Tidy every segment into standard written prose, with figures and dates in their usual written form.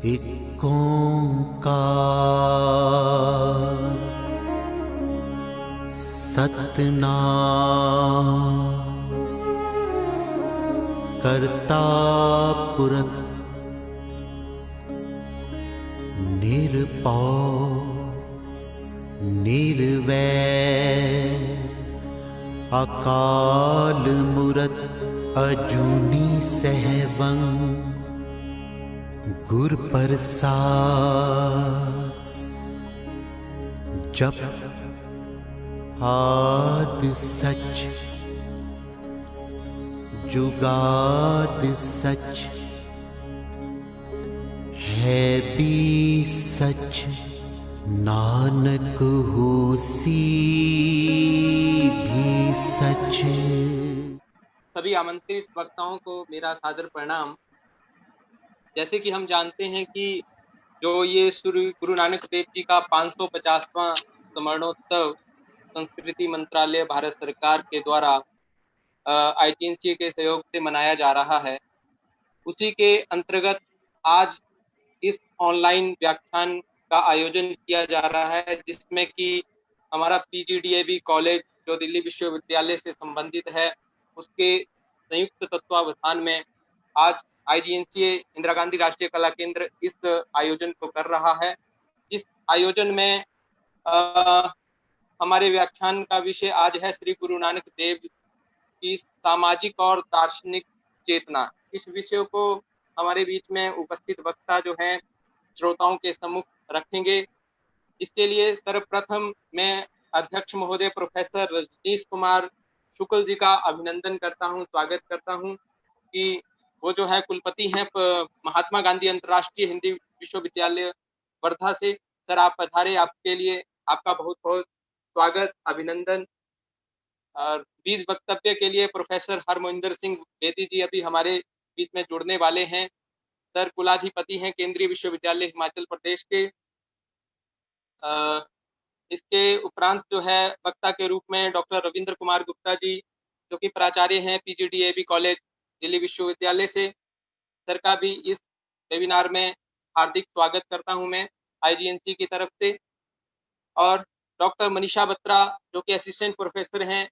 एक ओंकार सतनाम करता पुरख निरपौर निर्वैर अकाल मूरत अजूनी सहवं गुर प्रसाद जप आद सच जुगाद सच है भी सच नानक होसी भी सच। सभी आमंत्रित वक्ताओं को मेरा सादर प्रणाम। जैसे कि हम जानते हैं कि जो ये श्री गुरु नानक देव जी का 550वां स्मरणोत्सव संस्कृति मंत्रालय भारत सरकार के द्वारा IGNC के सहयोग से मनाया जा रहा है, उसी के अंतर्गत आज इस ऑनलाइन व्याख्यान का आयोजन किया जा रहा है, जिसमें कि हमारा PGDAB कॉलेज जो दिल्ली विश्वविद्यालय से संबंधित है, उसके संयुक्त तत्वावधान में आज IGNC इंदिरा गांधी राष्ट्रीय कला केंद्र इस आयोजन को कर रहा है। इस आयोजन में हमारे व्याख्यान का विषय आज है श्री गुरु नानक देव की सामाजिक और दार्शनिक चेतना। इस विषय को हमारे बीच में उपस्थित वक्ता जो हैं श्रोताओं के सम्मुख रखेंगे। इसके लिए सर्वप्रथम मैं अध्यक्ष महोदय प्रोफेसर रजनीश कुमार शुक्ल जी का अभिनंदन करता हूं, स्वागत करता हूं कि वो जो है कुलपति हैं महात्मा गांधी अंतर्राष्ट्रीय हिंदी विश्वविद्यालय वर्धा से। सर आप पधारे, आपके लिए आपका बहुत बहुत स्वागत, अभिनंदन। और बीच वक्तव्य के लिए प्रोफेसर हरमोहिंदर सिंह बेदी जी अभी हमारे बीच में जुड़ने वाले हैं। सर कुलाधिपति हैं केंद्रीय विश्वविद्यालय हिमाचल प्रदेश के। इसके उपरांत जो है वक्ता के रूप में डॉक्टर रविंद्र कुमार गुप्ता जी, जो कि प्राचार्य हैं PGDAB कॉलेज दिल्ली विश्वविद्यालय से। सर का भी इस वेबिनार में हार्दिक स्वागत करता हूं मैं IGNC की तरफ से। और डॉक्टर मनीषा बत्रा, जो कि असिस्टेंट प्रोफेसर हैं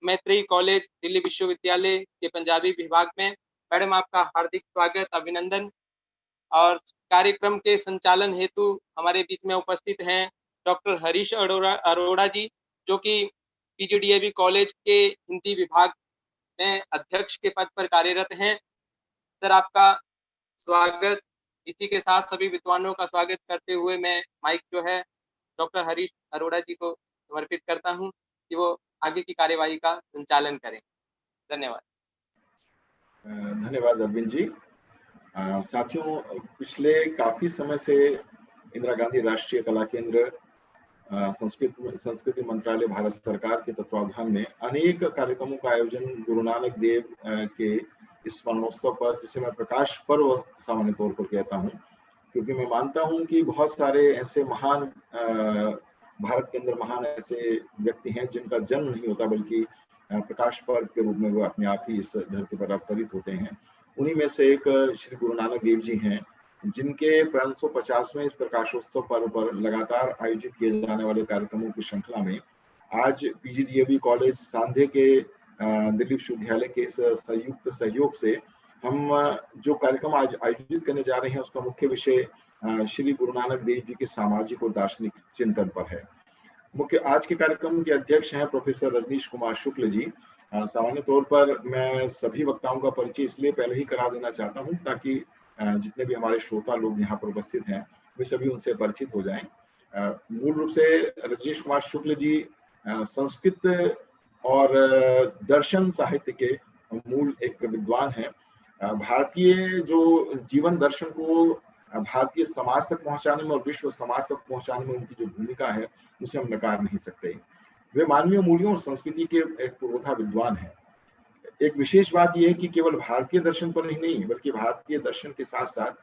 मैत्रेयी कॉलेज दिल्ली विश्वविद्यालय के पंजाबी विभाग में। मैडम आपका हार्दिक स्वागत, अभिनंदन। और कार्यक्रम के संचालन हेतु हमारे बीच में उपस्थित हैं डॉक्टर हरीश अरोड़ा जी, जो कि PGDAB कॉलेज के हिंदी विभाग में अध्यक्ष के पद पर कार्यरत हैं। सर आपका स्वागत। इसी के साथ सभी विद्वानों का स्वागत करते हुए मैं माइक जो है डॉक्टर हरीश अरोड़ा जी को समर्पित करता हूं कि वो आगे की कार्यवाही का संचालन करें। धन्यवाद। धन्यवाद अरविंद जी। साथियों, पिछले काफी समय से इंदिरा गांधी राष्ट्रीय कला केंद्र संस्कृति मंत्रालय भारत सरकार के तत्वावधान में अनेक कार्यक्रमों का आयोजन गुरु नानक देव के इस स्मरणोत्सव पर, जिसे मैं प्रकाश पर्व सामान्य तौर पर कहता हूं, क्योंकि मैं मानता हूं कि बहुत सारे ऐसे महान भारत के अंदर महान ऐसे व्यक्ति हैं जिनका जन्म नहीं होता, बल्कि प्रकाश पर्व के रूप में वो अपने आप ही इस धरती पर अवतरित होते हैं। उन्हीं में से एक श्री गुरु नानक देव जी हैं, जिनके 550वें प्रकाशोत्सव पर्व पर लगातार आयोजित किए जाने वाले कार्यक्रमों की श्रृंखला में आज PGDAB कॉलेज सांधे के दिल्ली विश्वविद्यालय के इस संयुक्त सहयोग से हम जो कार्यक्रम आज आयोजित करने जा रहे हैं, उसका मुख्य विषय श्री गुरु नानक देव जी के सामाजिक और दार्शनिक चिंतन पर है। मुख्य आज के कार्यक्रम के अध्यक्ष हैं प्रोफेसर रजनीश कुमार शुक्ल जी। सामान्य तौर पर मैं सभी वक्ताओं का परिचय इसलिए पहले ही करा देना चाहता हूं ताकि जितने भी हमारे श्रोता लोग यहाँ पर उपस्थित हैं वे सभी उनसे परिचित हो जाएं। मूल रूप से रजनीश कुमार शुक्ल जी संस्कृत और दर्शन साहित्य के मूल एक विद्वान हैं। भारतीय जो जीवन दर्शन को भारतीय समाज तक पहुंचाने में और विश्व समाज तक पहुंचाने में उनकी जो भूमिका है, उसे हम नकार नहीं सकते। वे मानवीय मूल्यों और संस्कृति के एक पुरोधा विद्वान हैं। एक विशेष बात यह है कि केवल भारतीय दर्शन पर ही नहीं, बल्कि भारतीय दर्शन के साथ साथ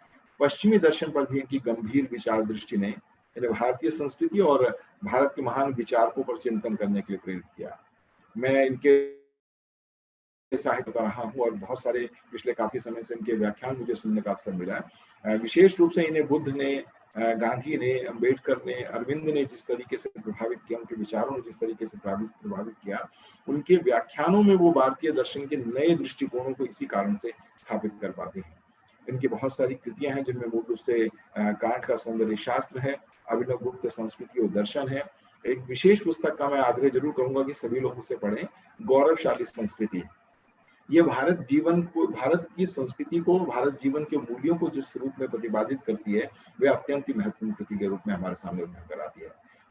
पश्चिमी दर्शन पर भी इनकी गंभीर विचार दृष्टि ने इन्हें भारतीय संस्कृति और भारत के महान विचारकों पर चिंतन करने के लिए प्रेरित किया। मैं इनके साहित्य पढ़ रहा हूँ और बहुत सारे पिछले काफी समय से इनके व्याख्यान मुझे सुनने का अवसर मिला है। विशेष रूप से इन्हें बुद्ध ने, गांधी ने, अम्बेडकर ने, अरविंद ने जिस तरीके से प्रभावित किया, उनके विचारों ने जिस तरीके से प्रभावित किया, उनके व्याख्यानों में वो भारतीय दर्शन के नए दृष्टिकोणों को इसी कारण से स्थापित कर पाते हैं। इनकी बहुत सारी कृतियां हैं जिनमें मूल रूप से कांट का सौंदर्य शास्त्र है, अभिनव गुप्त संस्कृति और दर्शन है। एक विशेष पुस्तक का मैं आग्रह जरूर करूंगा कि सभी लोग उसे पढ़ें, गौरवशाली संस्कृति। ये भारत की संस्कृति को, भारत जीवन के मूल्यों को जिस रूप में प्रतिपादित करती है, वे अत्यंत ही महत्वपूर्ण कृति के रूप में हमारे सामने उभर कर आती है।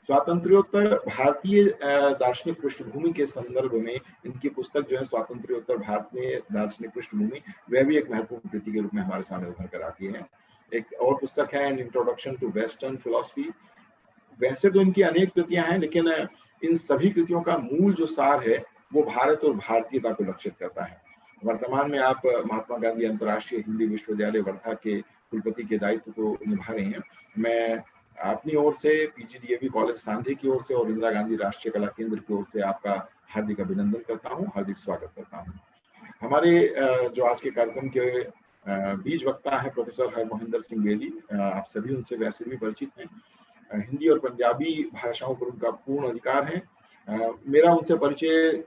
स्वातंत्र्योत्तर भारतीय दार्शनिक पृष्ठभूमि के संदर्भ में इनकी पुस्तक जो है स्वातंत्र्योत्तर भारत में दार्शनिक पृष्ठभूमि, वह भी एक महत्वपूर्ण कृति के रूप में हमारे सामने उभर कर आती है। एक और पुस्तक है an introduction to western philosophy. वैसे तो इनकी अनेक कृतियां हैं, लेकिन इन सभी कृतियों का मूल जो सार है वो भारत और भारतीयता को लक्षित करता है। वर्तमान में आप महात्मा गांधी अंतर्राष्ट्रीय हिंदी विश्वविद्यालय वर्धा के कुलपति के दायित्व को निभा रहे हैं। मैं अपनी ओर से, पीजीडीएवी कॉलेज सांधे की ओर से और इंदिरा गांधी राष्ट्रीय कला केंद्र की ओर से आपका हार्दिक अभिनंदन करता हूं, हार्दिक स्वागत करता हूं। हमारे जो आज के कार्यक्रम के बीज वक्ता है प्रोफेसर हरमोहिंदर सिंह बेदी। आप सभी उनसे वैसे भी परिचित हैं। हिंदी और पंजाबी भाषाओं पर उनका पूर्ण अधिकार है। मेरा उनसे परिचय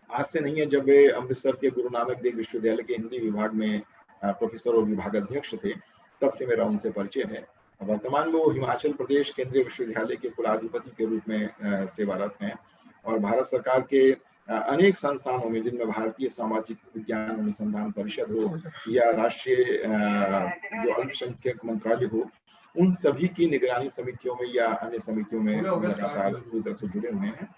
आज से नहीं है। जब वे अमृतसर के गुरु नानक देव विश्वविद्यालय के हिंदी विभाग में प्रोफेसर और विभागाध्यक्ष थे, तब से मेरा उनसे परिचय है। वर्तमान में वो हिमाचल प्रदेश केंद्रीय विश्वविद्यालय के कुलाधिपति के रूप में सेवारत हैं और भारत सरकार के अनेक संस्थानों में, जिनमें भारतीय सामाजिक विज्ञान अनुसंधान परिषद हो या राष्ट्रीय जो अल्पसंख्यक मंत्रालय हो, उन सभी की निगरानी समितियों में या अन्य समितियों में लगातार पूरी तरह से जुड़े हुए हैं।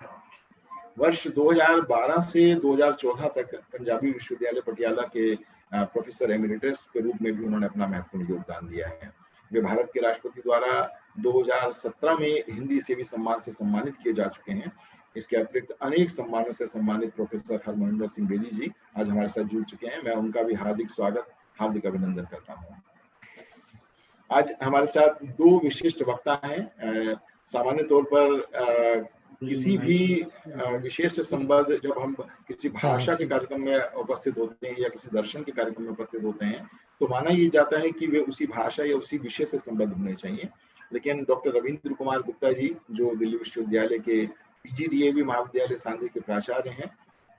वर्ष 2012 से 2014 तक पंजाबी विश्वविद्यालय पटियाला के प्रोफेसर एमिरेटस के रूप में भी उन्होंने अपना महत्वपूर्ण योगदान दिया है। वे भारत के राष्ट्रपति द्वारा 2017 में हिंदी से भी सम्मान से सम्मानित किए जा चुके हैं। इसके अतिरिक्त अनेक सम्मानों से सम्मानित प्रोफेसर हरमोहिंदर सिंह बेदी जी आज हमारे साथ जुड़ चुके हैं। मैं उनका भी हार्दिक स्वागत, हार्दिक अभिनंदन करता हूँ। आज हमारे साथ दो विशिष्ट वक्ता हैं। सामान्य तौर पर किसी भी विषय से संबद्ध जब हम किसी भाषा के कार्यक्रम में उपस्थित होते हैं या किसी दर्शन के कार्यक्रम में उपस्थित होते हैं, तो माना ये जाता है कि वे उसी भाषा या उसी विषय से संबद्ध होने चाहिए। लेकिन डॉक्टर रविंद्र कुमार गुप्ता जी, जो दिल्ली विश्वविद्यालय के पीजीडीएवी महाविद्यालय सांधे के प्राचार्य हैं,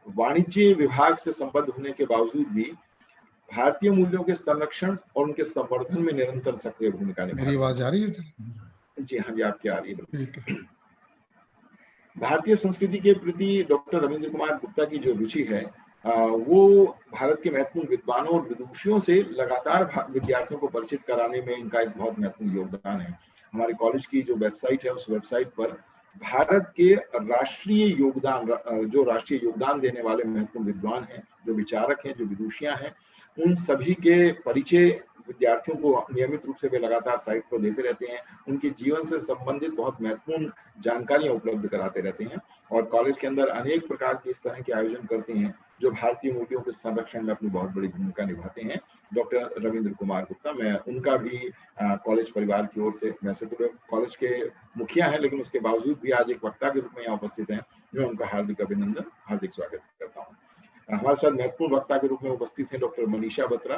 वाणिज्य विभाग से संबद्ध होने के बावजूद भी भारतीय मूल्यों के संरक्षण और उनके संवर्धन में निरंतर सक्रिय भूमिका निभा रहे हैं। मेरी आवाज आ रही है? जी हाँ जी, आपकी आ रही है। भारतीय संस्कृति के प्रति डॉक्टर रविंद्र कुमार गुप्ता की जो रुचि है, वो भारत के महत्वपूर्ण विद्वानों और विदुषियों से लगातार विद्यार्थियों को परिचित कराने में इनका एक बहुत महत्वपूर्ण योगदान है। हमारे कॉलेज की जो वेबसाइट है, उस वेबसाइट पर भारत के राष्ट्रीय योगदान देने वाले महत्वपूर्ण विद्वान हैं, जो विचारक हैं, जो विदुषियां हैं, उन सभी के परिचय विद्यार्थियों को नियमित रूप से वे लगातार साइट पर देते रहते हैं। उनके जीवन से संबंधित बहुत महत्वपूर्ण जानकारियां उपलब्ध कराते रहते हैं और कॉलेज के अंदर अनेक प्रकार के इस तरह के आयोजन करते हैं जो भारतीय मूल्यों के संरक्षण में अपनी बहुत बड़ी भूमिका निभाते हैं। डॉक्टर रविंद्र कुमार गुप्ता, मैं उनका भी कॉलेज परिवार की ओर से, वैसे तो कॉलेज के मुखिया हैं, लेकिन उसके बावजूद भी आज एक वक्ता के रूप में यहाँ उपस्थित हैं, मैं उनका हार्दिक अभिनंदन, हार्दिक स्वागत करता हूँ। हमारे साथ महत्वपूर्ण वक्ता के रूप में उपस्थित हैं डॉक्टर मनीषा बत्रा।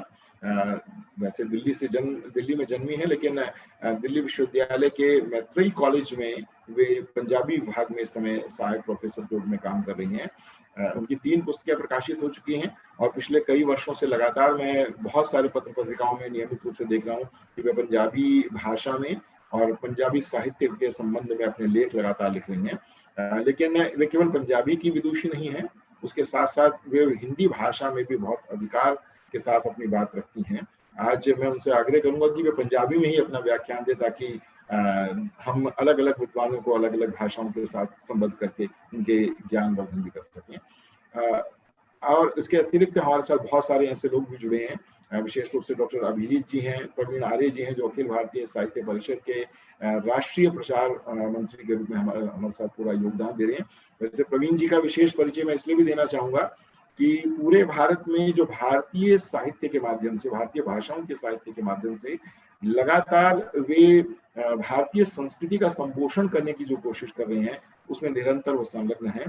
वैसे दिल्ली में जन्मी है, लेकिन दिल्ली विश्वविद्यालय के मैत्रेयी कॉलेज में वे पंजाबी विभाग में इस समय सहायक प्रोफेसर के रूप में काम कर रही हैं। उनकी 3 पुस्तकें प्रकाशित हो चुकी हैं और पिछले कई वर्षों से लगातार मैं बहुत सारे पत्र पत्रिकाओं में नियमित रूप से देख रहा हूँ कि वे पंजाबी भाषा में और पंजाबी साहित्य के संबंध में अपने लेख लगातार लिख रही हैं। लेकिन वे केवल पंजाबी की विदुषी नहीं है, उसके साथ साथ वे हिंदी भाषा में भी बहुत अधिकार के साथ अपनी बात रखती हैं। आज मैं उनसे आग्रह करूंगा कि वे पंजाबी में ही अपना व्याख्यान दे, ताकि हम अलग अलग विद्वानों को अलग अलग भाषाओं के साथ संबद्ध करके उनके ज्ञान वर्धन भी कर सकें। और इसके अतिरिक्त हमारे साथ बहुत सारे ऐसे लोग भी जुड़े हैं। विशेष रूप से डॉक्टर अभिजीत जी हैं, प्रवीण आर्य जी हैं, जो अखिल भारतीय साहित्य परिषद के राष्ट्रीय प्रचार मंत्री के रूप में हमारे साथ पूरा योगदान दे रहे हैं। वैसे प्रवीण जी का विशेष परिचय मैं इसलिए भी देना चाहूंगा कि पूरे भारत में जो भारतीय साहित्य के माध्यम से, भारतीय भाषाओं के साहित्य के माध्यम से लगातार वे भारतीय संस्कृति का संपोषण करने की जो कोशिश कर रहे हैं, उसमें निरंतर वो संलग्न है।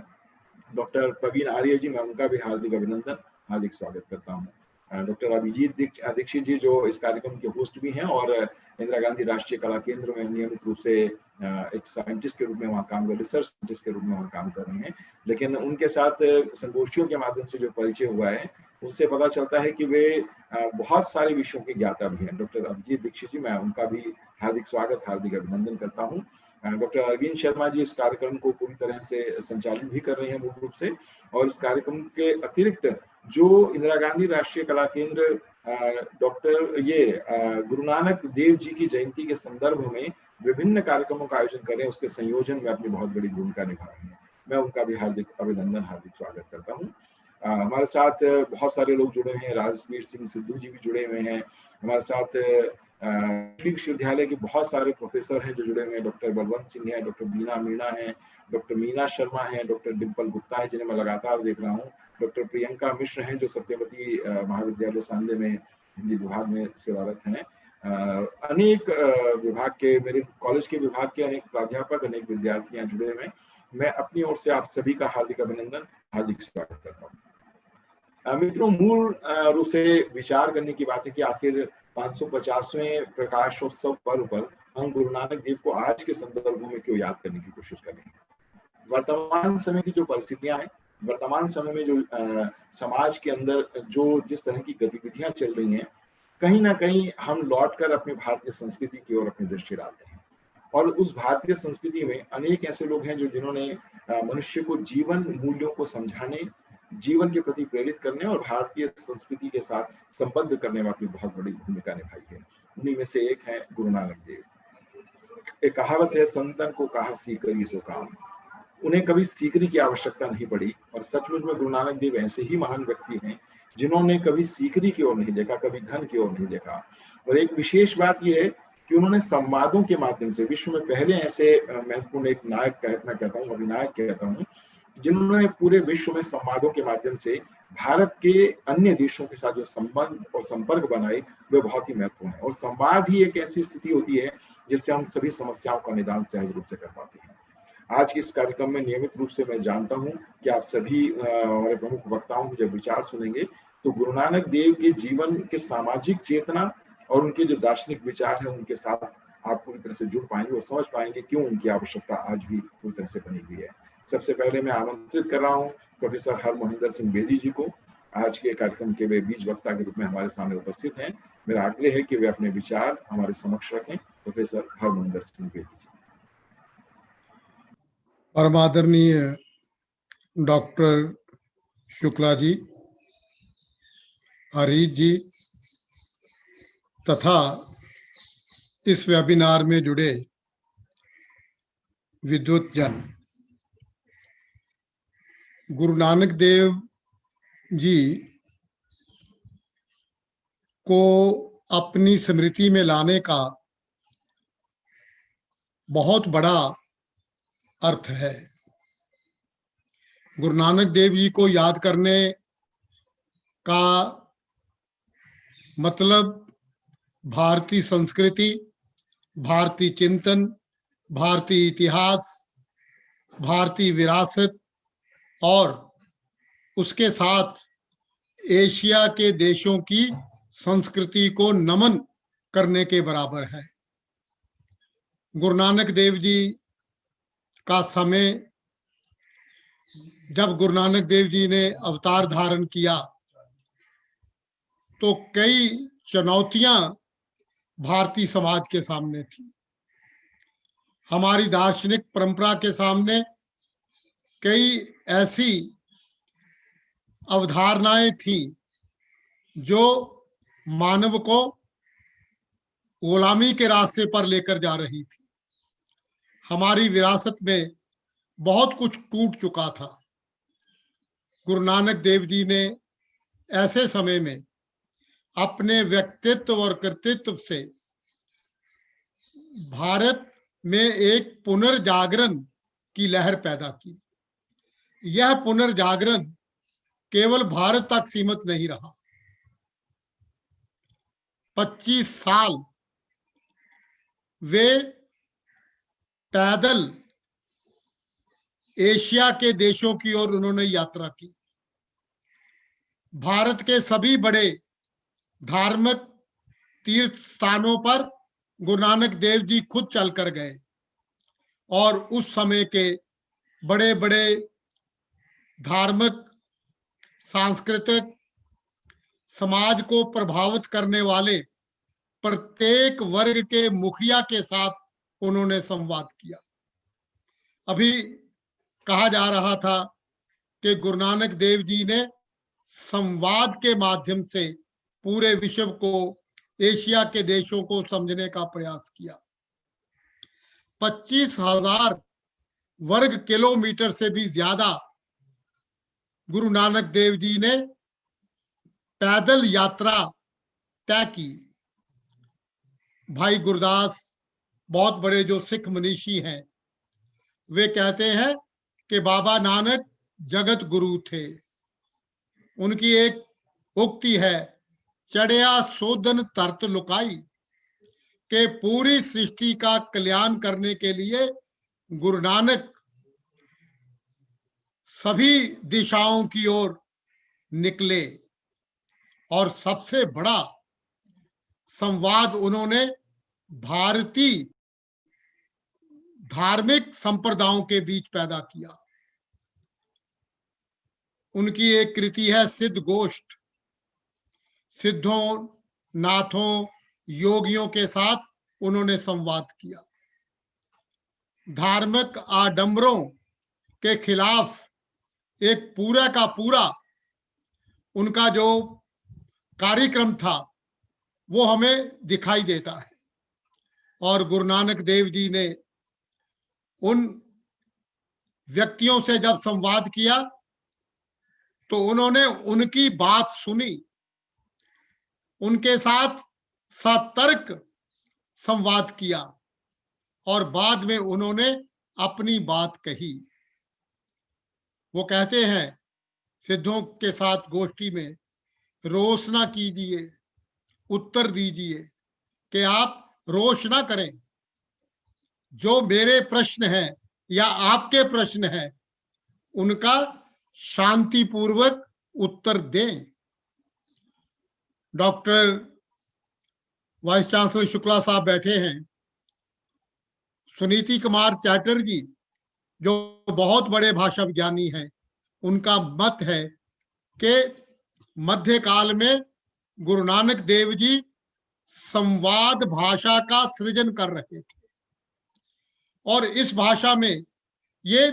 डॉक्टर प्रवीण आर्य जी, मैं उनका भी हार्दिक अभिनंदन, हार्दिक स्वागत करता हूँ। डॉक्टर अभिजीत दीक्षित जी जो इस कार्यक्रम के होस्ट भी हैं और इंदिरा गांधी राष्ट्रीय कला केंद्र में नियमित रूप से एक साइंटिस्ट के रूप में वहाँ काम कर रिसर्च साइंटिस्ट के रूप में वहाँ काम कर रहे हैं। लेकिन उनके साथ संगोष्ठियों के माध्यम से जो परिचय हुआ है उससे पता चलता है कि वे बहुत सारे विषयों के ज्ञाता भी हैं। डॉक्टर अभिजीत दीक्षित जी, मैं उनका भी हार्दिक स्वागत, हार्दिक अभिनंदन करता हूँ। डॉक्टर अरविंद शर्मा जी इस कार्यक्रम को पूरी तरह से संचालित भी कर रहे हैं मूल रूप से, और इस कार्यक्रम के अतिरिक्त जो इंदिरा गांधी राष्ट्रीय कला केंद्र डॉक्टर गुरु नानक देव जी की जयंती के संदर्भ में विभिन्न कार्यक्रमों का आयोजन कर रहे हैं, उसके संयोजन में अपनी बहुत बड़ी भूमिका निभा रहे हैं। मैं उनका भी हार्दिक अभिनंदन, हार्दिक स्वागत करता हूँ। हमारे साथ बहुत सारे लोग जुड़े हैं, राजवीर सिंह सिद्धू जी भी जुड़े हुए हैं। हमारे साथ विश्वविद्यालय के बहुत सारे प्रोफेसर हैं जो जुड़े हुए हैं। डॉक्टर बलवंत सिंह है, डॉक्टर बीना मीणा है, डॉक्टर मीना शर्मा है, डॉक्टर डिम्पल गुप्ता है जिन्हें मैं लगातार देख रहा हूँ, डॉक्टर प्रियंका मिश्र हैं जो सत्यवती महाविद्यालय सांदे में हिंदी विभाग में सेवारत हैं। अनेक विभाग के, मेरे कॉलेज के विभाग के अनेक प्राध्यापक, अनेक विद्यार्थी यहाँ जुड़े हुए हैं। मैं अपनी ओर से आप सभी का हार्दिक अभिनंदन, हार्दिक स्वागत करता हूँ। मित्रों, मूल रूप से विचार करने की बात है कि आखिर 550वें प्रकाशोत्सव पर्व पर हम गुरु नानक देव को आज के संदर्भों में क्यों याद करने की कोशिश कर रहे हैं। वर्तमान समय की जो परिस्थितियां हैं, वर्तमान समय में जो समाज के अंदर जो जिस तरह की गतिविधियां चल रही हैं, कहीं ना कहीं हम लौटकर अपनी भारतीय संस्कृति की ओर अपनी दृष्टि डालते हैं। और उस भारतीय संस्कृति में अनेक ऐसे लोग हैं जो जिन्होंने मनुष्य को जीवन मूल्यों को समझाने, जीवन के प्रति प्रेरित करने और भारतीय संस्कृति के साथ संबद्ध करने में अपनी बहुत बड़ी भूमिका निभाई है। उन्हीं में से एक है गुरु नानक देव। एक कहावत है, संतन को कहा सीकरी सो काम। उन्हें कभी सीकरी की आवश्यकता नहीं पड़ी, और सचमुच में गुरु नानक देव ऐसे ही महान व्यक्ति हैं जिन्होंने कभी सीकरी की ओर नहीं देखा, कभी धन की ओर नहीं देखा। और एक विशेष बात यह है कि उन्होंने संवादों के माध्यम से विश्व में पहले ऐसे महत्वपूर्ण एक नायक मैं कहता हूँ, अभिनायक कहता हूँ, जिन्होंने पूरे विश्व में संवादों के माध्यम से भारत के अन्य देशों के साथ जो संबंध और संपर्क बनाए वे बहुत ही महत्वपूर्ण है। और संवाद ही एक ऐसी स्थिति होती है जिससे हम सभी समस्याओं का निदान सहज रूप से कर पाते हैं। आज के इस कार्यक्रम में नियमित रूप से मैं जानता हूं कि आप सभी हमारे प्रमुख वक्ताओं के जब विचार सुनेंगे तो गुरु नानक देव के जीवन के सामाजिक चेतना और उनके जो दार्शनिक विचार हैं उनके साथ आप पूरी तरह से जुड़ पाएंगे और समझ पाएंगे क्यों उनकी आवश्यकता आज भी पूरी तरह से बनी हुई है। सबसे पहले मैं आमंत्रित कर रहा हूं प्रोफेसर हरमोहिंदर सिंह बेदी जी को। आज के कार्यक्रम के वे बीज वक्ता के रूप में हमारे सामने उपस्थित हैं। मेरा आग्रह है कि वे अपने विचार हमारे समक्ष रखें। प्रोफेसर हरमोहिंदर सिंह बेदी जी। परमादरणीय डॉक्टर शुक्ला जी, हरीश जी तथा इस वेबिनार में जुड़े विद्वत जन, गुरु नानक देव जी को अपनी स्मृति में लाने का बहुत बड़ा अर्थ है। गुरु नानक देव जी को याद करने का मतलब भारतीय संस्कृति, भारतीय चिंतन, भारतीय इतिहास, भारतीय विरासत और उसके साथ एशिया के देशों की संस्कृति को नमन करने के बराबर है। गुरु नानक देव जी का समय, जब गुरु नानक देव जी ने अवतार धारण किया तो कई चुनौतियां भारतीय समाज के सामने थी। हमारी दार्शनिक परंपरा के सामने कई ऐसी अवधारणाएं थी जो मानव को गुलामी के रास्ते पर लेकर जा रही थी। हमारी विरासत में बहुत कुछ टूट चुका था। गुरु नानक देव जी ने ऐसे समय में अपने व्यक्तित्व और कृतित्व से भारत में एक पुनर्जागरण की लहर पैदा की। यह पुनर्जागरण केवल भारत तक सीमित नहीं रहा। 25 साल वे पैदल एशिया के देशों की ओर उन्होंने यात्रा की। भारत के सभी बड़े धार्मिक तीर्थ स्थानों पर गुरु नानक देव जी खुद चल कर गए और उस समय के बड़े बड़े धार्मिक, सांस्कृतिक, समाज को प्रभावित करने वाले प्रत्येक वर्ग के मुखिया के साथ उन्होंने संवाद किया। अभी कहा जा रहा था कि गुरु नानक देव जी ने संवाद के माध्यम से पूरे विश्व को, एशिया के देशों को समझने का प्रयास किया। 25,000 वर्ग किलोमीटर से भी ज्यादा गुरु नानक देव जी ने पैदल यात्रा तय की। भाई गुरदास, बहुत बड़े जो सिख मनीषी हैं, वे कहते हैं कि बाबा नानक जगत गुरु थे। उनकी एक उक्ति है, चढ़िया सोदन तरत लुकाई, के पूरी सृष्टि का कल्याण करने के लिए गुरु नानक सभी दिशाओं की ओर निकले और सबसे बड़ा संवाद उन्होंने भारतीय धार्मिक संप्रदायों के बीच पैदा किया। उनकी एक कृति है सिद्ध गोष्ठ। सिद्धों, नाथों, योगियों के साथ उन्होंने संवाद किया। धार्मिक आडंबरों के खिलाफ एक पूरा का पूरा उनका जो कार्यक्रम था वो हमें दिखाई देता है। और गुरु नानक देव जी ने उन व्यक्तियों से जब संवाद किया तो उन्होंने उनकी बात सुनी, उनके साथ सतर्क संवाद किया और बाद में उन्होंने अपनी बात कही। वो कहते हैं सिद्धों के साथ गोष्ठी में, रोष ना कीजिए, उत्तर दीजिए, कि आप रोष ना करें। जो मेरे प्रश्न हैं या आपके प्रश्न हैं उनका शांतिपूर्वक उत्तर दें। डॉक्टर वाइस चांसलर शुक्ला साहब बैठे हैं। सुनीति कुमार चैटर्जी जो बहुत बड़े भाषा विज्ञानी हैं, उनका मत है कि मध्यकाल में गुरु नानक देव जी संवाद भाषा का सृजन कर रहे थे और इस भाषा में ये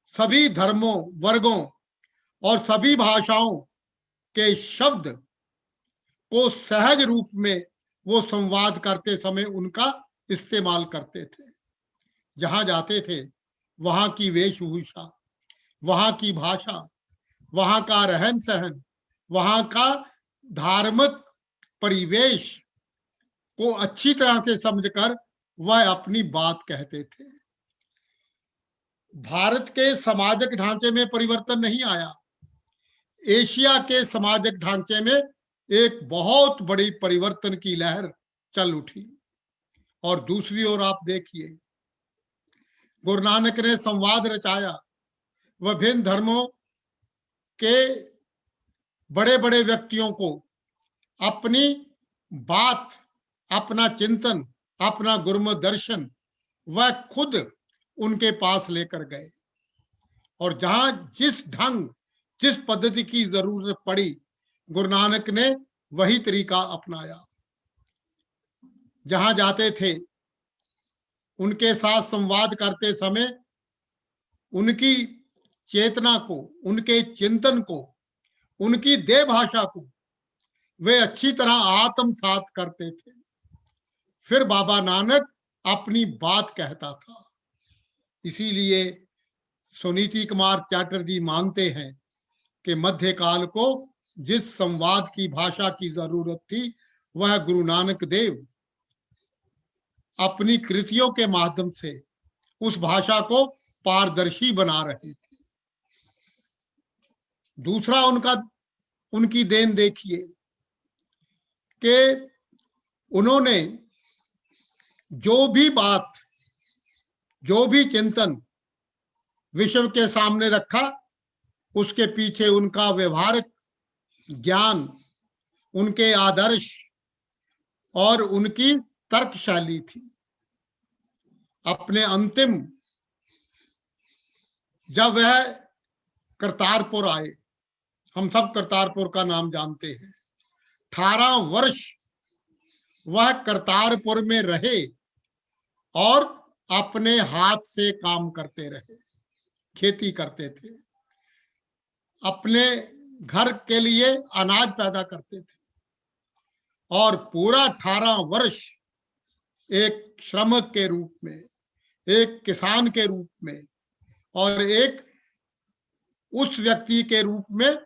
सभी धर्मों, वर्गों और सभी भाषाओं के शब्द को सहज रूप में वो संवाद करते समय उनका इस्तेमाल करते थे। जहां जाते थे वहां की वेशभूषा, वहां की भाषा, वहां का रहन सहन, वहां का धार्मिक परिवेश को अच्छी तरह से समझकर वह अपनी बात कहते थे। भारत के सामाजिक ढांचे में परिवर्तन नहीं आया, एशिया के सामाजिक ढांचे में एक बहुत बड़ी परिवर्तन की लहर चल उठी। और दूसरी ओर आप देखिए, गुरु नानक ने संवाद रचाया, विभिन्न धर्मों के बड़े बड़े व्यक्तियों को अपनी बात, अपना चिंतन, अपना गुरुमत दर्शन वह खुद उनके पास लेकर गए और जहां जिस ढंग, जिस पद्धति की जरूरत पड़ी, गुरु नानक ने वही तरीका अपनाया। जहां जाते थे उनके साथ संवाद करते समय उनकी चेतना को, उनके चिंतन को, उनकी देह भाषा को वे अच्छी तरह आत्मसात करते थे। फिर बाबा नानक अपनी बात कहता था। इसीलिए सुनीति कुमार चैटर्जी मानते हैं कि मध्यकाल को जिस संवाद की भाषा की जरूरत थी वह गुरु नानक देव अपनी कृतियों के माध्यम से उस भाषा को पारदर्शी बना रहे थे। दूसरा उनकी देन देखिए कि उन्होंने जो भी बात, जो भी चिंतन विश्व के सामने रखा, उसके पीछे उनका व्यवहारिक ज्ञान, उनके आदर्श और उनकी तर्क शैली थी। अपने अंतिम, जब वह करतारपुर आए, हम सब करतारपुर का नाम जानते हैं, 18 वर्ष वह करतारपुर में रहे और अपने हाथ से काम करते रहे, खेती करते थे, अपने घर के लिए अनाज पैदा करते थे और पूरा 18 वर्ष एक श्रमिक के रूप में, एक किसान के रूप में और एक उस व्यक्ति के रूप में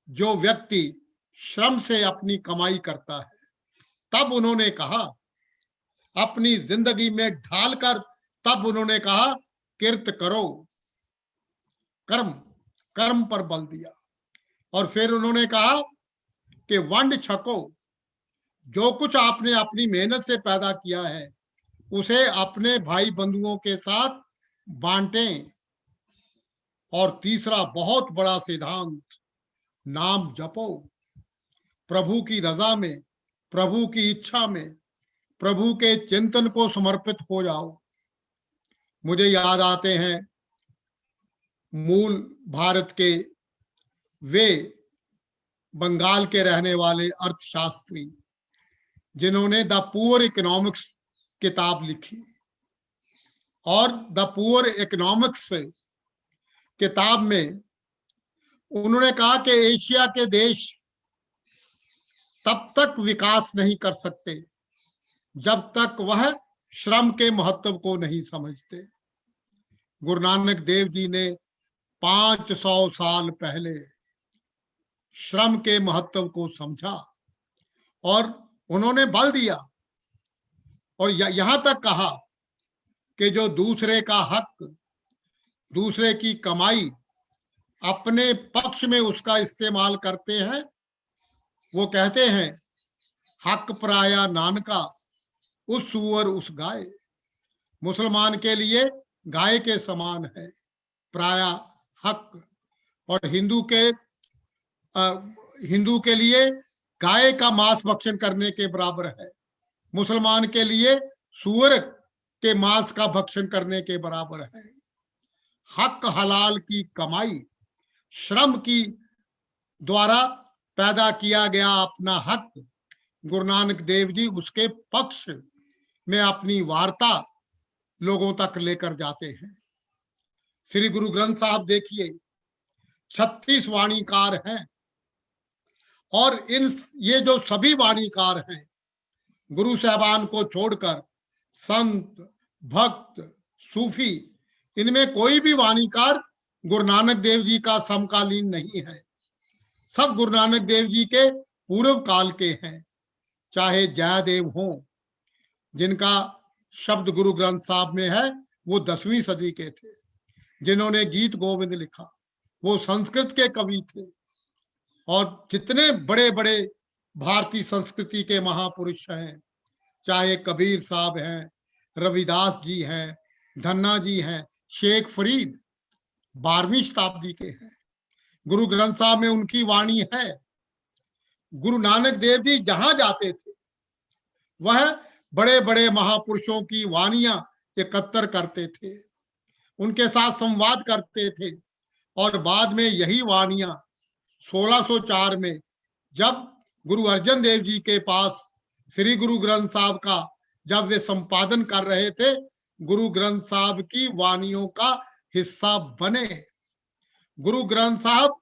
जो व्यक्ति श्रम से अपनी कमाई करता है, तब उन्होंने कहा, अपनी जिंदगी में ढालकर तब उन्होंने कहा, किर्त करो, कर्म, कर्म पर बल दिया। और फिर उन्होंने कहा कि वंड छको, जो कुछ आपने अपनी मेहनत से पैदा किया है उसे अपने भाई बंधुओं के साथ बांटें। और तीसरा बहुत बड़ा सिद्धांत, नाम जपो, प्रभु की रजा में, प्रभु की इच्छा में, प्रभु के चिंतन को समर्पित हो जाओ। मुझे याद आते हैं मूल भारत के वे बंगाल के रहने वाले अर्थशास्त्री जिन्होंने द पुअर इकोनॉमिक्स किताब लिखी, और द पुअर इकोनॉमिक्स किताब में उन्होंने कहा कि एशिया के देश तब तक विकास नहीं कर सकते जब तक वह श्रम के महत्व को नहीं समझते। गुरु नानक देव जी ने 500 साल पहले श्रम के महत्व को समझा और उन्होंने बल दिया और यहां तक कहा कि जो दूसरे का हक, दूसरे की कमाई अपने पक्ष में उसका इस्तेमाल करते हैं, वो कहते हैं, हक पराया नानका, उस सूअर उस गाय। मुसलमान के लिए गाय के समान है पराया हक, और हिंदू के लिए गाय का मांस भक्षण करने के बराबर है, मुसलमान के लिए सूअर के मांस का भक्षण करने के बराबर है। हक हलाल की कमाई, श्रम की द्वारा पैदा किया गया अपना हक, गुरु नानक देव जी उसके पक्ष में अपनी वार्ता लोगों तक लेकर जाते हैं। श्री गुरु ग्रंथ साहब देखिए 36 वाणीकार हैं और ये जो सभी वाणीकार हैं, गुरु साहबान को छोड़कर संत, भक्त, सूफी, इनमें कोई भी वाणीकार गुरु नानक देव जी का समकालीन नहीं है। सब गुरु नानक देव जी के पूर्व काल के हैं। चाहे जयदेव हो, जिनका शब्द गुरु ग्रंथ साहब में है, वो 10वीं सदी के थे। जिन्होंने गीत गोविंद लिखा, वो संस्कृत के कवि थे। और जितने बड़े बड़े भारतीय संस्कृति के महापुरुष हैं, चाहे कबीर साहब हैं, रविदास जी हैं, धन्ना जी हैं, शेख फरीद 12वीं शताब्दी के हैं। गुरु ग्रंथ साहब में उनकी वाणी है। गुरु नानक देव जी जहां जाते थे वह बड़े बड़े महापुरुषों की वाणियां एकत्र करते थे, उनके साथ संवाद करते थे और बाद में यही वाणियां 1604 में जब गुरु अर्जन देव जी के पास श्री गुरु ग्रंथ साहब का जब वे संपादन कर रहे थे, गुरु ग्रंथ साहब की वाणियों का हिस्सा बने। गुरु ग्रंथ साहब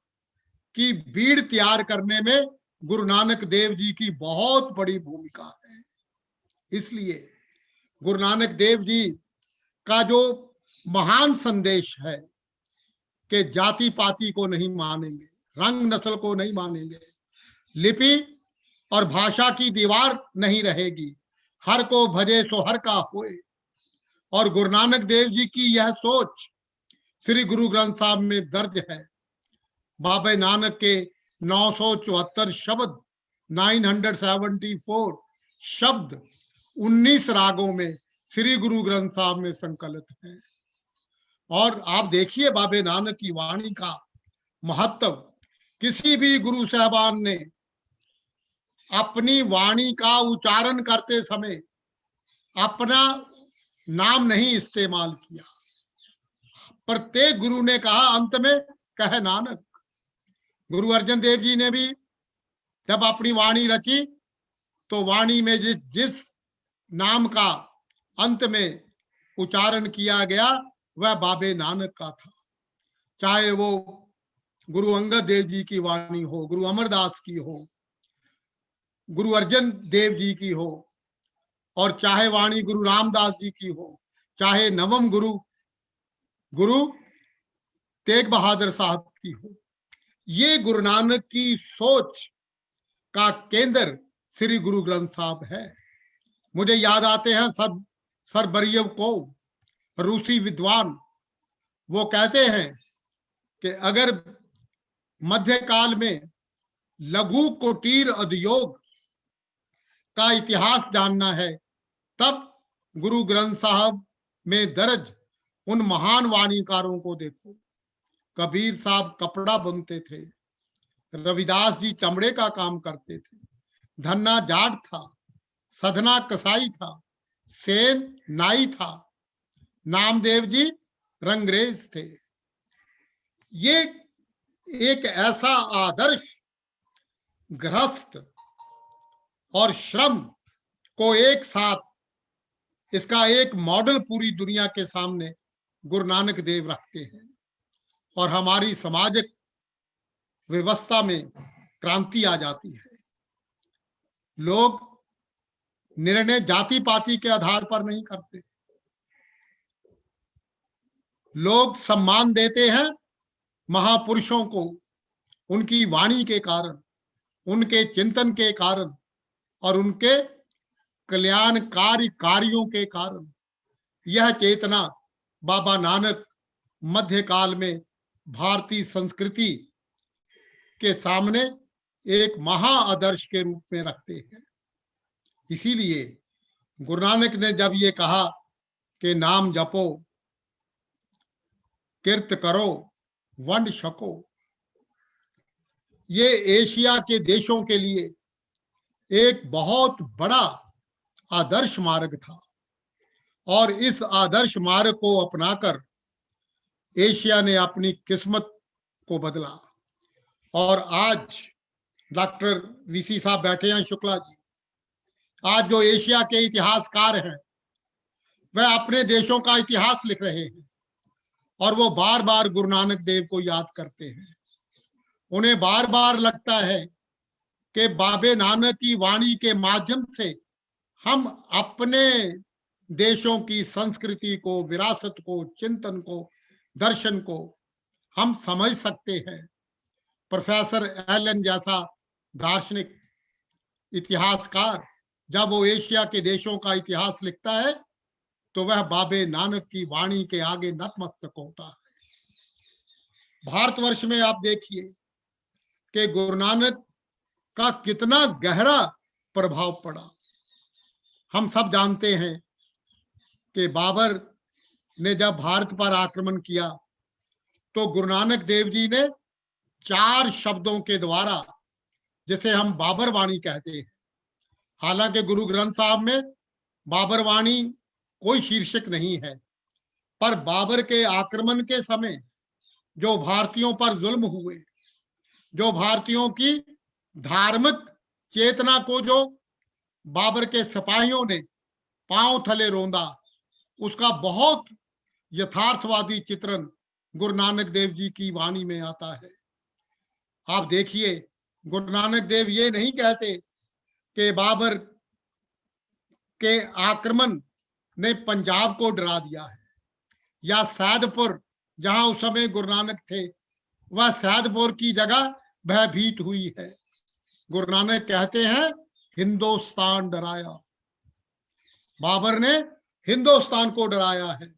की बीड़ तैयार करने में गुरु नानक देव जी की बहुत बड़ी भूमिका है। इसलिए गुरु नानक देव जी का जो महान संदेश है कि जाति पाति को नहीं मानेंगे, रंग नस्ल को नहीं मानेंगे, लिपि और भाषा की दीवार नहीं रहेगी, हर को भजे सो हर का होए। और गुरु नानक देव जी की यह सोच श्री गुरु ग्रंथ साहब में दर्ज है। बाबा नानक के 974 शब्द, 974 शब्द 19 रागों में श्री गुरु ग्रंथ साहब में संकलित हैं। और आप देखिए बाबा नानक की वाणी का महत्व किसी भी गुरु साहबान ने अपनी वाणी का उच्चारण करते समय अपना नाम नहीं इस्तेमाल किया। प्रत्येक गुरु ने कहा अंत में कह नानक। गुरु अर्जन देव जी ने भी जब अपनी वाणी रची तो वाणी में जिस नाम का अंत में उच्चारण किया गया वह बाबे नानक का था। चाहे वो गुरु अंगद देव जी की वाणी हो, गुरु अमरदास की हो, गुरु अर्जन देव जी की हो, और चाहे वाणी गुरु रामदास जी की हो, चाहे नवम गुरु तेग बहादुर साहब की हो। ये गुरु नानक की सोच का केंद्र श्री गुरु ग्रंथ साहब है। मुझे याद आते हैं सर बरियव को, रूसी विद्वान, वो कहते हैं कि अगर मध्यकाल में लघु कुटीर उद्योग का इतिहास जानना है तब गुरु ग्रंथ साहब में दर्ज उन महान वाणीकारों को देखो। कबीर साहब कपड़ा बुनते थे, रविदास जी चमड़े का काम करते थे, धन्ना जाट था, सधना कसाई था, सेन नाई था, नामदेव जी रंगरेज थे। ये एक ऐसा आदर्श गृहस्थ और श्रम को एक साथ, इसका एक मॉडल पूरी दुनिया के सामने गुरु नानक देव रखते हैं और हमारी सामाजिक व्यवस्था में क्रांति आ जाती है। लोग निर्णय जाति पाति के आधार पर नहीं करते, लोग सम्मान देते हैं महापुरुषों को उनकी वाणी के कारण, उनके चिंतन के कारण और उनके कल्याणकारी कार्यों के कारण। यह चेतना बाबा नानक मध्यकाल में भारतीय संस्कृति के सामने एक महा आदर्श के रूप में रखते हैं। इसीलिए गुरु नानक ने जब ये कहा कि नाम जपो, कीर्त करो, वंड छको, ये एशिया के देशों के लिए एक बहुत बड़ा आदर्श मार्ग था और इस आदर्श मार्ग को अपनाकर एशिया ने अपनी किस्मत को बदला। और आज डॉक्टर वीसी साहब बैठे हैं, शुक्ला जी, आज जो एशिया के इतिहासकार हैं वह अपने देशों का इतिहास लिख रहे हैं और वो बार बार गुरु नानक देव को याद करते हैं। उन्हें बार बार लगता है कि बाबे नानक की वाणी के माध्यम से हम अपने देशों की संस्कृति को, विरासत को, चिंतन को, दर्शन को हम समझ सकते हैं। प्रोफेसर एलन जैसा दार्शनिक इतिहासकार जब वो एशिया के देशों का इतिहास लिखता है तो वह बाबे नानक की वाणी के आगे नतमस्तक होता है। भारतवर्ष में आप देखिए कि गुरु नानक का कितना गहरा प्रभाव पड़ा। हम सब जानते हैं कि बाबर ने जब भारत पर आक्रमण किया तो गुरु नानक देव जी ने 4 शब्दों के द्वारा, जिसे हम बाबर वाणी कहते हैं, हालांकि गुरु ग्रंथ साहब में बाबर वाणी कोई शीर्षक नहीं है, पर बाबर के आक्रमण के समय जो भारतीयों पर जुल्म हुए, जो भारतीयों की धार्मिक चेतना को जो बाबर के सिपाहियों ने पांव थले रौंदा, उसका बहुत यथार्थवादी चित्रण गुरु नानक देव जी की वाणी में आता है। आप देखिए, गुरु नानक देव ये नहीं कहते कि बाबर के आक्रमण ने पंजाब को डरा दिया है या सैदपुर, जहां उस समय गुरु नानक थे, वह सैदपुर की जगह भयभीत हुई है। गुरु नानक कहते हैं हिंदुस्तान डराया। बाबर ने हिंदुस्तान को डराया है।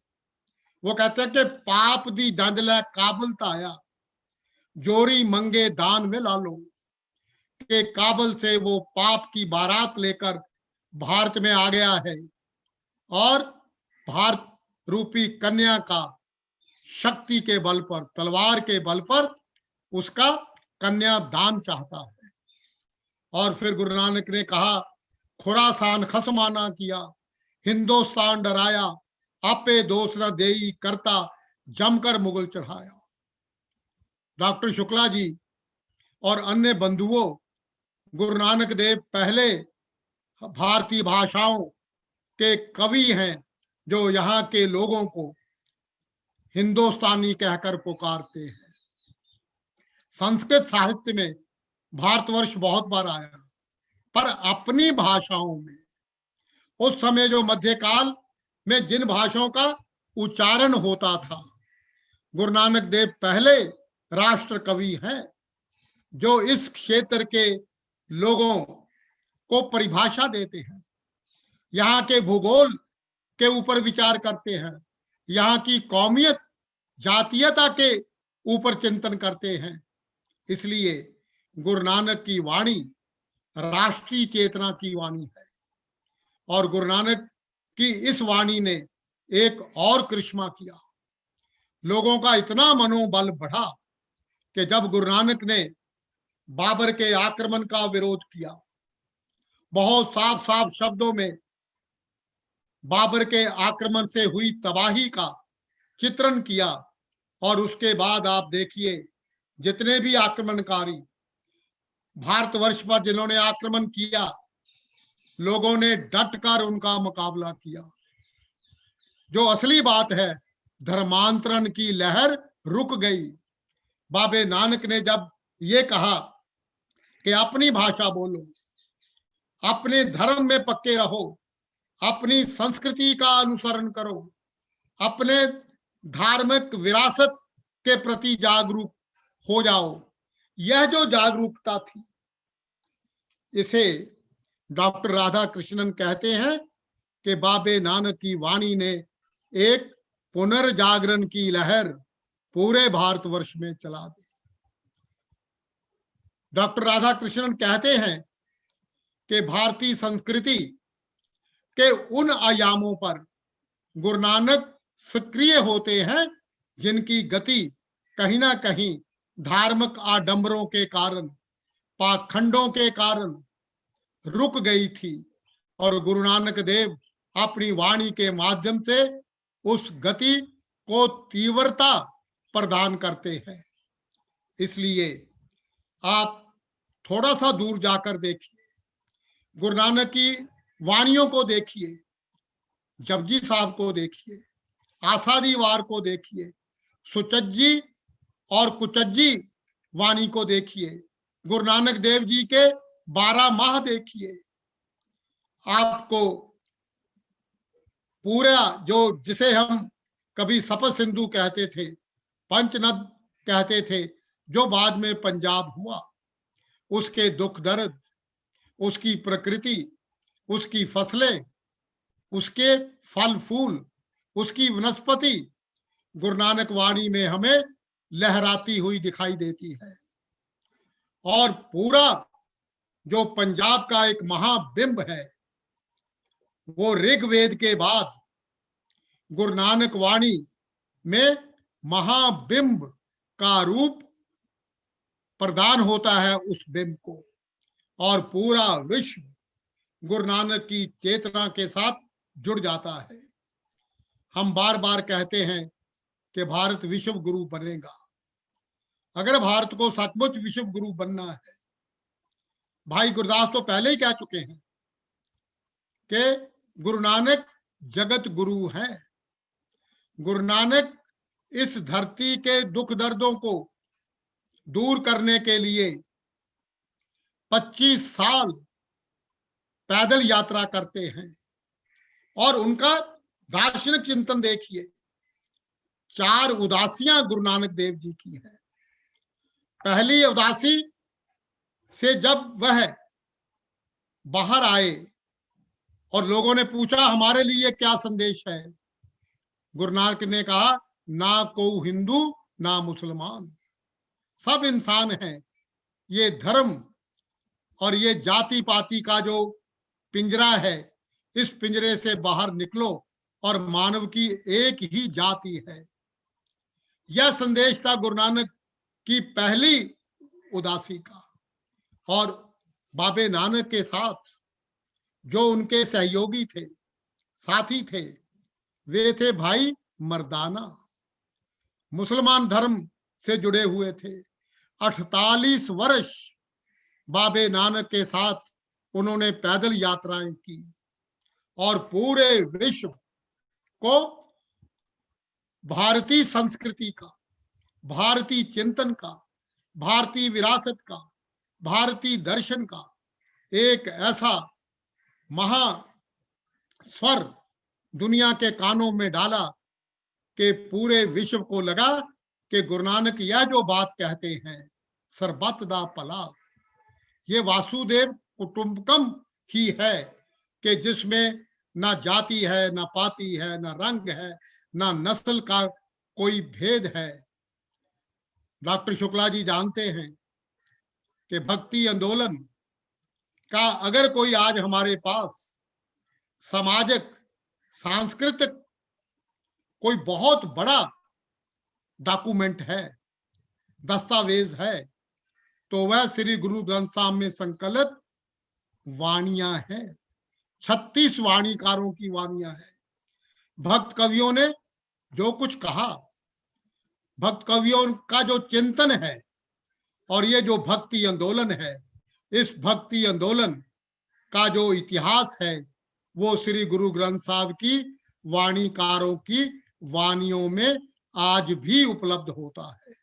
वो कहते हैं कि पाप दी जंज लै काबुल ताया, जोरी मंगे दान में लालो, के काबुल से वो पाप की बारात लेकर भारत में आ गया है और भारत रूपी कन्या का शक्ति के बल पर, तलवार के बल पर उसका कन्या दान चाहता है। और फिर गुरु नानक ने कहा, खुरासान खसमाना किया, हिंदुस्तान डराया, आपे दोष न देई करता, जमकर मुगल चढ़ाया। डॉक्टर शुक्ला जी और अन्य बंधुओं, गुरु नानक देव पहले भारतीय भाषाओं के कवि हैं जो यहाँ के लोगों को हिंदुस्तानी कहकर पुकारते हैं। संस्कृत साहित्य में भारतवर्ष बहुत बार आया, पर अपनी भाषाओं में। उस समय जो मध्यकाल में जिन भाषाओं का उच्चारण होता था, गुरु नानक देव पहले राष्ट्र कवि हैं जो इस क्षेत्र के लोगों को परिभाषा देते हैं, यहाँ के भूगोल के ऊपर विचार करते हैं, यहाँ की कौमियत जातीयता के ऊपर चिंतन करते हैं। इसलिए गुरु नानक की वाणी राष्ट्रीय चेतना की वाणी है। और गुरु नानक की इस वाणी ने एक और करिश्मा किया। लोगों का इतना मनोबल बढ़ा कि जब गुरु नानक ने बाबर के आक्रमण का विरोध किया, बहुत साफ साफ शब्दों में बाबर के आक्रमण से हुई तबाही का चित्रण किया, और उसके बाद आप देखिए जितने भी आक्रमणकारी भारतवर्ष पर जिन्होंने आक्रमण किया, लोगों ने डटकर उनका मुकाबला किया। जो असली बात है, धर्मांतरण की लहर रुक गई। बाबे नानक ने जब ये कहा कि अपनी भाषा बोलो, अपने धर्म में पक्के रहो, अपनी संस्कृति का अनुसरण करो, अपने धार्मिक विरासत के प्रति जागरूक हो जाओ, यह जो जागरूकता थी, इसे डॉक्टर राधा कृष्णन कहते हैं कि बाबे नानक की वाणी ने एक पुनर्जागरण की लहर पूरे भारतवर्ष में चला दी। डॉक्टर राधा कृष्णन कहते हैं कि भारतीय संस्कृति के उन आयामों पर गुरु नानक सक्रिय होते हैं जिनकी गति कहीं ना कहीं धार्मिक आडंबरों के कारण, पाखंडों के कारण रुक गई थी, और गुरु नानक देव अपनी वाणी के माध्यम से उस गति को तीव्रता प्रदान करते हैं। इसलिए आप थोड़ा सा दूर जाकर देखिए, गुरु नानक की वाणियों को देखिए, जपजी साहब को देखिए, आषाढ़ी वार को देखिए, सुचज्जी और कुचज्जी वाणी को देखिए, गुरु नानक देव जी के 12 माह देखिए। आपको पूरा जो जिसे हम कभी सपत सिंधु कहते थे, पंचनद कहते थे, जो बाद में पंजाब हुआ, उसके दुख दर्द, उसकी प्रकृति, उसकी फसलें, उसके फल फूल, उसकी वनस्पति गुरु नानक वाणी में हमें लहराती हुई दिखाई देती है। और पूरा जो पंजाब का एक महाबिंब है, वो ऋग्वेद के बाद गुरु नानक वाणी में महाबिंब का रूप प्रदान होता है उस बिंब को, और पूरा विश्व गुरु नानक की चेतना के साथ जुड़ जाता है। हम बार बार कहते हैं कि भारत विश्व गुरु बनेगा। अगर भारत को सचमुच विश्व गुरु बनना है, भाई गुरदास तो पहले ही कह चुके हैं कि गुरु नानक जगत गुरु हैं। गुरु नानक इस धरती के दुख दर्दों को दूर करने के लिए 25 साल पैदल यात्रा करते हैं, और उनका दार्शनिक चिंतन देखिए। 4 उदासियां गुरु नानक देव जी की हैं। पहली उदासी से जब वह बाहर आए और लोगों ने पूछा हमारे लिए क्या संदेश है, गुरु नानक ने कहा, ना को हिंदू ना मुसलमान, सब इंसान हैं। ये धर्म और ये जाति पाति का जो पिंजरा है, इस पिंजरे से बाहर निकलो और मानव की एक ही जाति है। यह संदेश था गुरु नानक की पहली उदासी का। और बाबे नानक के साथ जो उनके सहयोगी थे, साथी थे, वे थे भाई मर्दाना, मुसलमान धर्म से जुड़े हुए थे। 48 वर्ष बाबे नानक के साथ उन्होंने पैदल यात्राएं की और पूरे विश्व को भारतीय संस्कृति का, भारतीय चिंतन का, भारतीय विरासत का, भारतीय दर्शन का एक ऐसा महा स्वर दुनिया के कानों में डाला कि पूरे विश्व को लगा कि गुरु नानक यह जो बात कहते हैं सरबत दा भला, ये वासुदेव कुटुंबकम ही है कि जिसमें ना जाति है, ना पाति है, ना रंग है, ना नस्ल का कोई भेद है। डॉक्टर शुक्ला जी जानते हैं कि भक्ति आंदोलन का अगर कोई आज हमारे पास सामाजिक सांस्कृतिक कोई बहुत बड़ा डॉक्यूमेंट है, दस्तावेज है, तो वह श्री गुरु ग्रंथ साहब में संकलित वाणियां हैं। 36 वाणीकारों की वाणियां हैं। भक्त कवियों ने जो कुछ कहा, भक्त कवियों का जो चिंतन है, और ये जो भक्ति आंदोलन है, इस भक्ति आंदोलन का जो इतिहास है वो श्री गुरु ग्रंथ साहब की वाणीकारों की वाणियों में आज भी उपलब्ध होता है।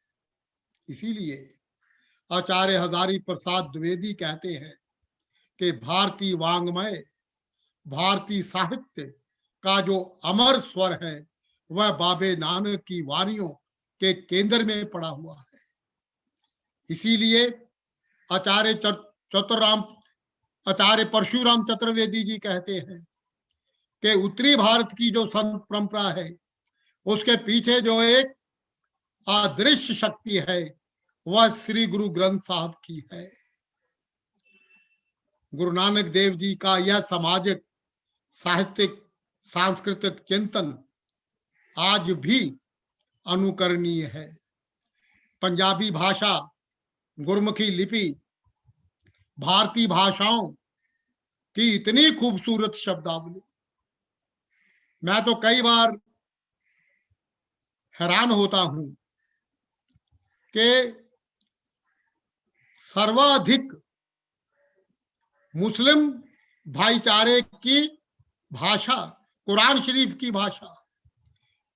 इसीलिए आचार्य हजारी प्रसाद द्विवेदी कहते हैं कि भारतीय वांग्मय, भारतीय साहित्य का जो अमर स्वर है वह बाबे नानक की वाणियों के केंद्र में पड़ा हुआ है। इसीलिए आचार्य परशुराम चतुर्वेदी जी कहते हैं कि उत्तरी भारत की जो संत परंपरा है उसके पीछे जो एक अदृश्य शक्ति है वह श्री गुरु ग्रंथ साहब की है। गुरु नानक देव जी का यह सामाजिक, साहित्यिक, सांस्कृतिक चिंतन आज भी अनुकरणीय है। पंजाबी भाषा, गुरमुखी लिपि, भारतीय भाषाओं की इतनी खूबसूरत शब्दावली, मैं तो कई बार हैरान होता हूं कि सर्वाधिक मुस्लिम भाईचारे की भाषा कुरान शरीफ की भाषा,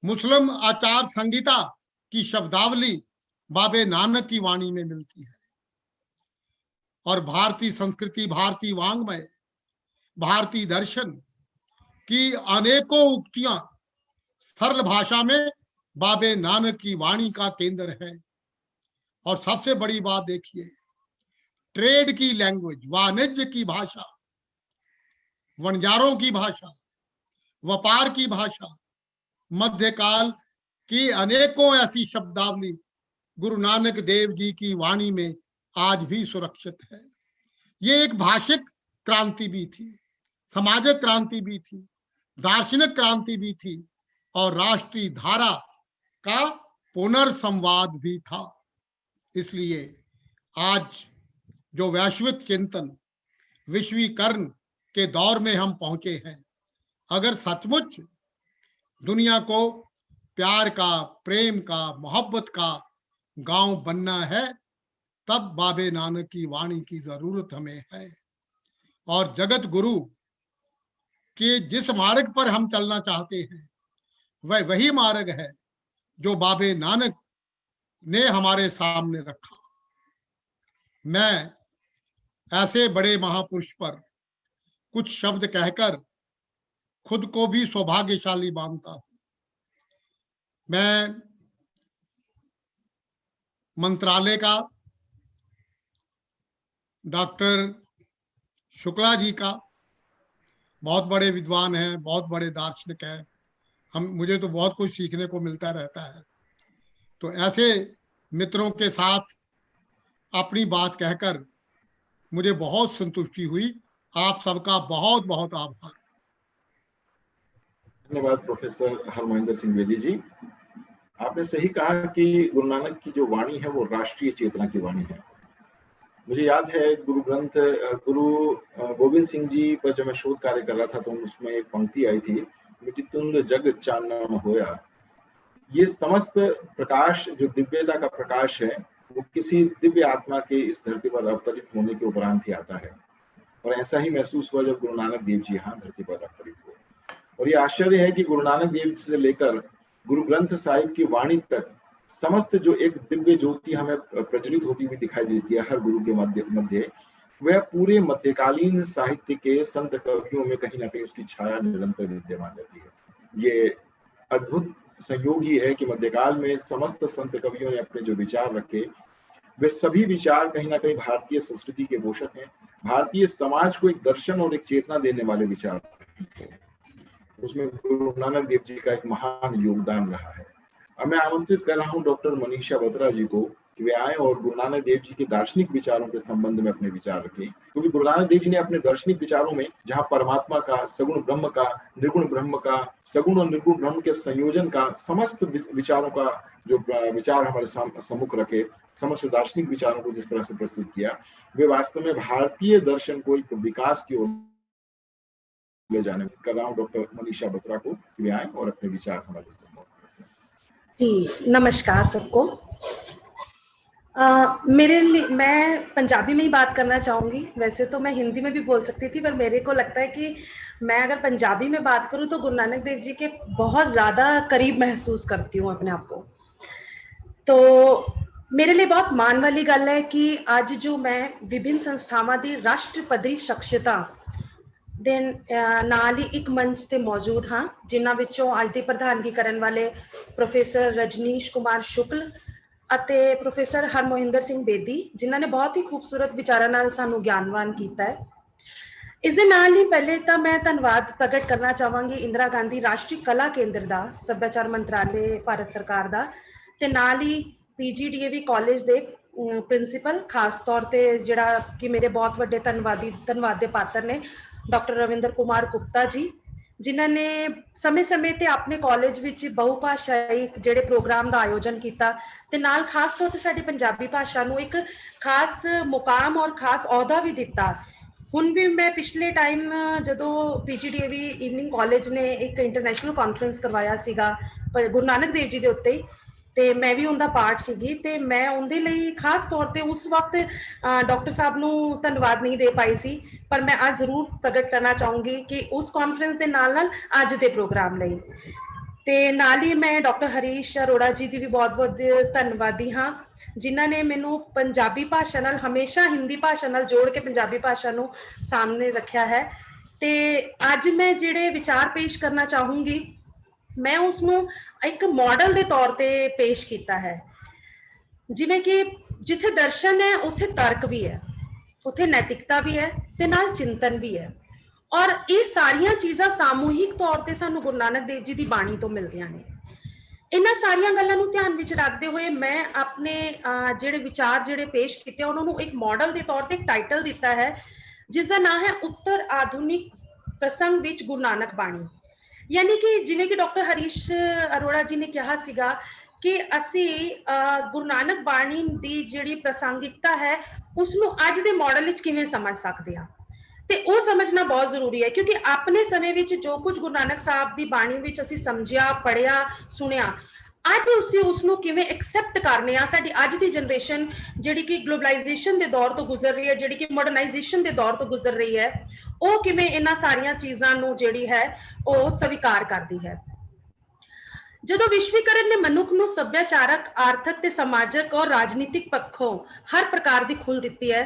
मुस्लिम आचार संहिता की शब्दावली बाबे नानक की वाणी में मिलती है। और भारतीय संस्कृति, भारतीय वांग्मय, भारतीय दर्शन की अनेकों उक्तियां सरल भाषा में बाबे नानक की वाणी का केंद्र है। और सबसे बड़ी बात देखिए, ट्रेड की लैंग्वेज, वाणिज्य की भाषा, वणजारों की भाषा, व्यापार की भाषा, मध्यकाल की अनेकों ऐसी शब्दावली गुरु नानक देव जी की वाणी में आज भी सुरक्षित है। ये एक भाषिक क्रांति भी थी, सामाजिक क्रांति भी थी, दार्शनिक क्रांति भी थी और राष्ट्रीय धारा का पुनर्संवाद भी था। इसलिए आज जो वैश्विक चिंतन, विश्वीकरण के दौर में हम पहुंचे हैं, अगर सचमुच दुनिया को प्यार का, प्रेम का, मोहब्बत का गांव बनना है, तब बाबे नानक की वाणी की जरूरत हमें है। और जगत गुरु के जिस मार्ग पर हम चलना चाहते हैं वह वही मार्ग है जो बाबे नानक ने हमारे सामने रखा। मैं ऐसे बड़े महापुरुष पर कुछ शब्द कहकर खुद को भी सौभाग्यशाली मानता हूं। मैं मंत्रालय का, डॉक्टर शुक्ला जी का, बहुत बड़े विद्वान हैं, बहुत बड़े दार्शनिक हैं, मुझे तो बहुत कुछ सीखने को मिलता रहता है। तो ऐसे मित्रों के साथ अपनी बात कहकर मुझे बहुत संतुष्टि हुई। आप सबका बहुत बहुत आभार। धन्यवाद प्रोफेसर हरमोहिंदर सिंह बेदी जी। आपने सही कहा कि गुरु नानक की जो वाणी है वो राष्ट्रीय चेतना की वाणी है। मुझे याद है गुरु गोविंद सिंह जी पर जब मैं शोध कार्य कर रहा था तो उसमें एक पंक्ति आई थी, मिटी तुंद जग चानन होया। ये समस्त प्रकाश जो दिव्यता का प्रकाश है वो किसी दिव्य आत्मा के इस धरती पर अवतरित होने के उपरांत ही आता है, और ऐसा ही महसूस हुआ जब गुरु नानक देव जी यहाँ धरती पर अवतरित हुए। और ये आश्चर्य है कि गुरु नानक देव जी से लेकर गुरु ग्रंथ साहिब की वाणी तक समस्त जो एक दिव्य ज्योति हमें प्रज्वलित होती हुई दिखाई देती है हर गुरु के मध्य, वह पूरे मध्यकालीन साहित्य के संत कवियों में कहीं ना कहीं उसकी छाया निरंतर विद्यमान रहती है। ये अद्भुत संयोग ही है कि मध्यकाल में समस्त संत कवियों ने अपने जो विचार रखे, वे सभी विचार कहीं ना कहीं भारतीय संस्कृति के पोषक हैं, भारतीय समाज को एक दर्शन और एक चेतना देने वाले विचार। उसमें गुरु नानक देव जी का एक महान योगदान रहा है। अब मैं आमंत्रित कर रहा हूं डॉक्टर मनीषा बत्रा जी को कि वे आए और गुरु नानक देव जी के दार्शनिक विचारों के संबंध में अपने विचार रखें, क्योंकि गुरु नानक देव जी ने अपने दार्शनिक विचारों में जहां परमात्मा का, सगुण ब्रह्म का, निर्गुण ब्रह्म का, सगुण और निर्गुण ब्रह्म के संयोजन का समस्त विचारों का जो विचार हमारे सम्मुख रखे, समस्त दार्शनिक विचारों को जिस तरह से प्रस्तुत किया, वे वास्तव में भारतीय दर्शन को एक विकास की ओर ले जाने में कर रहा हूँ डॉक्टर मनीषा बत्रा को वे आए और अपने विचार हमारे सम्मुख रखें। जी नमस्कार सबको। मेरे लिए मैं पंजाबी में ही बात करना चाहूंगी। वैसे तो मैं हिंदी में भी बोल सकती थी, पर मेरे को लगता है कि मैं अगर पंजाबी में बात करूं तो गुरु नानक देव जी के बहुत ज्यादा करीब महसूस करती हूँ अपने आप को। तो मेरे लिए बहुत माण वाली गल है कि आज जो मैं विभिन्न संस्थावां दी राष्ट्र पद्धरी शख्सियतां ਦੇ ਨਾਲ ਹੀ ਇੱਕ ਮੰਚ ਤੇ ਮੌਜੂਦ ਹਾਂ, ਜਿਨ੍ਹਾਂ ਵਿੱਚੋਂ ਅੱਜ ਦੀ ਪ੍ਰਧਾਨਗੀ ਕਰਨ ਵਾਲੇ ਪ੍ਰੋਫੈਸਰ ਰਜਨੀਸ਼ ਕੁਮਾਰ ਸ਼ੁਕਲ ਅਤੇ ਪ੍ਰੋਫੈਸਰ ਹਰਮੋਹਿੰਦਰ ਸਿੰਘ ਬੇਦੀ, ਜਿਨ੍ਹਾਂ ਨੇ ਬਹੁਤ ਹੀ ਖੂਬਸੂਰਤ ਵਿਚਾਰਾਂ ਨਾਲ ਸਾਨੂੰ ਗਿਆਨਵਾਨ ਕੀਤਾ ਹੈ। ਇਸ ਦੇ ਨਾਲ ਹੀ ਪਹਿਲੇ ਤਾਂ ਮੈਂ ਧੰਨਵਾਦ ਪ੍ਰਗਟ ਕਰਨਾ ਚਾਹਾਂਗੀ ਇੰਦਰਾ ਗਾਂਧੀ ਰਾਸ਼ਟਰੀ ਕਲਾ ਕੇਂਦਰ ਦਾ, ਸੱਭਿਆਚਾਰ ਮੰਤਰਾਲੇ ਭਾਰਤ ਸਰਕਾਰ ਦਾ, ਤੇ ਨਾਲ ਹੀ PGDAV ਕਾਲਜ ਦੇ ਪ੍ਰਿੰਸੀਪਲ, ਖਾਸ ਤੌਰ ਤੇ ਜਿਹੜਾ ਕਿ ਮੇਰੇ ਬਹੁਤ ਵੱਡੇ ਧੰਨਵਾਦ ਦੇ ਪਾਤਰ ਨੇ डॉक्टर रविंद्र कुमार गुप्ता जी, जिन्होंने समय समय ते अपने कॉलेज विच बहुभाषाई जिहड़े प्रोग्राम का आयोजन किया, ते नाल खास तौर ते साडी पंजाबी भाषा नूं एक खास मुकाम और खास अहुदा भी दिता। हुण भी मैं पिछले टाइम जदों PGDAV इवनिंग कॉलेज ने एक इंटरनेशनल कॉन्फ्रेंस करवाया सीगा गुरु नानक देव जी दे उत्ते, ਤੇ ਮੈਂ ਵੀ ਉਹਦਾ ਪਾਰਟ ਸੀਗੀ, ਤੇ ਮੈਂ ਉਹਦੇ ਲਈ ਖਾਸ ਤੌਰ ਤੇ ਉਸ ਵਕਤ ਡਾਕਟਰ ਸਾਹਿਬ ਨੂੰ ਧੰਨਵਾਦ ਨਹੀਂ ਦੇ ਪਾਈ ਸੀ, ਪਰ ਮੈਂ ਅੱਜ ਜ਼ਰੂਰ ਪ੍ਰਗਟ ਕਰਨਾ ਚਾਹੂੰਗੀ ਕਿ ਉਸ ਕਾਨਫਰੰਸ ਦੇ ਨਾਲ ਨਾਲ ਅੱਜ ਦੇ ਪ੍ਰੋਗਰਾਮ ਲਈ। ਤੇ ਨਾਲ ਹੀ ਮੈਂ ਡਾਕਟਰ ਹਰੀਸ਼ ਅਰੋੜਾ ਜੀ ਦੀ ਵੀ ਬਹੁਤ-ਬਹੁਤ ਧੰਨਵਾਦੀ ਹਾਂ, ਜਿਨ੍ਹਾਂ ਨੇ ਮੈਨੂੰ ਪੰਜਾਬੀ ਭਾਸ਼ਾ ਨਾਲ ਹਮੇਸ਼ਾ ਹਿੰਦੀ ਭਾਸ਼ਾ ਨਾਲ ਜੋੜ ਕੇ ਪੰਜਾਬੀ ਭਾਸ਼ਾ ਨੂੰ ਸਾਹਮਣੇ ਰੱਖਿਆ ਹੈ। ਤੇ ਅੱਜ ਮੈਂ ਜਿਹੜੇ ਵਿਚਾਰ ਪੇਸ਼ ਕਰਨਾ ਚਾਹੂੰਗੀ, ਮੈਂ ਉਸਨੂੰ ਇੱਕ ਮॉडल ਦੇ ਤੌਰ ਤੇ ਪੇਸ਼ ਕੀਤਾ ਹੈ। ਜਿਵੇਂ ਕਿ ਜਿੱਥੇ ਦਰਸ਼ਨ ਹੈ ਉੱਥੇ ਤਰਕ ਵੀ ਹੈ, ਉੱਥੇ ਨੈਤਿਕਤਾ ਵੀ ਹੈ ਤੇ ਨਾਲ ਚਿੰਤਨ ਵੀ ਹੈ, ਔਰ ਇਹ ਸਾਰੀਆਂ ਚੀਜ਼ਾਂ ਸਾਮੂਹਿਕ ਤੌਰ ਤੇ ਸਾਨੂੰ ਗੁਰੂ ਨਾਨਕ ਦੇਵ ਜੀ ਦੀ ਬਾਣੀ ਤੋਂ ਮਿਲਦੀਆਂ ਨੇ। ਇਹਨਾਂ ਸਾਰੀਆਂ ਗੱਲਾਂ ਨੂੰ ਧਿਆਨ ਵਿੱਚ ਰੱਖਦੇ ਹੋਏ ਮੈਂ ਆਪਣੇ ਜਿਹੜੇ ਵਿਚਾਰ ਜਿਹੜੇ ਪੇਸ਼ ਕੀਤੇ ਉਹਨਾਂ ਨੂੰ ਇੱਕ ਮॉडल ਦੇ ਤੌਰ ਤੇ ਇੱਕ ਟਾਈਟਲ ਦਿੱਤਾ ਹੈ, ਜਿਸ ਦਾ ਨਾਮ ਹੈ ਉੱਤਰ ਆਧੁਨਿਕ ਪ੍ਰਸੰਗ ਵਿੱਚ ਗੁਰੂ ਨਾਨਕ ਬਾਣੀ। यानी कि जिवें कि डॉक्टर हरीश अरोड़ा जी ने कहा सीगा कि असी गुरु नानक बाणी दी जिहड़ी प्रासंगिकता है उसनूं अज दे मॉडल विच किवें समझ सकदे हां, ते ओह समझना बहुत जरूरी है, क्योंकि अपने समय विच जो कुछ गुरु नानक साहब दी बाणी विच असी समझिया, पढ़िया, सुनिया, अज उसनूं किवें एक्सेप्ट करने आ। साडी अज दी जनरेशन जिहड़ी कि ग्लोबलाइजेशन दे दौर तो गुजर रही है, जिहड़ी कि मॉडर्नाइजेशन दे दौर तो गुजर रही है, ਉਹ ਕਿਵੇਂ ਇਹਨਾਂ ਸਾਰੀਆਂ ਚੀਜ਼ਾਂ ਨੂੰ ਜਿਹੜੀ ਹੈ ਉਹ ਸਵੀਕਾਰ ਕਰਦੀ ਹੈ। ਜਦੋਂ ਵਿਸ਼ਵੀਕਰਨ ਨੇ ਮਨੁੱਖ ਨੂੰ ਸੱਭਿਆਚਾਰਕ, ਆਰਥਿਕ ਤੇ ਸਮਾਜਿਕ ਔਰ ਰਾਜਨੀਤਿਕ ਪੱਖੋਂ ਹਰ ਪ੍ਰਕਾਰ ਦੀ ਖੁੱਲ੍ਹ ਦਿੱਤੀ ਹੈ,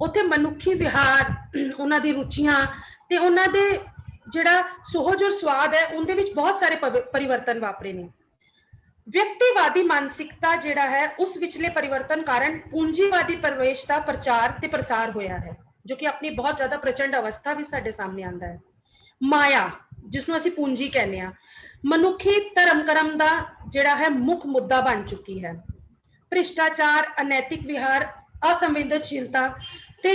ਉੱਥੇ ਮਨੁੱਖੀ ਵਿਹਾਰ, ਉਹਨਾਂ ਦੀ ਰੁਚੀਆਂ ਤੇ ਉਹਨਾਂ ਦੇ ਜਿਹੜਾ ਸੁਹਜ ਔਰ ਸਵਾਦ ਹੈ ਉਹਦੇ ਵਿੱਚ ਬਹੁਤ ਸਾਰੇ ਪਰਿਵਰਤਨ ਵਾਪਰੇ ਨੇ। ਵਿਅਕਤੀਵਾਦੀ ਮਾਨਸਿਕਤਾ ਜਿਹੜਾ ਹੈ ਉਸ ਵਿਚਲੇ ਪਰਿਵਰਤਨ ਕਾਰਨ ਪੂੰਜੀਵਾਦੀ ਪ੍ਰਵੇਸ਼ ਦਾ ਪ੍ਰਚਾਰ ਤੇ ਪ੍ਰਸਾਰ ਹੋਇਆ ਹੈ, जो कि अपनी बहुत ज्यादा प्रचंड अवस्था भी साडे सामने आंदा है। माया जिसनूं असीं पूंजी कहने आ, मनुखी धर्म करम दा जिहड़ा है मुख मुद्दा बन चुकी है। भ्रिष्टाचार, अनैतिक विहार, असंवेदनशीलता ते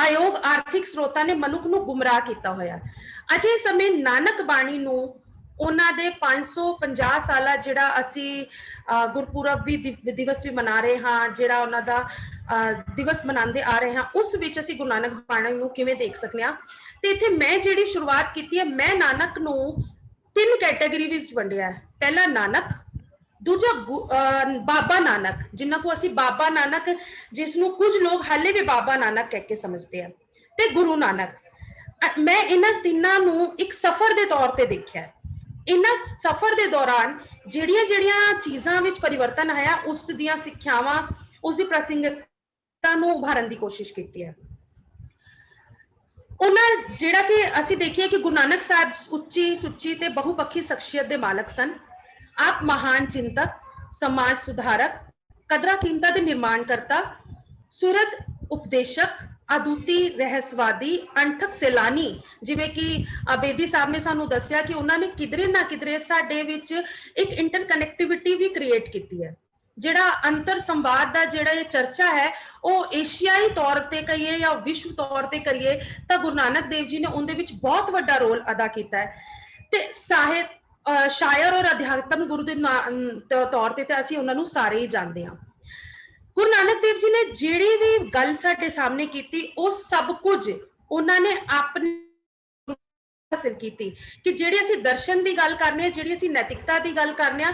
आयोग आर्थिक स्रोतां ने मनुख नूं गुमराह कीता होया। अजे समय नानक बाणी नूं ਉਹਨਾਂ ਦੇ 550 ਸਾਲਾ ਜਿਹੜਾ ਅਸੀਂ ਗੁਰਪੁਰਬ ਵੀ ਦਿਵਸ ਵੀ ਮਨਾ ਰਹੇ ਹਾਂ, ਜਿਹੜਾ ਉਹਨਾਂ ਦਾ ਦਿਵਸ ਮਨਾਉਂਦੇ ਆ ਰਹੇ ਹਾਂ, ਉਸ ਵਿੱਚ ਅਸੀਂ ਗੁਰੂ ਨਾਨਕ ਬਾਣੀ ਨੂੰ ਕਿਵੇਂ ਦੇਖ ਸਕਦੇ ਹਾਂ। ਤੇ ਇੱਥੇ ਮੈਂ ਜਿਹੜੀ ਸ਼ੁਰੂਆਤ ਕੀਤੀ ਹੈ, ਮੈਂ ਨਾਨਕ ਨੂੰ 3 ਕੈਟਾਗਰੀ ਵਿੱਚ ਵੰਡਿਆ ਹੈ। ਪਹਿਲਾ ਨਾਨਕ, ਦੂਜਾ ਬਾਬਾ ਨਾਨਕ, ਜਿਨ੍ਹਾਂ को ਅਸੀਂ ਬਾਬਾ ਨਾਨਕ, ਜਿਸ ਨੂੰ ਕੁਝ ਲੋਕ ਹਾਲੇ ਵੀ ਬਾਬਾ ਨਾਨਕ ਕਹਿ ਕੇ ਸਮਝਦੇ ਆ, ਤੇ ਗੁਰੂ ਨਾਨਕ। ਮੈਂ ਇਹਨਾਂ ਤਿੰਨਾਂ ਨੂੰ ਇੱਕ ਸਫ਼ਰ ਦੇ ਤੌਰ ਤੇ ਦੇਖਿਆ। ਇਹਨਾਂ ਸਫ਼ਰ ਦੇ ਦੌਰਾਨ ਜਿਹੜੀਆਂ ਚੀਜ਼ਾਂ ਵਿੱਚ ਪਰਿਵਰਤਨ ਆਇਆ, ਉਸ ਦੀਆਂ ਸਿੱਖਿਆਵਾਂ, ਉਸ ਦੀ ਪ੍ਰਾਸੰਗਿਕਤਾ ਨੂੰ ਉਭਾਰਨ ਦੀ ਕੋਸ਼ਿਸ਼ ਕੀਤੀ ਹੈ। ਉਹਨਾਂ ਜਿਹੜਾ ਕਿ ਅਸੀਂ ਦੇਖੀਏ ਕਿ ਗੁਰੂ ਨਾਨਕ ਸਾਹਿਬ ਉੱਚੀ ਸੁੱਚੀ ਤੇ ਬਹੁਪੱਖੀ ਸ਼ਖਸੀਅਤ ਦੇ ਮਾਲਕ ਸਨ। ਆਪ ਮਹਾਨ ਚਿੰਤਕ, ਸਮਾਜ ਸੁਧਾਰਕ, ਕਦਰਾਂ ਕੀਮਤਾਂ ਦੇ ਨਿਰਮਾਣ ਕਰਤਾ, ਸੁਰਤ ਉਪਦੇਸ਼ਕ, ਅਦੁੱਤੀ ਰਹੱਸਵਾਦੀ, ਅਣਥਕ ਸੈਲਾਨੀ। ਜਿਵੇਂ ਕਿ ਬੇਦੀ ਸਾਹਿਬ ਨੇ ਸਾਨੂੰ ਦੱਸਿਆ ਕਿ ਉਹਨਾਂ ਨੇ ਕਿਧਰੇ ਨਾ ਕਿਧਰੇ ਸਾਡੇ ਵਿੱਚ ਇੱਕ ਇੰਟਰਕਨੈਕਟੀਵਿਟੀ ਵੀ ਕ੍ਰੀਏਟ ਕੀਤੀ ਹੈ। ਜਿਹੜਾ ਅੰਤਰ ਸੰਵਾਦ ਦਾ ਜਿਹੜਾ ਇਹ ਚਰਚਾ ਹੈ, ਉਹ ਏਸ਼ੀਆਈ ਤੌਰ ਤੇ ਕਹੀਏ ਜਾਂ ਵਿਸ਼ਵ ਤੌਰ ਤੇ ਕਰੀਏ ਤਾਂ ਗੁਰੂ ਨਾਨਕ ਦੇਵ ਜੀ ਨੇ ਉਹਦੇ ਵਿੱਚ ਬਹੁਤ ਵੱਡਾ ਰੋਲ ਅਦਾ ਕੀਤਾ ਹੈ। ਤੇ ਸਾਹਿਤ, ਸ਼ਾਇਰ ਔਰ ਅਧਿਆਤਮ ਗੁਰੂ ਦੇ ਤੌਰ ਤੇ ਅਸੀਂ ਉਹਨਾਂ ਨੂੰ ਸਾਰੇ ਹੀ ਜਾਣਦੇ ਹਾਂ। ਗੁਰੂ ਨਾਨਕ ਦੇਵ ਜੀ ਨੇ ਜਿਹੜੀ ਵੀ ਗੱਲ ਸਾਡੇ ਸਾਹਮਣੇ ਕੀਤੀ, ਉਹ ਸਭ ਕੁਝ ਉਹਨਾਂ ਨੇ ਆਪਣੇ ਹਾਸਿਲ ਕੀਤੀ। ਕਿ ਜਿਹੜੀ ਅਸੀਂ ਦਰਸ਼ਨ ਦੀ ਗੱਲ ਕਰਨੇ ਆ, ਜਿਹੜੀ ਅਸੀਂ ਨੈਤਿਕਤਾ ਦੀ ਗੱਲ ਕਰਨੇ ਆ,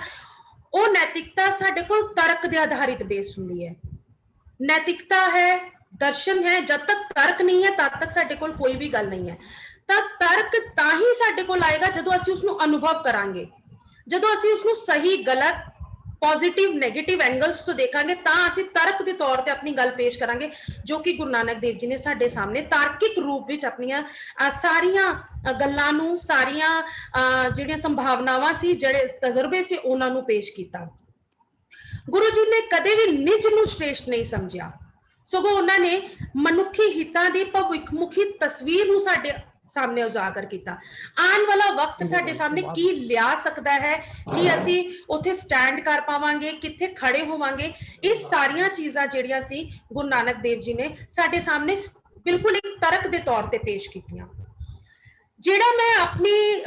ਉਹ ਨੈਤਿਕਤਾ ਸਾਡੇ ਕੋਲ ਤਰਕ ਦੇ ਆਧਾਰਿਤ ਬੇਸ ਹੁੰਦੀ ਹੈ। ਨੈਤਿਕਤਾ ਹੈ, ਦਰਸ਼ਨ ਹੈ, ਜਦ ਤੱਕ ਤਰਕ ਨਹੀਂ ਹੈ ਤਦ ਤੱਕ ਸਾਡੇ ਕੋਲ ਕੋਈ ਵੀ ਗੱਲ ਨਹੀਂ ਹੈ। ਤਾਂ ਤਰਕ ਤਾਂ ਹੀ ਸਾਡੇ ਕੋਲ ਆਏਗਾ ਜਦੋਂ ਅਸੀਂ ਉਸਨੂੰ ਅਨੁਭਵ ਕਰਾਂਗੇ, ਜਦੋਂ ਅਸੀਂ ਉਸਨੂੰ ਸਹੀ ਗਲਤ, ਪੋਜ਼ਿਟਿਵ ਨੈਗੇਟਿਵ ਐਂਗਲਸ ਤੋਂ ਦੇਖਾਂਗੇ, ਤਾਂ ਅਸੀਂ ਤਰਕ ਦੇ ਤੌਰ ਤੇ ਆਪਣੀ ਗੱਲ ਪੇਸ਼ ਕਰਾਂਗੇ, ਜੋ ਕਿ ਗੁਰੂ ਨਾਨਕ ਦੇਵ ਜੀ ਨੇ ਸਾਡੇ ਸਾਹਮਣੇ ਤਾਰਕਿਕ ਰੂਪ ਵਿੱਚ ਆਪਣੀਆਂ ਸਾਰੀਆਂ ਗੱਲਾਂ ਨੂੰ, ਸਾਰੀਆਂ ਜਿਹੜੀਆਂ ਸੰਭਾਵਨਾਵਾਂ ਸੀ, ਜਿਹੜੇ ਤਜਰਬੇ ਸੀ, ਉਹਨਾਂ ਨੂੰ ਪੇਸ਼ ਕੀਤਾ। ਗੁਰੂ ਜੀ ਨੇ ਕਦੇ ਵੀ ਨਿਜ ਨੂੰ ਸ਼੍ਰੇਸ਼ਟ ਨਹੀਂ ਸਮਝਿਆ, ਸਗੋਂ ਉਹਨਾਂ ਨੇ ਮਨੁੱਖੀ ਹਿੱਤਾਂ ਦੀ ਭਵਿੱਖਮੁਖੀ ਤਸਵੀਰ ਨੂੰ ਸਾਡੇ ਸਾਹਮਣੇ ਉਜਾਗਰ ਕੀਤਾ। ਆਉਣ ਵਾਲਾ ਵਕਤ ਸਾਡੇ ਸਾਹਮਣੇ ਕੀ ਲਿਆ ਸਕਦਾ ਹੈ, ਕਿ ਅਸੀਂ ਉੱਥੇ ਸਟੈਂਡ ਕਰ ਪਾਵਾਂਗੇ, ਕਿੱਥੇ ਖੜੇ ਹੋਵਾਂਗੇ, ਇਹ ਸਾਰੀਆਂ ਚੀਜ਼ਾਂ ਜਿਹੜੀਆਂ ਸੀ ਗੁਰੂ ਨਾਨਕ ਦੇਵ ਜੀ ਨੇ ਸਾਡੇ ਸਾਹਮਣੇ ਬਿਲਕੁਲ ਇੱਕ ਤਰਕ ਦੇ ਤੌਰ ਤੇ ਪੇਸ਼ ਕੀਤੀਆਂ। ਜਿਹੜਾ ਮੈਂ ਆਪਣੀ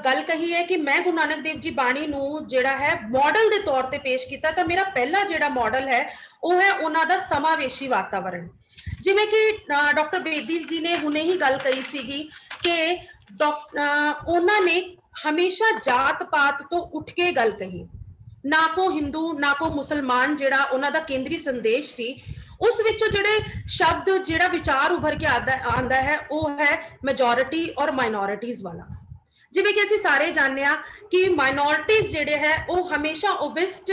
ਗੱਲ ਕਹੀ ਹੈ ਕਿ ਮੈਂ ਗੁਰੂ ਨਾਨਕ ਦੇਵ ਜੀ ਬਾਣੀ ਨੂੰ ਜਿਹੜਾ ਹੈ ਮਾਡਲ ਦੇ ਤੌਰ ਤੇ ਪੇਸ਼ ਕੀਤਾ, ਤਾਂ ਮੇਰਾ ਪਹਿਲਾ ਜਿਹੜਾ ਮਾਡਲ ਹੈ ਉਹ ਹੈ ਉਹਨਾਂ ਦਾ ਸਮਾਵੇਸ਼ੀ ਵਾਤਾਵਰਣ। ਜਿਵੇਂ ਕਿ ਡਾਕਟਰ ਬੇਦੀ ਜੀ ਨੇ ਹੁਣੇ ਹੀ ਗੱਲ ਕਹੀ ਸੀਗੀ ਕਿ ਉਹਨਾਂ ਨੇ ਹਮੇਸ਼ਾ ਜਾਤ ਪਾਤ ਤੋਂ ਉੱਠ ਕੇ ਗੱਲ ਕਹੀ, ਨਾ ਕੋ ਹਿੰਦੂ ਨਾ ਕੋ ਮੁਸਲਮਾਨ, ਜਿਹੜਾ ਉਹਨਾਂ ਦਾ ਕੇਂਦਰੀ ਸੰਦੇਸ਼ ਸੀ। ਉਸ ਵਿੱਚੋਂ ਜਿਹੜੇ ਸ਼ਬਦ, ਜਿਹੜਾ ਵਿਚਾਰ ਉਭਰ ਕੇ ਆਉਂਦਾ ਹੈ, ਉਹ ਹੈ ਮੈਜੋਰਿਟੀ ਔਰ ਮਾਈਨੋਰਿਟੀਜ਼ ਵਾਲਾ। ਜਿਵੇਂ ਕਿ ਅਸੀਂ ਸਾਰੇ ਜਾਣਦੇ ਹਾਂ ਕਿ ਮਾਈਨੋਰਿਟੀਜ਼ ਜਿਹੜੇ ਹੈ ਉਹ ਹਮੇਸ਼ਾ ਓਬਿਸਟ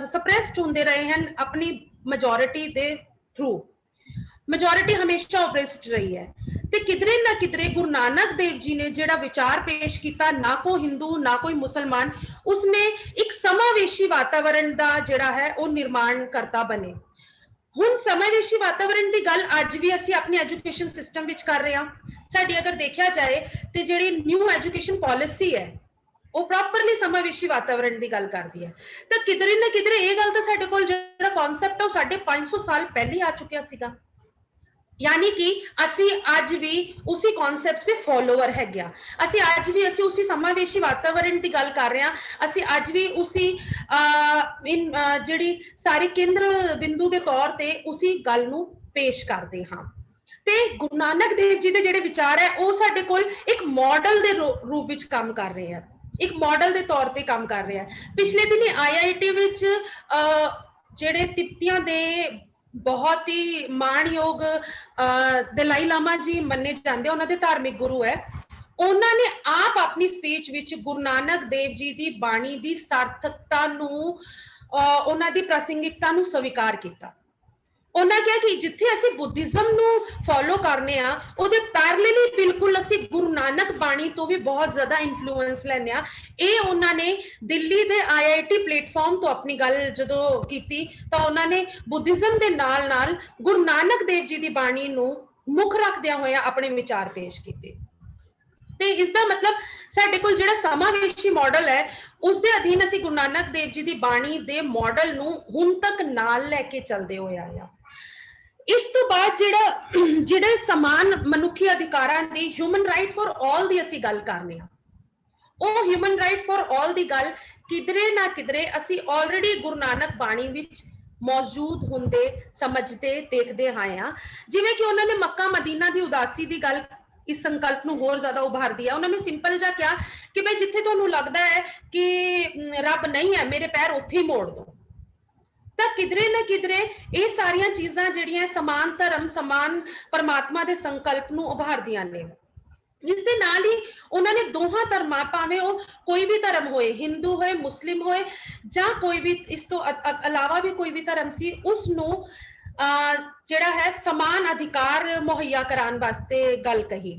ਸਪਰੈਸਡ ਹੁੰਦੇ ਰਹੇ ਹਨ ਆਪਣੀ ਮੈਜੋਰਿਟੀ ਦੇ ਥਰੂ। ਮੈਜੋਰਿਟੀ ਹਮੇਸ਼ਾ ਓਬਿਸਟ ਰਹੀ ਹੈ। ਤੇ ਕਿਧਰੇ ਨਾ ਕਿਧਰੇ ਗੁਰੂ ਨਾਨਕ ਦੇਵ ਜੀ ਨੇ ਜਿਹੜਾ ਵਿਚਾਰ ਪੇਸ਼ ਕੀਤਾ, ਨਾ ਕੋਈ ਹਿੰਦੂ ਨਾ ਕੋਈ ਮੁਸਲਮਾਨ, ਉਸਨੇ ਇੱਕ ਸਮਾਵੇਸ਼ੀ ਵਾਤਾਵਰਣ ਦਾ ਜਿਹੜਾ ਹੈ ਉਹ ਨਿਰਮਾਣ ਕਰਤਾ ਬਣੇ। ਹੁਣ ਸਮਾਵੇਸ਼ੀ ਵਾਤਾਵਰਣ ਦੀ ਗੱਲ ਅੱਜ ਵੀ ਅਸੀਂ ਆਪਣੇ ਐਜੂਕੇਸ਼ਨ ਸਿਸਟਮ ਵਿੱਚ ਕਰ ਰਹੇ ਹਾਂ। ਸਾਡੀ ਅਗਰ ਦੇਖਿਆ ਜਾਏ ਤੇ ਜਿਹੜੀ ਨਿਊ ਐਜੂਕੇਸ਼ਨ ਪਾਲਿਸੀ ਹੈ ਉਹ ਪ੍ਰੋਪਰਲੀ ਸਮਾਵੇਸ਼ੀ ਵਾਤਾਵਰਣ ਦੀ ਗੱਲ ਕਰਦੀ ਹੈ। ਤਾਂ ਕਿਧਰੇ ਨਾ ਕਿਧਰੇ ਇਹ ਗੱਲ ਤਾਂ ਸਾਡੇ ਕੋਲ ਜਿਹੜਾ ਕਨਸੈਪਟ ਹੈ ਉਹ 550 ਸਾਲ ਪਹਿਲੇ ਆ ਚੁੱਕਿਆ ਸੀਗਾ। यानी कि ਅਸੀਂ ਅੱਜ ਵੀ ਉਸੇ ਕਨਸੈਪਟ ਸੇ ਫੋਲੋਅਰ ਹੈਗੇ ਆ। ਅਸੀਂ ਅੱਜ ਵੀ ਉਸੇ ਸਮਾਵੇਸ਼ੀ ਵਾਤਾਵਰਣ ਦੀ ਗੱਲ ਕਰ ਰਹੇ ਹਾਂ। ਅਸੀਂ ਅੱਜ ਵੀ ਉਸੇ ਜਿਹੜੀ ਸਾਰੀ ਕੇਂਦਰ ਬਿੰਦੂ ਦੇ ਤੌਰ ਤੇ ਉਸੇ ਗੱਲ ਨੂੰ ਪੇਸ਼ ਕਰਦੇ ਹਾਂ। ਤੇ ਗੁਰੂ ਨਾਨਕ ਦੇਵ ਜੀ ਦੇ ਜਿਹੜੇ ਵਿਚਾਰ ਹੈ ਉਹ ਸਾਡੇ ਕੋਲ ਇੱਕ ਮਾਡਲ ਦੇ ਰੂਪ ਵਿੱਚ ਕੰਮ ਕਰ ਰਹੇ ਆ, ਇੱਕ ਮਾਡਲ ਦੇ ਤੌਰ ਤੇ ਕੰਮ ਕਰ ਰਹੇ ਆ। ਪਿਛਲੇ ਦਿਨੀ IIT ਵਿੱਚ ਜਿਹੜੇ ਤਿੱਬਤੀਆਂ ਦੇ ਬਹੁਤ ਹੀ ਮਾਣਯੋਗ ਦਲਾਈ ਲਾਮਾ ਜੀ ਮੰਨੇ ਜਾਂਦੇ, ਉਹਨਾਂ ਦੇ ਧਾਰਮਿਕ ਗੁਰੂ ਹੈ, ਉਹਨਾਂ ਨੇ ਆਪ ਆਪਣੀ ਸਪੀਚ ਵਿੱਚ ਗੁਰੂ ਨਾਨਕ ਦੇਵ ਜੀ ਦੀ ਬਾਣੀ ਦੀ ਸਾਰਥਕਤਾ ਨੂੰ, ਉਹਨਾਂ ਦੀ ਪ੍ਰਾਸੰਗਿਕਤਾ ਨੂੰ ਸਵੀਕਾਰ ਕੀਤਾ। ਉਹਨਾਂ ਕਿਹਾ ਕਿ ਜਿੱਥੇ ਅਸੀਂ ਬੁੱਧਿਜ਼ਮ ਨੂੰ ਫੋਲੋ ਕਰਨੇ ਆ, ਉਹਦੇ ਪੈਰਲਲੀ ਬਿਲਕੁਲ ਅਸੀਂ ਗੁਰੂ ਨਾਨਕ ਬਾਣੀ ਤੋਂ ਵੀ ਬਹੁਤ ਜ਼ਿਆਦਾ ਇਨਫਲੂਐਂਸ ਲੈਂਦੇ ਆ। ਇਹ ਉਹਨਾਂ ਨੇ ਦਿੱਲੀ ਦੇ IIT ਪਲੇਟਫਾਰਮ ਤੋਂ ਆਪਣੀ ਗੱਲ ਜਦੋਂ ਕੀਤੀ ਤਾਂ ਉਹਨਾਂ ਨੇ ਬੁੱਧਿਜ਼ਮ ਦੇ ਨਾਲ ਨਾਲ ਗੁਰੂ ਨਾਨਕ ਦੇਵ ਜੀ ਦੀ ਬਾਣੀ ਨੂੰ ਮੁੱਖ ਰੱਖਦਿਆਂ ਹੋਇਆ ਆਪਣੇ ਵਿਚਾਰ ਪੇਸ਼ ਕੀਤੇ। ਤੇ ਇਸ ਦਾ ਮਤਲਬ ਸਾਡੇ ਕੋਲ ਜਿਹੜਾ ਸਮਾਵੇਸ਼ੀ ਮਾਡਲ ਹੈ ਉਸ ਦੇ ਅਧੀਨ ਅਸੀਂ ਗੁਰੂ ਨਾਨਕ ਦੇਵ ਜੀ ਦੀ ਬਾਣੀ ਦੇ ਮਾਡਲ ਨੂੰ ਹੁਣ ਤੱਕ ਨਾਲ ਲੈ ਕੇ ਚੱਲਦੇ ਹੋਏ ਆਏ ਆ। ਇਸ ਤੋਂ ਬਾਅਦ ਜਿਹੜੇ ਸਮਾਨ ਮਨੁੱਖੀ ਅਧਿਕਾਰਾਂ ਦੀ, ਹਿਊਮਨ ਰਾਈਟ ਫॉर ਆਲ ਦੀ ਅਸੀਂ ਗੱਲ ਕਰਨੇ ਆ, ਉਹ ਹਿਊਮਨ ਰਾਈਟ ਫॉर ਆਲ ਦੀ ਗੱਲ ਕਿਧਰੇ ਨਾ ਕਿਧਰੇ ਅਸੀਂ ਆਲਰੇਡੀ ਗੁਰੂ ਨਾਨਕ ਬਾਣੀ ਵਿੱਚ ਮੌਜੂਦ ਹੁੰਦੇ ਸਮਝਦੇ ਦੇਖਦੇ ਆਏ ਹਾਂ। ਜਿਵੇਂ ਕਿ ਉਹਨਾਂ ਨੇ ਮੱਕਾ ਮਦੀਨਾ ਦੀ ਉਦਾਸੀ ਦੀ ਗੱਲ ਇਸ ਸੰਕਲਪ ਨੂੰ ਹੋਰ ਜ਼ਿਆਦਾ ਉਭਾਰਦੀ ਹੈ। ਉਹਨਾਂ ਨੇ ਸਿੰਪਲ ਜਿਹਾ ਕਿਹਾ ਕਿ ਬਈ ਜਿੱਥੇ ਤੁਹਾਨੂੰ ਲੱਗਦਾ ਹੈ ਕਿ ਰੱਬ ਨਹੀਂ ਹੈ, ਮੇਰੇ ਪੈਰ ਉੱਥੇ ਹੀ ਮੋੜ ਦੋ। ਤਾਂ ਕਿਧਰੇ ਨਾ ਕਿਧਰੇ ਇਹ ਸਾਰੀਆਂ ਚੀਜ਼ਾਂ ਜਿਹੜੀਆਂ ਸਮਾਨ ਧਰਮ ਸਮਾਨ ਪਰਮਾਤਮਾ ਦੇ ਸੰਕਲਪ ਨੂੰ ਉਭਾਰਦੀਆਂ ਨੇ। ਇਸ ਦੇ ਨਾਲ ਹੀ ਉਹਨਾਂ ਨੇ ਦੋਹਾਂ ਧਰਮਾਂ, ਭਾਵੇਂ ਉਹ ਕੋਈ ਵੀ ਧਰਮ ਹੋਏ, ਹਿੰਦੂ ਹੋਏ, ਮੁਸਲਿਮ ਹੋਏ ਜਾਂ ਕੋਈ ਵੀ ਇਸ ਤੋਂ ਇਲਾਵਾ ਵੀ ਕੋਈ ਵੀ ਧਰਮ ਸੀ, ਉਸ ਨੂੰ ਜਿਹੜਾ ਹੈ ਸਮਾਨ ਅਧਿਕਾਰ ਮੁਹੱਈਆ ਕਰਾਉਣ ਵਾਸਤੇ ਗੱਲ ਕਹੀ।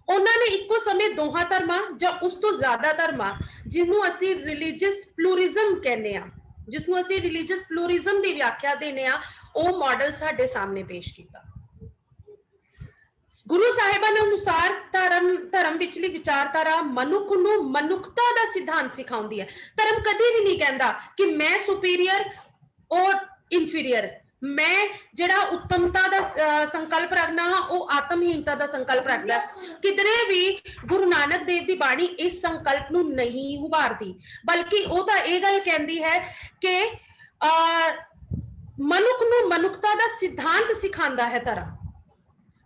ਉਹਨਾਂ ਨੇ ਇੱਕੋ ਸਮੇਂ ਦੋਹਾਂ ਧਰਮਾਂ ਜਾਂ ਉਸ ਤੋਂ ਜ਼ਿਆਦਾ ਧਰਮਾਂ, ਜਿਹਨੂੰ ਅਸੀਂ ਰਿਲੀਜੀਅਸ ਪਲੂਰਿਜ਼ਮ ਕਹਿੰਦੇ ਆ, ਜਿਸਨੂੰ ਅਸੀਂ ਰਿਲੀਜੀਅਸ ਪਲੂਰਿਜ਼ਮ ਦੀ ਵਿਆਖਿਆ ਦੇਨੇ ਆ, ਉਹ ਮਾਡਲ ਸਾਡੇ ਸਾਹਮਣੇ ਪੇਸ਼ ਕੀਤਾ। ਗੁਰੂ ਸਾਹਿਬਾਂ ਦੇ ਅਨੁਸਾਰ ਧਰਮ ਵਿਚਲੀ ਵਿਚਾਰਧਾਰਾ ਮਨੁੱਖ ਨੂੰ ਮਨੁੱਖਤਾ ਦਾ ਸਿਧਾਂਤ ਸਿਖਾਉਂਦੀ ਹੈ। ਧਰਮ ਕਦੇ ਵੀ ਨਹੀਂ ਕਹਿੰਦਾ ਕਿ ਮੈਂ ਸੁਪੀਰੀਅਰ ਔਰ ਇਨਫੀਰੀਅਰ, ਮੈਂ ਜਿਹੜਾ ਉੱਤਮਤਾ ਦਾ ਸੰਕਲਪ ਰੱਖਣਾ ਹਾਂ ਉਹ ਆਤਮਹੀਨਤਾ ਦਾ ਸੰਕਲਪ ਰੱਖਦਾ। ਕਿਧਰੇ ਵੀ ਗੁਰੂ ਨਾਨਕ ਦੇਵ ਦੀ ਬਾਣੀ ਇਸ ਸੰਕਲਪ ਨੂੰ ਨਹੀਂ ਉਭਾਰਦੀ, ਬਲਕਿ ਉਹ ਤਾਂ ਇਹ ਗੱਲ ਕਹਿੰਦੀ ਹੈ ਕਿ ਮਨੁੱਖ ਨੂੰ ਮਨੁੱਖਤਾ ਦਾ ਸਿਧਾਂਤ ਸਿਖਾਉਂਦਾ ਹੈ ਧਰਮ,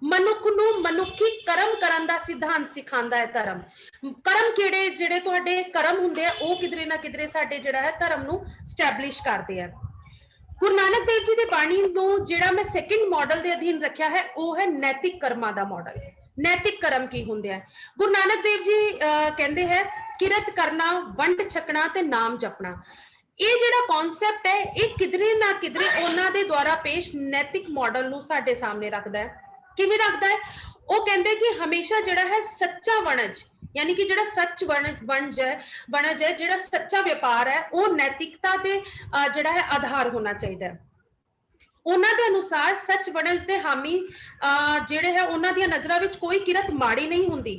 ਮਨੁੱਖ ਨੂੰ ਮਨੁੱਖੀ ਕਰਮ ਕਰਨ ਦਾ ਸਿਧਾਂਤ ਸਿਖਾਉਂਦਾ ਹੈ ਧਰਮ। ਕਰਮ ਕਿਹੜੇ, ਜਿਹੜੇ ਤੁਹਾਡੇ ਕਰਮ ਹੁੰਦੇ ਆ ਉਹ ਕਿਧਰੇ ਨਾ ਕਿਧਰੇ ਸਾਡੇ ਜਿਹੜਾ ਹੈ ਧਰਮ ਨੂੰ ਸਟੈਬਲਿਸ਼ ਕਰਦੇ ਆ। ਗੁਰੂ ਨਾਨਕ ਦੇਵ ਜੀ ਦੀ ਬਾਣੀ ਨੂੰ ਜਿਹੜਾ ਮੈਂ ਸੈਕਿੰਡ ਮਾਡਲ ਦੇ ਅਧੀਨ ਰੱਖਿਆ ਹੈ ਉਹ ਹੈ ਨੈਤਿਕ ਕਰਮਾਂ ਦਾ ਮਾਡਲ। ਨੈਤਿਕ ਕਰਮ ਕੀ ਹੁੰਦੇ ਆ? ਗੁਰੂ ਨਾਨਕ ਦੇਵ ਜੀ ਕਹਿੰਦੇ ਹੈ ਕਿਰਤ ਕਰਨਾ, ਵੰਡ ਛਕਣਾ ਤੇ ਨਾਮ ਜਪਣਾ। ਇਹ ਜਿਹੜਾ ਕਨਸੈਪਟ ਹੈ ਇਹ ਕਿਧਰੇ ਨਾ ਕਿਧਰੇ ਉਹਨਾਂ ਦੇ ਦੁਆਰਾ ਪੇਸ਼ ਨੈਤਿਕ ਮਾਡਲ ਨੂੰ ਸਾਡੇ ਸਾਹਮਣੇ ਰੱਖਦਾ ਹੈ। ਕਿਵੇਂ ਰੱਖਦਾ ਹੈ? ਉਹ ਕਹਿੰਦੇ ਕਿ ਹਮੇਸ਼ਾ ਜਿਹੜਾ ਹੈ ਸੱਚਾ ਵਣਜ, ਯਾਨੀ ਕਿ ਜਿਹੜਾ ਸੱਚ ਵਣਜ ਹੈ, ਜਿਹੜਾ ਸੱਚਾ ਵਪਾਰ ਹੈ, ਉਹ ਨੈਤਿਕਤਾ ਤੇ ਜਿਹੜਾ ਹੈ ਆਧਾਰ ਹੋਣਾ ਚਾਹੀਦਾ ਹੈ। ਉਹਨਾਂ ਦੇ ਅਨੁਸਾਰ ਸੱਚ ਵਣਜ ਦੇ ਹਾਮੀ ਜਿਹੜੇ ਹੈ ਉਹਨਾਂ ਦੀਆਂ ਨਜ਼ਰਾਂ ਵਿੱਚ ਕੋਈ ਕਿਰਤ ਮਾੜੀ ਨਹੀਂ ਹੁੰਦੀ।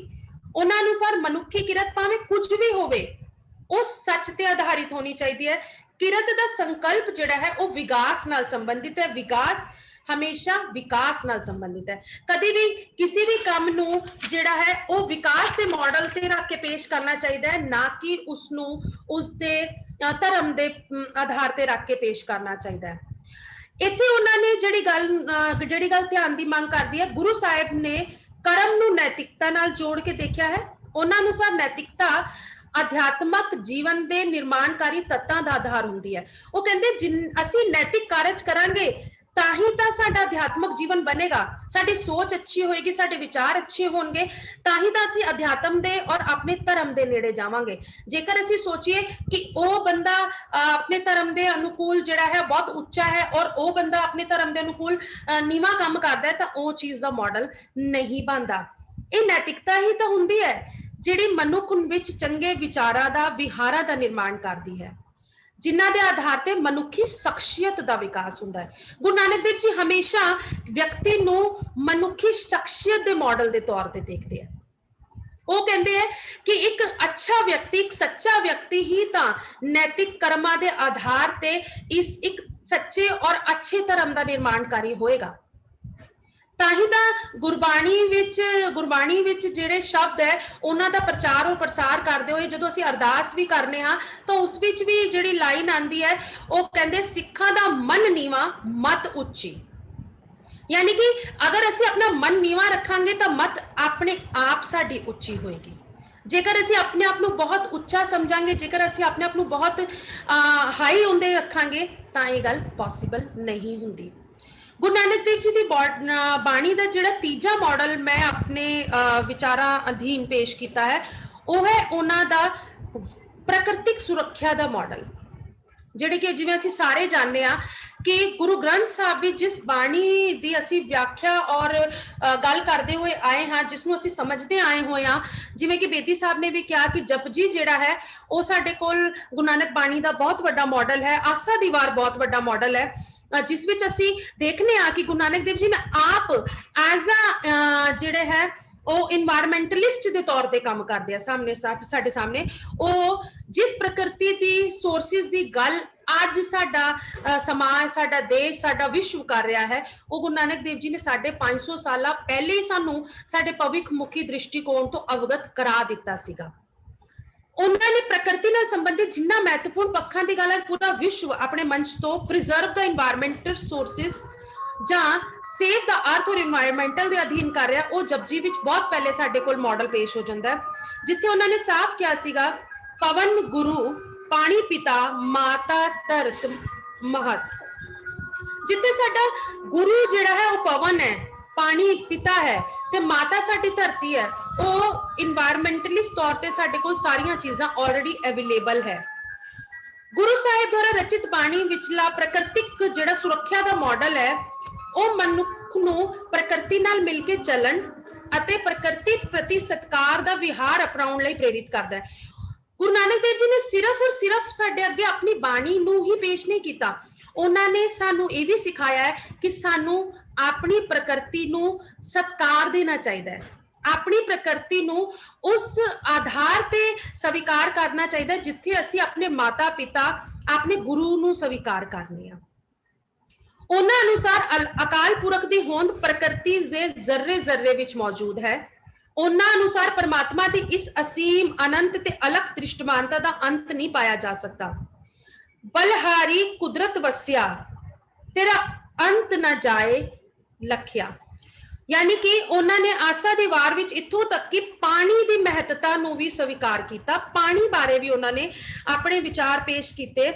ਉਹਨਾਂ ਅਨੁਸਾਰ ਮਨੁੱਖੀ ਕਿਰਤ ਭਾਵੇਂ ਕੁਝ ਵੀ ਹੋਵੇ ਉਹ ਸੱਚ ਤੇ ਆਧਾਰਿਤ ਹੋਣੀ ਚਾਹੀਦੀ ਹੈ। ਕਿਰਤ ਦਾ ਸੰਕਲਪ ਜਿਹੜਾ ਹੈ ਉਹ ਵਿਕਾਸ ਨਾਲ ਸੰਬੰਧਿਤ ਹੈ। ਵਿਕਾਸ ਹਮੇਸ਼ਾ ਵਿਕਾਸ ਨਾਲ ਸੰਬੰਧਿਤ ਹੈ। ਕਦੇ ਵੀ ਕਿਸੇ ਵੀ ਕੰਮ ਨੂੰ ਜਿਹੜਾ ਹੈ ਉਹ ਵਿਕਾਸ ਦੇ ਮਾਡਲ ਤੇ ਰੱਖ ਕੇ ਪੇਸ਼ ਕਰਨਾ ਚਾਹੀਦਾ ਹੈ, ਨਾ ਕਿ ਉਸਨੂੰ ਉਸਦੇ ਧਰਮ ਦੇ ਆਧਾਰ ਤੇ ਰੱਖ ਕੇ ਪੇਸ਼ ਕਰਨਾ ਚਾਹੀਦਾ ਹੈ। ਇੱਥੇ ਉਹਨਾਂ ਨੇ ਜਿਹੜੀ ਗੱਲ ਧਿਆਨ ਦੀ ਮੰਗ ਕਰਦੀ ਹੈ, ਗੁਰੂ ਸਾਹਿਬ ਨੇ ਕਰਮ ਨੂੰ ਨੈਤਿਕਤਾ ਨਾਲ ਜੋੜ ਕੇ ਦੇਖਿਆ ਹੈ। ਉਹਨਾਂ ਅਨੁਸਾਰ ਨੈਤਿਕਤਾ ਅਧਿਆਤਮਕ ਜੀਵਨ ਦੇ ਨਿਰਮਾਣਕਾਰੀ ਤੱਤਾਂ ਦਾ ਆਧਾਰ ਹੁੰਦੀ ਹੈ। ਉਹ ਕਹਿੰਦੇ ਅਸੀਂ ਨੈਤਿਕ ਕਾਰਜ ਕਰਾਂਗੇ ਤਾਂ ਹੀ ਤਾਂ ਸਾਡਾ ਅਧਿਆਤਮਕ ਜੀਵਨ ਬਣੇਗਾ, ਸਾਡੀ ਸੋਚ ਅੱਛੀ ਹੋਏਗੀ, ਸਾਡੇ ਵਿਚਾਰ ਅੱਛੇ ਹੋਣਗੇ, ਤਾਂ ਹੀ ਤਾਂ ਅਸੀਂ ਅਧਿਆਤਮ ਦੇ ਔਰ ਆਪਣੇ ਧਰਮ ਦੇ ਨੇੜੇ ਜਾਵਾਂਗੇ। ਜੇਕਰ ਅਸੀਂ ਸੋਚੀਏ ਕਿ ਉਹ ਬੰਦਾ ਆਪਣੇ ਧਰਮ ਦੇ ਅਨੁਕੂਲ ਜਿਹੜਾ ਹੈ ਬਹੁਤ ਉੱਚਾ ਹੈ ਔਰ ਉਹ ਬੰਦਾ ਆਪਣੇ ਧਰਮ ਦੇ ਅਨੁਕੂਲ ਨੀਵਾਂ ਕੰਮ ਕਰਦਾ ਹੈ, ਤਾਂ ਉਹ ਚੀਜ਼ ਦਾ ਮਾਡਲ ਨਹੀਂ ਬਣਦਾ। ਇਹ ਨੈਤਿਕਤਾ ਹੀ ਤਾਂ ਹੁੰਦੀ ਹੈ ਜਿਹੜੀ ਮਨੁੱਖ ਵਿੱਚ ਚੰਗੇ ਵਿਚਾਰਾਂ ਦਾ, ਵਿਹਾਰਾਂ ਦਾ ਨਿਰਮਾਣ ਕਰਦੀ ਹੈ, ਜਿਨ੍ਹਾਂ ਦੇ ਆਧਾਰ ਤੇ ਮਨੁੱਖੀ ਸ਼ਖਸੀਅਤ ਦਾ ਵਿਕਾਸ ਹੁੰਦਾ ਹੈ। ਗੁਰੂ ਨਾਨਕ ਦੇਵ ਜੀ ਹਮੇਸ਼ਾ ਵਿਅਕਤੀ ਨੂੰ ਮਨੁੱਖੀ ਸ਼ਖਸੀਅਤ ਦੇ ਮਾਡਲ ਦੇ ਤੌਰ ਤੇ ਦੇਖਦੇ ਆ। ਉਹ ਕਹਿੰਦੇ ਹੈ ਕਿ ਇੱਕ ਅੱਛਾ ਵਿਅਕਤੀ, ਇੱਕ ਸੱਚਾ ਵਿਅਕਤੀ ਹੀ ਤਾਂ ਨੈਤਿਕ ਕਰਮਾਂ ਦੇ ਆਧਾਰ ਤੇ ਇੱਕ ਸੱਚੇ ਔਰ ਅੱਛੇ ਧਰਮ ਦਾ ਨਿਰਮਾਣਕਾਰੀ ਹੋਏਗਾ। ਤਾਂ ਹੀ ਤਾਂ ਗੁਰਬਾਣੀ ਵਿੱਚ ਜਿਹੜੇ ਸ਼ਬਦ ਹੈ ਉਹਨਾਂ ਦਾ ਪ੍ਰਚਾਰ ਔਰ ਪ੍ਰਸਾਰ ਕਰਦੇ ਹੋਏ ਜਦੋਂ ਅਸੀਂ ਅਰਦਾਸ ਵੀ ਕਰਨੇ ਹਾਂ ਤਾਂ ਉਸ ਵਿੱਚ ਵੀ ਜਿਹੜੀ ਲਾਈਨ ਆਂਦੀ ਹੈ ਉਹ ਕਹਿੰਦੇ ਸਿੱਖਾਂ ਦਾ ਮਨ ਨੀਵਾਂ ਮਤ ਉੱਚੀ। ਯਾਨੀ ਕਿ ਅਗਰ ਅਸੀਂ ਆਪਣਾ ਮਨ ਨੀਵਾਂ ਰੱਖਾਂਗੇ ਤਾਂ ਮਤ ਆਪਣੇ ਆਪ ਸਾਡੀ ਉੱਚੀ ਹੋਏਗੀ। ਜੇਕਰ ਅਸੀਂ ਆਪਣੇ ਆਪ ਨੂੰ ਬਹੁਤ ਉੱਚਾ ਸਮਝਾਂਗੇ, ਜੇਕਰ ਅਸੀਂ ਆਪਣੇ ਆਪ ਨੂੰ ਬਹੁਤ ਹਾਈ ਹੁੰਦੇ ਰੱਖਾਂਗੇ ਤਾਂ ਇਹ ਗੱਲ ਪੋਸੀਬਲ ਨਹੀਂ ਹੁੰਦੀ। ਗੁਰੂ ਨਾਨਕ ਦੇਵ ਜੀ ਦੀ ਬਾਣੀ ਦਾ ਜਿਹੜਾ ਤੀਜਾ ਮਾਡਲ ਮੈਂ ਆਪਣੇ ਵਿਚਾਰਾਂ ਅਧੀਨ ਪੇਸ਼ ਕੀਤਾ ਹੈ ਉਹ ਹੈ ਉਹਨਾਂ ਦਾ ਪ੍ਰਕਿਰਤਿਕ ਸੁਰੱਖਿਆ ਦਾ ਮਾਡਲ। ਜਿਹੜੇ ਕਿ ਜਿਵੇਂ ਅਸੀਂ ਸਾਰੇ ਜਾਣਦੇ ਹਾਂ ਕਿ ਗੁਰੂ ਗ੍ਰੰਥ ਸਾਹਿਬ ਵਿੱਚ ਜਿਸ ਬਾਣੀ ਦੀ ਅਸੀਂ ਵਿਆਖਿਆ ਔਰ ਗੱਲ ਕਰਦੇ ਹੋਏ ਆਏ ਹਾਂ, ਜਿਸ ਨੂੰ ਅਸੀਂ ਸਮਝਦੇ ਆਏ ਹੋਏ ਹਾਂ, ਜਿਵੇਂ ਕਿ ਬੇਦੀ ਸਾਹਿਬ ਨੇ ਵੀ ਕਿਹਾ ਕਿ ਜਪਜੀ ਜਿਹੜਾ ਹੈ ਉਹ ਸਾਡੇ ਕੋਲ ਗੁਰੂ ਨਾਨਕ ਬਾਣੀ ਦਾ ਬਹੁਤ ਵੱਡਾ ਮਾਡਲ ਹੈ। ਆਸਾ ਦੀ ਵਾਰ ਬਹੁਤ ਵੱਡਾ ਮਾਡਲ ਹੈ, ਜਿਸ ਵਿੱਚ ਅਸੀਂ ਦੇਖਨੇ ਆ ਕਿ ਗੁਰੂ ਨਾਨਕ ਦੇਵ ਜੀ ਨੇ ਆਪ ਐਜ਼ ਅ ਜਿਹੜੇ ਹੈ ਉਹ ਇਨਵਾਇਰਮੈਂਟਲਿਸਟ ਦੇ ਤੌਰ ਤੇ ਕੰਮ ਕਰਦੇ ਆ ਸਾਡੇ ਸਾਹਮਣੇ। ਉਹ ਜਿਸ ਪ੍ਰਕਿਰਤੀ ਦੀ ਸੋਰਸਿਸ ਦੀ ਗੱਲ ਅੱਜ ਸਾਡਾ ਸਮਾਜ, ਸਾਡਾ ਦੇਸ਼, ਸਾਡਾ ਵਿਸ਼ਵ ਕਰ ਰਿਹਾ ਹੈ, ਉਹ ਗੁਰੂ ਨਾਨਕ ਦੇਵ ਜੀ ਨੇ 550 ਸਾਲਾਂ ਪਹਿਲੇ ਹੀ ਸਾਨੂੰ ਸਾਡੇ ਭਵਿੱਖ ਮੁਖੀ ਦ੍ਰਿਸ਼ਟੀਕੋਣ ਤੋਂ ਅਵਗਤ ਕਰਾ ਦਿੱਤਾ ਸੀਗਾ। ਉਹਨਾਂ ਨੇ ਪ੍ਰਕਿਰਤੀ ਨਾਲ ਸੰਬੰਧਿਤ ਜਿੰਨਾ ਮਹੱਤਵਪੂਰਨ ਪੱਖਾਂ ਦੀ ਗੱਲ ਹੈ ਪੂਰਾ ਵਿਸ਼ਵ ਆਪਣੇ ਮੰਚ ਤੋਂ ਪ੍ਰੀਜ਼ਰਵ ਦਾ এনवायरमेंटल ਸੋਰਸਿਸ ਜਾਂ ਸੇਵ ਦਾ ਅਰਥ ਔਰ এনवायरमेंटल ਦੇ ਅਧੀਨ ਕਰ ਰਿਹਾ, ਉਹ ਜਪਜੀ ਵਿੱਚ ਬਹੁਤ ਪਹਿਲੇ ਸਾਡੇ ਕੋਲ ਮਾਡਲ ਪੇਸ਼ ਹੋ ਜਾਂਦਾ ਹੈ, ਜਿੱਥੇ ਉਹਨਾਂ ਨੇ ਸਾਫ਼ ਕਿਹਾ ਸੀਗਾ ਪਵਨ ਗੁਰੂ, ਪਾਣੀ ਪਿਤਾ, ਮਾਤਾ ਧਰਤ ਮਹਤ। ਜਿੱਥੇ ਸਾਡਾ ਗੁਰੂ ਜਿਹੜਾ ਹੈ ਉਹ ਪਵਨ ਹੈ, ਪਾਣੀ ਪਿਤਾ ਹੈ ਤੇ ਮਾਤਾ ਸਾਡੀ ਧਰਤੀ ਹੈ, ਉਹ এনवायरमेंटलिस्ट ਤੌਰ ਤੇ ਸਾਡੇ ਕੋਲ ਸਾਰੀਆਂ ਚੀਜ਼ਾਂ ਆਲਰੇਡੀ ਅਵੇਲੇਬਲ ਹੈ। ਗੁਰੂ ਸਾਹਿਬ ਦੁਆਰਾ ਰਚਿਤ ਬਾਣੀ ਵਿਚਲਾ ਪ੍ਰਕਿਰਤਿਕ ਜਿਹੜਾ ਸੁਰੱਖਿਆ ਦਾ ਮਾਡਲ ਹੈ, ਉਹ ਮਨੁੱਖ ਨੂੰ ਪ੍ਰਕਿਰਤੀ ਨਾਲ ਮਿਲ ਕੇ ਚੱਲਣ ਅਤੇ ਪ੍ਰਕਿਰਤੀ ਪ੍ਰਤੀ ਸਤਿਕਾਰ ਦਾ ਵਿਹਾਰ ਅਪਣਾਉਣ ਲਈ ਪ੍ਰੇਰਿਤ ਕਰਦਾ ਹੈ। ਗੁਰੂ ਨਾਨਕ ਦੇਵ ਜੀ ਨੇ ਸਿਰਫ ਔਰ ਸਿਰਫ ਸਾਡੇ ਅੱਗੇ ਆਪਣੀ ਬਾਣੀ ਨੂੰ ਹੀ ਪੇਸ਼ ਨਹੀਂ ਕੀਤਾ, ਉਹਨਾਂ ਨੇ ਸਾਨੂੰ ਇਹ ਵੀ ਸਿਖਾਇਆ ਹੈ ਕਿ ਸਾਨੂੰ ਆਪਣੀ ਪ੍ਰਕਿਰਤੀ ਨੂੰ ਸਤਿਕਾਰ ਦੇਣਾ ਚਾਹੀਦਾ ਹੈ, ਆਪਣੀ ਪ੍ਰਕਿਰਤੀ ਨੂੰ ਉਸ ਆਧਾਰ ਤੇ ਸਵੀਕਾਰ ਕਰਨਾ ਚਾਹੀਦਾ ਜਿੱਥੇ ਅਸੀਂ ਆਪਣੇ ਮਾਤਾ ਪਿਤਾ, ਆਪਣੇ ਗੁਰੂ ਨੂੰ ਸਵੀਕਾਰ ਕਰਨੇ ਆ। ਉਹਨਾਂ ਅਨੁਸਾਰ ਅਕਾਲ ਪੁਰਖ ਦੀ ਹੋਂਦ ਪ੍ਰਕਿਰਤੀ ਦੇ ਜ਼ਰਰੇ ਜ਼ਰਰੇ ਵਿੱਚ ਮੌਜੂਦ ਹੈ। ਉਹਨਾਂ ਅਨੁਸਾਰ ਪਰਮਾਤਮਾ ਦੀ ਇਸ ਅਸੀਮ ਅਨੰਤ ਤੇ ਅਲਖ ਦ੍ਰਿਸ਼ਟਮਾਨਤਾ ਦਾ ਅੰਤ ਨਹੀਂ ਪਾਇਆ ਜਾ ਸਕਦਾ। ਬਲਹਾਰੀ ਕੁਦਰਤ ਵਸਿਆ, ਤੇਰਾ ਅੰਤ ਨਾ ਜਾਏ ਲਖਿਆ। ਯਾਨੀ ਕਿ ਉਹਨਾਂ ਨੇ ਆਸਾ ਦੀ ਵਾਰ ਵਿੱਚ ਇੱਥੋਂ ਤੱਕ ਕਿ ਪਾਣੀ ਦੀ ਮਹੱਤਤਾ ਨੂੰ ਵੀ ਸਵੀਕਾਰ ਕੀਤਾ, ਪਾਣੀ ਬਾਰੇ ਵੀ ਉਹਨਾਂ ਨੇ ਆਪਣੇ ਵਿਚਾਰ ਪੇਸ਼ ਕੀਤੇ।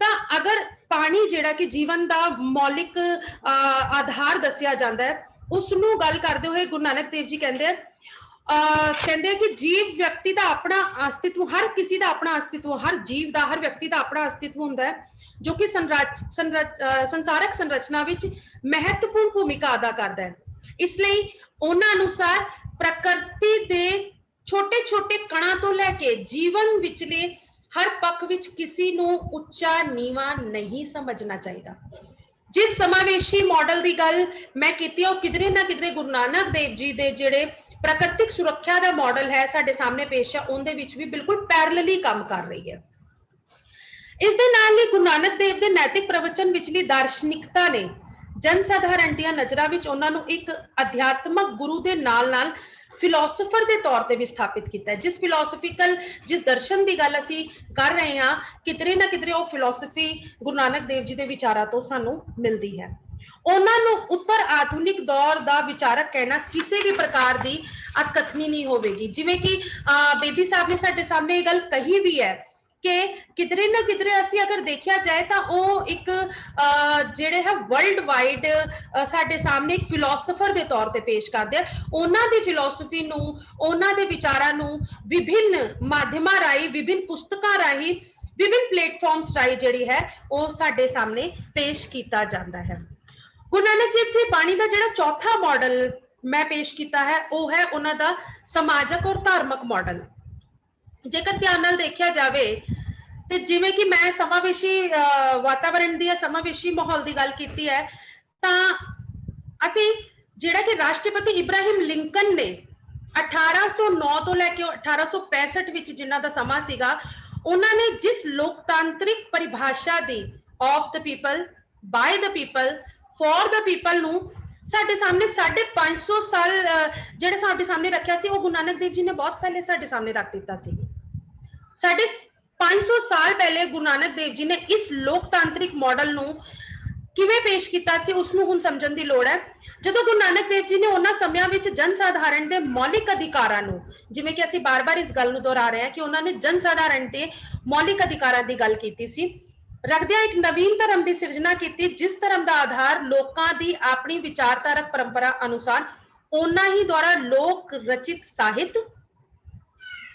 ਤਾਂ ਅਗਰ ਪਾਣੀ ਜਿਹੜਾ ਕਿ ਜੀਵਨ ਦਾ ਮੌਲਿਕ ਆਧਾਰ ਦੱਸਿਆ ਜਾਂਦਾ ਹੈ, ਉਸ ਨੂੰ ਗੱਲ ਕਰਦੇ ਹੋਏ ਗੁਰੂ ਨਾਨਕ ਦੇਵ ਜੀ ਕਹਿੰਦੇ ਕਿ ਜੀਵ ਵਿਅਕਤੀ ਦਾ ਆਪਣਾ ਅਸਤਿਤਵ, ਹਰ ਕਿਸੇ ਦਾ ਆਪਣਾ ਅਸਤਿਤਵ, ਹਰ ਜੀਵ ਦਾ, ਹਰ ਵਿਅਕਤੀ ਦਾ ਆਪਣਾ ਅਸਤਿਤਵ ਹੁੰਦਾ ਹੈ, ਜੋ ਕਿ ਸੰਸਾਰਕ ਸੰਰਚਨਾ ਵਿੱਚ ਮਹੱਤਵਪੂਰਨ ਭੂਮਿਕਾ ਅਦਾ ਕਰਦਾ ਹੈ। ਇਸ ਲਈ ਉਹਨਾਂ ਅਨੁਸਾਰ ਪ੍ਰਕਿਰਤੀ ਦੇ ਛੋਟੇ ਛੋਟੇ ਕਣਾਂ ਤੋਂ ਲੈ ਕੇ ਜੀਵਨ ਵਿਚਲੇ ਹਰ ਪੱਖ ਵਿੱਚ ਕਿਸੇ ਨੂੰ ਉੱਚਾ ਨੀਵਾਂ ਨਹੀਂ ਸਮਝਣਾ ਚਾਹੀਦਾ। ਜਿਸ ਸਮਾਵੇਸ਼ੀ ਮਾਡਲ ਦੀ ਗੱਲ ਮੈਂ ਕੀਤੀ, ਉਹ ਕਿਧਰੇ ਨਾ ਕਿਧਰੇ ਗੁਰੂ ਨਾਨਕ ਦੇਵ ਜੀ ਦੇ ਜਿਹੜੇ ਪ੍ਰਕਿਰਤਿਕ ਸੁਰੱਖਿਆ ਦਾ ਮਾਡਲ ਹੈ ਸਾਡੇ ਸਾਹਮਣੇ ਪੇਸ਼ ਹੈ, ਉਹਦੇ ਵਿੱਚ ਵੀ ਬਿਲਕੁਲ ਪੈਰਲਲੀ ਕੰਮ ਕਰ ਰਹੀ ਹੈ। ਇਸ ਦੇ ਨਾਲ ਹੀ ਗੁਰੂ ਨਾਨਕ ਦੇਵ ਦੇ ਨੈਤਿਕ ਪ੍ਰਵਚਨ ਵਿਚਲੀ ਦਾਰਸ਼ਨਿਕਤਾ ਨੇ ਜਨ ਸਾਧਾਰਨ ਦੀਆਂ ਨਜ਼ਰਾਂ ਵਿੱਚ ਉਹਨਾਂ ਨੂੰ ਇੱਕ ਅਧਿਆਤਮਕ ਗੁਰੂ ਦੇ ਨਾਲ-ਨਾਲ ਫਿਲਾਸਫਰ ਦੇ ਤੌਰ ਤੇ ਵੀ ਸਥਾਪਿਤ ਕੀਤਾ ਹੈ। ਜਿਸ ਦਰਸ਼ਨ ਦੀ ਗੱਲ ਅਸੀਂ ਕਰ ਰਹੇ ਹਾਂ, ਕਿਧਰੇ ਨਾ ਕਿਧਰੇ ਉਹ ਫਿਲਾਸਫੀ ਗੁਰੂ ਨਾਨਕ ਦੇਵ ਜੀ ਦੇ ਵਿਚਾਰਾਂ ਤੋਂ ਸਾਨੂੰ ਮਿਲਦੀ ਹੈ। ਉਹਨਾਂ ਨੂੰ ਉੱਤਰ ਆਧੁਨਿਕ ਦੌਰ ਦਾ ਵਿਚਾਰਕ ਕਹਿਣਾ ਕਿਸੇ ਵੀ ਪ੍ਰਕਾਰ ਦੀ ਅਤਕਥਨੀ ਨਹੀਂ ਹੋਵੇਗੀ। ਜਿਵੇਂ ਕਿ ਬੇਦੀ ਸਾਹਿਬ ਨੇ ਸਾਡੇ ਸਾਹਮਣੇ ਇਹ ਗੱਲ ਕਹੀ ਵੀ ਹੈ ਕਿ ਕਿਧਰੇ ਨਾ ਕਿਧਰੇ ਅਸੀਂ ਅਗਰ ਦੇਖਿਆ ਜਾਏ ਤਾਂ ਉਹ ਇੱਕ ਜਿਹੜੇ ਹੈ ਵਰਲਡ ਵਾਈਡ ਸਾਡੇ ਸਾਹਮਣੇ ਇੱਕ ਫਿਲਾਸਫਰ ਦੇ ਤੌਰ ਤੇ ਪੇਸ਼ ਕਰਦੇ ਆ। ਉਹਨਾਂ ਦੀ ਫਿਲਾਸਫੀ ਨੂੰ, ਉਹਨਾਂ ਦੇ ਵਿਚਾਰਾਂ ਨੂੰ ਵਿਭਿੰਨ ਮਾਧਿਅਮਾਂ ਰਾਹੀਂ, ਵਿਭਿੰਨ ਪੁਸਤਕਾਂ ਰਾਹੀਂ, ਵਿਭਿੰਨ ਪਲੇਟਫਾਰਮਸ ਰਾਹੀਂ ਜਿਹੜੀ ਹੈ ਉਹ ਸਾਡੇ ਸਾਹਮਣੇ ਪੇਸ਼ ਕੀਤਾ ਜਾਂਦਾ ਹੈ। ਗੁਰੂ ਨਾਨਕ ਦੇਵ ਜੀ ਬਾਣੀ ਦਾ ਜਿਹੜਾ ਚੌਥਾ ਮਾਡਲ ਮੈਂ ਪੇਸ਼ ਕੀਤਾ ਹੈ, ਉਹ ਹੈ ਉਹਨਾਂ ਦਾ ਸਮਾਜਕ ਔਰ ਧਾਰਮਿਕ ਮਾਡਲ। ਜੇਕਰ ਧਿਆਨ ਨਾਲ ਦੇਖਿਆ ਜਾਵੇ ਤੇ ਜਿਵੇਂ ਕਿ ਮੈਂ ਸਮਾਵੇਸ਼ੀ ਵਾਤਾਵਰਣ ਦੀ, ਸਮਾਵੇਸ਼ੀ ਮਾਹੌਲ ਦੀ ਗੱਲ ਕੀਤੀ ਹੈ, ਤਾਂ ਅਸੀਂ ਜਿਹੜਾ ਕਿ ਰਾਸ਼ਟਰਪਤੀ ਇਬਰਾਹਿਮ ਲਿੰਕਨ ਨੇ 1809 ਤੋਂ ਲੈ ਕੇ 1865 ਵਿੱਚ ਜਿਨ੍ਹਾਂ ਦਾ ਸਮਾਂ ਸੀਗਾ, ਉਹਨਾਂ ਨੇ ਜਿਸ ਲੋਕਤਾਂਤਰਿਕ ਪਰਿਭਾਸ਼ਾ ਦੀ of the people, ਬਾय the people, for the people ਨੂੰ ਸਾਡੇ ਸਾਹਮਣੇ 550 ਸਾਲ ਜਿਹੜੇ ਸਾਡੇ ਸਾਹਮਣੇ ਰੱਖਿਆ ਸੀ, ਉਹ ਗੁਰੂ ਨਾਨਕ ਦੇਵ ਜੀ ਨੇ ਬਹੁਤ ਪਹਿਲੇ ਸਾਡੇ ਸਾਹਮਣੇ ਰੱਖ ਦਿੱਤਾ ਸੀ। 550 ਸਾਲ ਪਹਿਲੇ ਗੁਰੂ ਨਾਨਕ ਦੇਵ ਜੀ ਨੇ ਇਸ ਲੋਕਤਾਂਤਰਿਕ ਮਾਡਲ ਨੂੰ ਕਿਵੇਂ ਪੇਸ਼ ਕੀਤਾ ਸੀ, ਉਸ ਨੂੰ ਹੁਣ ਸਮਝਣ ਦੀ ਲੋੜ ਹੈ। ਜਦੋਂ ਗੁਰੂ ਨਾਨਕ ਦੇਵ ਜੀ ਨੇ ਉਹਨਾਂ ਸਮਿਆਂ ਵਿੱਚ ਜਨ ਸਾਧਾਰਨ ਦੇ ਮੌਲਿਕ ਅਧਿਕਾਰਾਂ ਨੂੰ, ਜਿਵੇਂ ਕਿ ਅਸੀਂ ਬਾਰ-ਬਾਰ ਇਸ ਗੱਲ ਨੂੰ ਦੁਹਰਾ ਰਹੇ ਹਾਂ ਕਿ ਉਹਨਾਂ ਨੇ ਜਨ ਸਾਧਾਰਨ ਦੇ ਮੌਲਿਕ ਅਧਿਕਾਰਾਂ ਦੀ ਗੱਲ ਕੀਤੀ ਸੀ, ਰੱਖਦਿਆਂ ਇੱਕ ਨਵੀਨ ਧਰਮ ਦੀ ਸਿਰਜਣਾ ਕੀਤੀ, ਜਿਸ ਧਰਮ ਦਾ ਆਧਾਰ ਲੋਕਾਂ ਦੀ ਆਪਣੀ ਵਿਚਾਰਧਾਰਕ ਪਰੰਪਰਾ ਅਨੁਸਾਰ ਉਹਨਾਂ ਹੀ ਦੁਆਰਾ ਲੋਕ ਰਚਿਤ ਸਾਹਿਤ,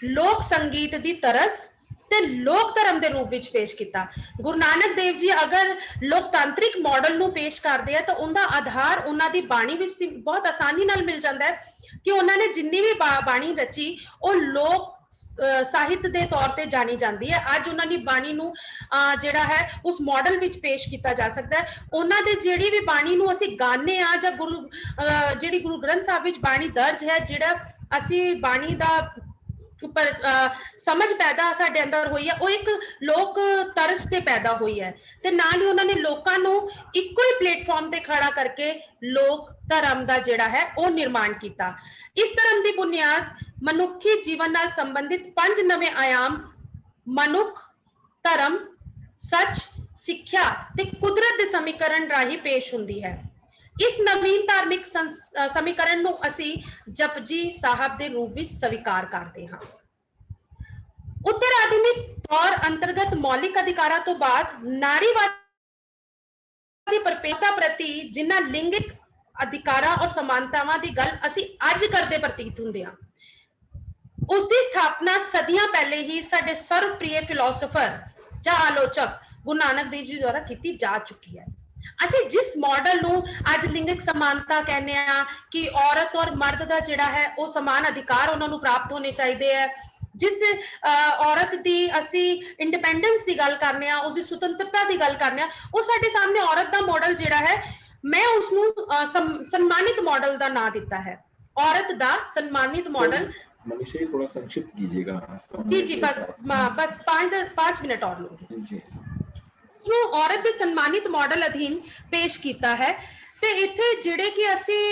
ਲੋਕ ਸੰਗੀਤ ਦੀ ਤਰਸ ਤੇ ਲੋਕ ਧਰਮ ਦੇ ਰੂਪ ਵਿੱਚ ਪੇਸ਼ ਕੀਤਾ। ਗੁਰੂ ਨਾਨਕ ਦੇਵ ਜੀ ਅਗਰ ਲੋਕਤਾਂਤਰਿਕ ਮਾਡਲ ਨੂੰ ਪੇਸ਼ ਕਰਦੇ ਆ ਤਾਂ ਉਹਦਾ ਆਧਾਰ ਉਹਨਾਂ ਦੀ ਬਾਣੀ ਵਿੱਚ ਬਹੁਤ ਆਸਾਨੀ ਨਾਲ ਮਿਲ ਜਾਂਦਾ ਹੈ ਕਿ ਉਹਨਾਂ ਨੇ ਜਿੰਨੀ ਵੀ ਬਾਣੀ ਰਚੀ ਉਹ ਲੋਕ ਸਾਹਿਤ ਦੇ ਤੌਰ ਤੇ ਜਾਣੀ ਜਾਂਦੀ ਹੈ। ਅੱਜ ਉਹਨਾਂ ਦੀ ਬਾਣੀ ਨੂੰ ਜਿਹੜਾ ਹੈ ਉਸ ਮਾਡਲ ਵਿੱਚ ਪੇਸ਼ ਕੀਤਾ ਜਾ ਸਕਦਾ ਹੈ। ਉਹਨਾਂ ਦੇ ਜਿਹੜੀ ਵੀ ਬਾਣੀ ਨੂੰ ਅਸੀਂ ਗਾਣੇ ਆ ਜਾਂ ਜਿਹੜੀ ਗੁਰੂ ਗ੍ਰੰਥ ਸਾਹਿਬ ਵਿੱਚ ਬਾਣੀ ਦਰਜ ਹੈ, ਜਿਹੜਾ ਅਸੀਂ ਬਾਣੀ ਦਾ ਉੱਪਰ ਸਮਝ ਪੈਦਾ ਸਾਡੇ ਅੰਦਰ ਹੋਈ ਹੈ, ਉਹ ਇੱਕ ਲੋਕ ਤਰਸ ਤੇ ਪੈਦਾ ਹੋਈ ਹੈ ਤੇ ਨਾਲ ਹੀ ਉਹਨਾਂ ਨੇ ਲੋਕਾਂ ਨੂੰ ਇੱਕੋ ਹੀ ਪਲੇਟਫਾਰਮ ਤੇ ਖੜਾ ਕਰਕੇ ਲੋਕ ਧਰਮ ਦਾ ਜਿਹੜਾ ਹੈ ਉਹ ਨਿਰਮਾਣ ਕੀਤਾ। ਇਸ ਧਰਮ ਦੀ ਬੁਨਿਆਦ ਮਨੁੱਖੀ ਜੀਵਨ ਨਾਲ ਸੰਬੰਧਿਤ 5 ਨਵੇਂ ਆयाम ਮਨੁੱਖ, ਧਰਮ, ਸੱਚ, ਸਿੱਖਿਆ ਤੇ ਕੁਦਰਤ ਦੇ ਸਮੀਕਰਨ ਰਾਹੀਂ ਪੇਸ਼ ਹੁੰਦੀ ਹੈ। ਇਸ ਨਵੀਨ ਧਾਰਮਿਕ ਸਮੀਕਰਨ ਨੂੰ ਅਸੀਂ ਜਪਜੀ ਸਾਹਿਬ ਦੇ ਰੂਪ ਵਿੱਚ ਸਵੀਕਾਰ ਕਰਦੇ ਹਾਂ। ਉੱਤਰ ਆਧੁਨਿਕ ਦੌਰ ਅੰਤਰਗਤ ਮੌਲਿਕ ਅਧਿਕਾਰਾਂ ਤੋਂ ਬਾਅਦ ਨਾਰੀਵਾਦ ਦੀ ਪਰਪੇਤਾ ਪ੍ਰਤੀ ਜਿਨ੍ਹਾਂ ਲਿੰਗਿਕ ਅਧਿਕਾਰਾਂ ਔਰ ਸਮਾਨਤਾਵਾਂ ਦੀ ਗੱਲ ਅਸੀਂ ਅੱਜ ਕਰਦੇ ਪ੍ਰਤੀਤ ਹੁੰਦੇ ਹਾਂ, ਉਸ ਦੀ ਸਥਾਪਨਾ ਸਦੀਆਂ ਪਹਿਲੇ ਹੀ ਸਾਡੇ ਸਰਵਪ੍ਰਿਯ ਫਿਲਾਸਫਰ ਜਾਂ ਆਲੋਚਕ ਗੁਰੂ ਨਾਨਕ ਦੇਵ ਜੀ ਦੁਆਰਾ ਕੀਤੀ ਜਾ ਚੁੱਕੀ ਹੈ। ਅਸੀਂ ਜਿਸ ਮਾਡਲ ਨੂੰ ਅੱਜ ਲਿੰਗਿਕ ਸਮਾਨਤਾ ਕਹਿੰਦੇ ਆ ਕਿ ਔਰਤ ਔਰ ਮਰਦ ਦਾ ਜਿਹੜਾ ਹੈ ਉਹ ਸਮਾਨ ਅਧਿਕਾਰ ਉਹਨਾਂ ਨੂੰ ਪ੍ਰਾਪਤ ਹੋਣੇ ਚਾਹੀਦੇ ਹੈ, ਜਿਸ ਔਰਤ ਦੀ ਅਸੀਂ ਇੰਡੀਪੈਂਡੈਂਸ ਦੀ ਗੱਲ ਕਰਨੇ ਆ, ਉਸ ਦੀ ਸੁਤੰਤਰਤਾ ਦੀ ਗੱਲ ਕਰਨੇ ਆ, ਉਹ ਸਾਡੇ ਸਾਹਮਣੇ ਔਰਤ ਦਾ ਮਾਡਲ ਜਿਹੜਾ ਹੈ, ਮੈਂ ਉਸ ਨੂੰ सम्मानित मॉडल ਦਾ ਨਾਂ ਦਿੱਤਾ ਹੈ। औरत ਦਾ सम्मानित मॉडल। मनीषा जी थोड़ा संक्षिप्त कीजिएगा। जी बस 5 मिनट और लूंगी। जो औरत ਦੇ सम्मानित मॉडल ਅਧੀਨ ਪੇਸ਼ ਕੀਤਾ ਹੈ ਤੇ ਇੱਥੇ ਜਿਹੜੇ ਕਿ ਅਸੀਂ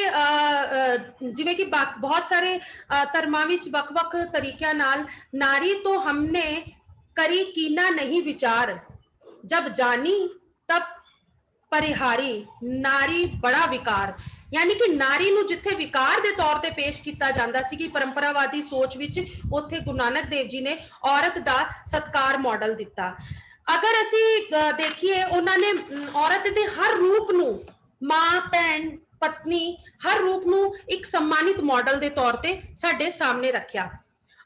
ਜਿਵੇਂ ਕਿ ਬਹੁਤ ਸਾਰੇ ਧਰਮਾਂ ਵਿੱਚ ਵੱਖ-ਵੱਖ ਤਰੀਕਿਆਂ ਨਾਲ ਨਾਰੀ ਤੋਂ ਹਮਨੇ ਕਰੀ ਕੀਨਾ ਨਹੀਂ ਵਿਚਾਰ, ਜਬ ਜਾਨੀ ਤਬ परिहारी, नारी बड़ा विकार, यानी कि नारी ਨੂੰ ਜਿੱਥੇ ਵਿਕਾਰ ਦੇ ਤੌਰ ਤੇ ਪੇਸ਼ ਕੀਤਾ ਜਾਂਦਾ ਸੀ ਕਿ ਪਰੰਪਰਾਵਾਦੀ ਸੋਚ ਵਿੱਚ, ਉੱਥੇ ਗੁਰੂ ਨਾਨਕ ਦੇਵ ਜੀ ਨੇ ਔਰਤ ਦਾ ਸਤਕਾਰ ਮਾਡਲ ਦਿੱਤਾ। ਅਗਰ ਅਸੀਂ ਦੇਖੀਏ, ਉਹਨਾਂ ਨੇ ਔਰਤ ਦੇ ਹਰ ਰੂਪ ਨੂੰ, ਮਾਂ, ਭੈਣ, ਪਤਨੀ, ਹਰ ਰੂਪ ਨੂੰ ਇੱਕ सम्मानित ਮਾਡਲ ਦੇ ਤੌਰ ਤੇ ਸਾਡੇ ਸਾਹਮਣੇ ਰੱਖਿਆ।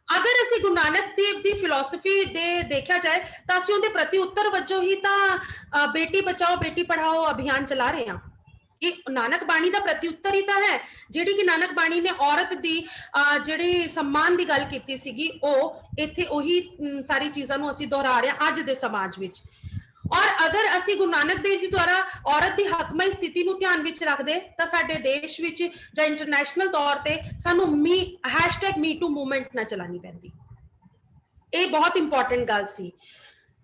अगर ਅਸੀਂ ਗੁਰੂ ਨਾਨਕ ਦੇਵ ਦੀ ਫਿਲਾਸਫੀ ਦੇ ਦੇਖਿਆ ਜਾਏ ਤਾਂ ਅਸੀਂ ਉਹਦੇ ਪ੍ਰਤੀ ਉੱਤਰ ਵਜੋਂ ਹੀ ਤਾਂ ਬੇਟੀ ਬਚਾਓ ਬੇਟੀ ਪੜਾਓ ਅਭਿਆਨ ਚਲਾ ਰਹੇ ਹਾਂ। ਇਹ ਨਾਨਕ ਬਾਣੀ ਦਾ ਪ੍ਰਤੀ ਉੱਤਰ ਹੀ ਤਾਂ ਹੈ, ਜਿਹੜੀ ਕਿ ਨਾਨਕ ਬਾਣੀ ਨੇ ਔਰਤ ਦੀ ਜਿਹੜੀ सम्मान ਦੀ ਗੱਲ ਕੀਤੀ ਸੀਗੀ, ਉਹ ਇੱਥੇ ਉਹੀ ਸਾਰੀ ਚੀਜ਼ਾਂ ਨੂੰ ਅਸੀਂ ਦੁਹਰਾ ਰਹੇ ਹਾਂ ਅੱਜ ਦੇ ਸਮਾਜ ਵਿੱਚ। ਔਰ ਅਗਰ ਅਸੀਂ ਗੁਰੂ ਨਾਨਕ ਦੇਵ ਜੀ ਦੁਆਰਾ ਔਰਤ ਦੀ ਹਕਮਈ ਸਥਿਤੀ ਨੂੰ ਧਿਆਨ ਵਿੱਚ ਰੱਖਦੇ ਤਾਂ ਸਾਡੇ ਦੇਸ਼ ਵਿੱਚ ਜਾਂ ਇੰਟਰਨੈਸ਼ਨਲ ਤੌਰ ਤੇ ਸਾਨੂੰ #MeToo ਮੂਵਮੈਂਟ ਨਾ ਚਲਾਣੀ ਪੈਂਦੀ। ਇਹ ਬਹੁਤ ਇੰਪੋਰਟੈਂਟ ਗੱਲ ਸੀ।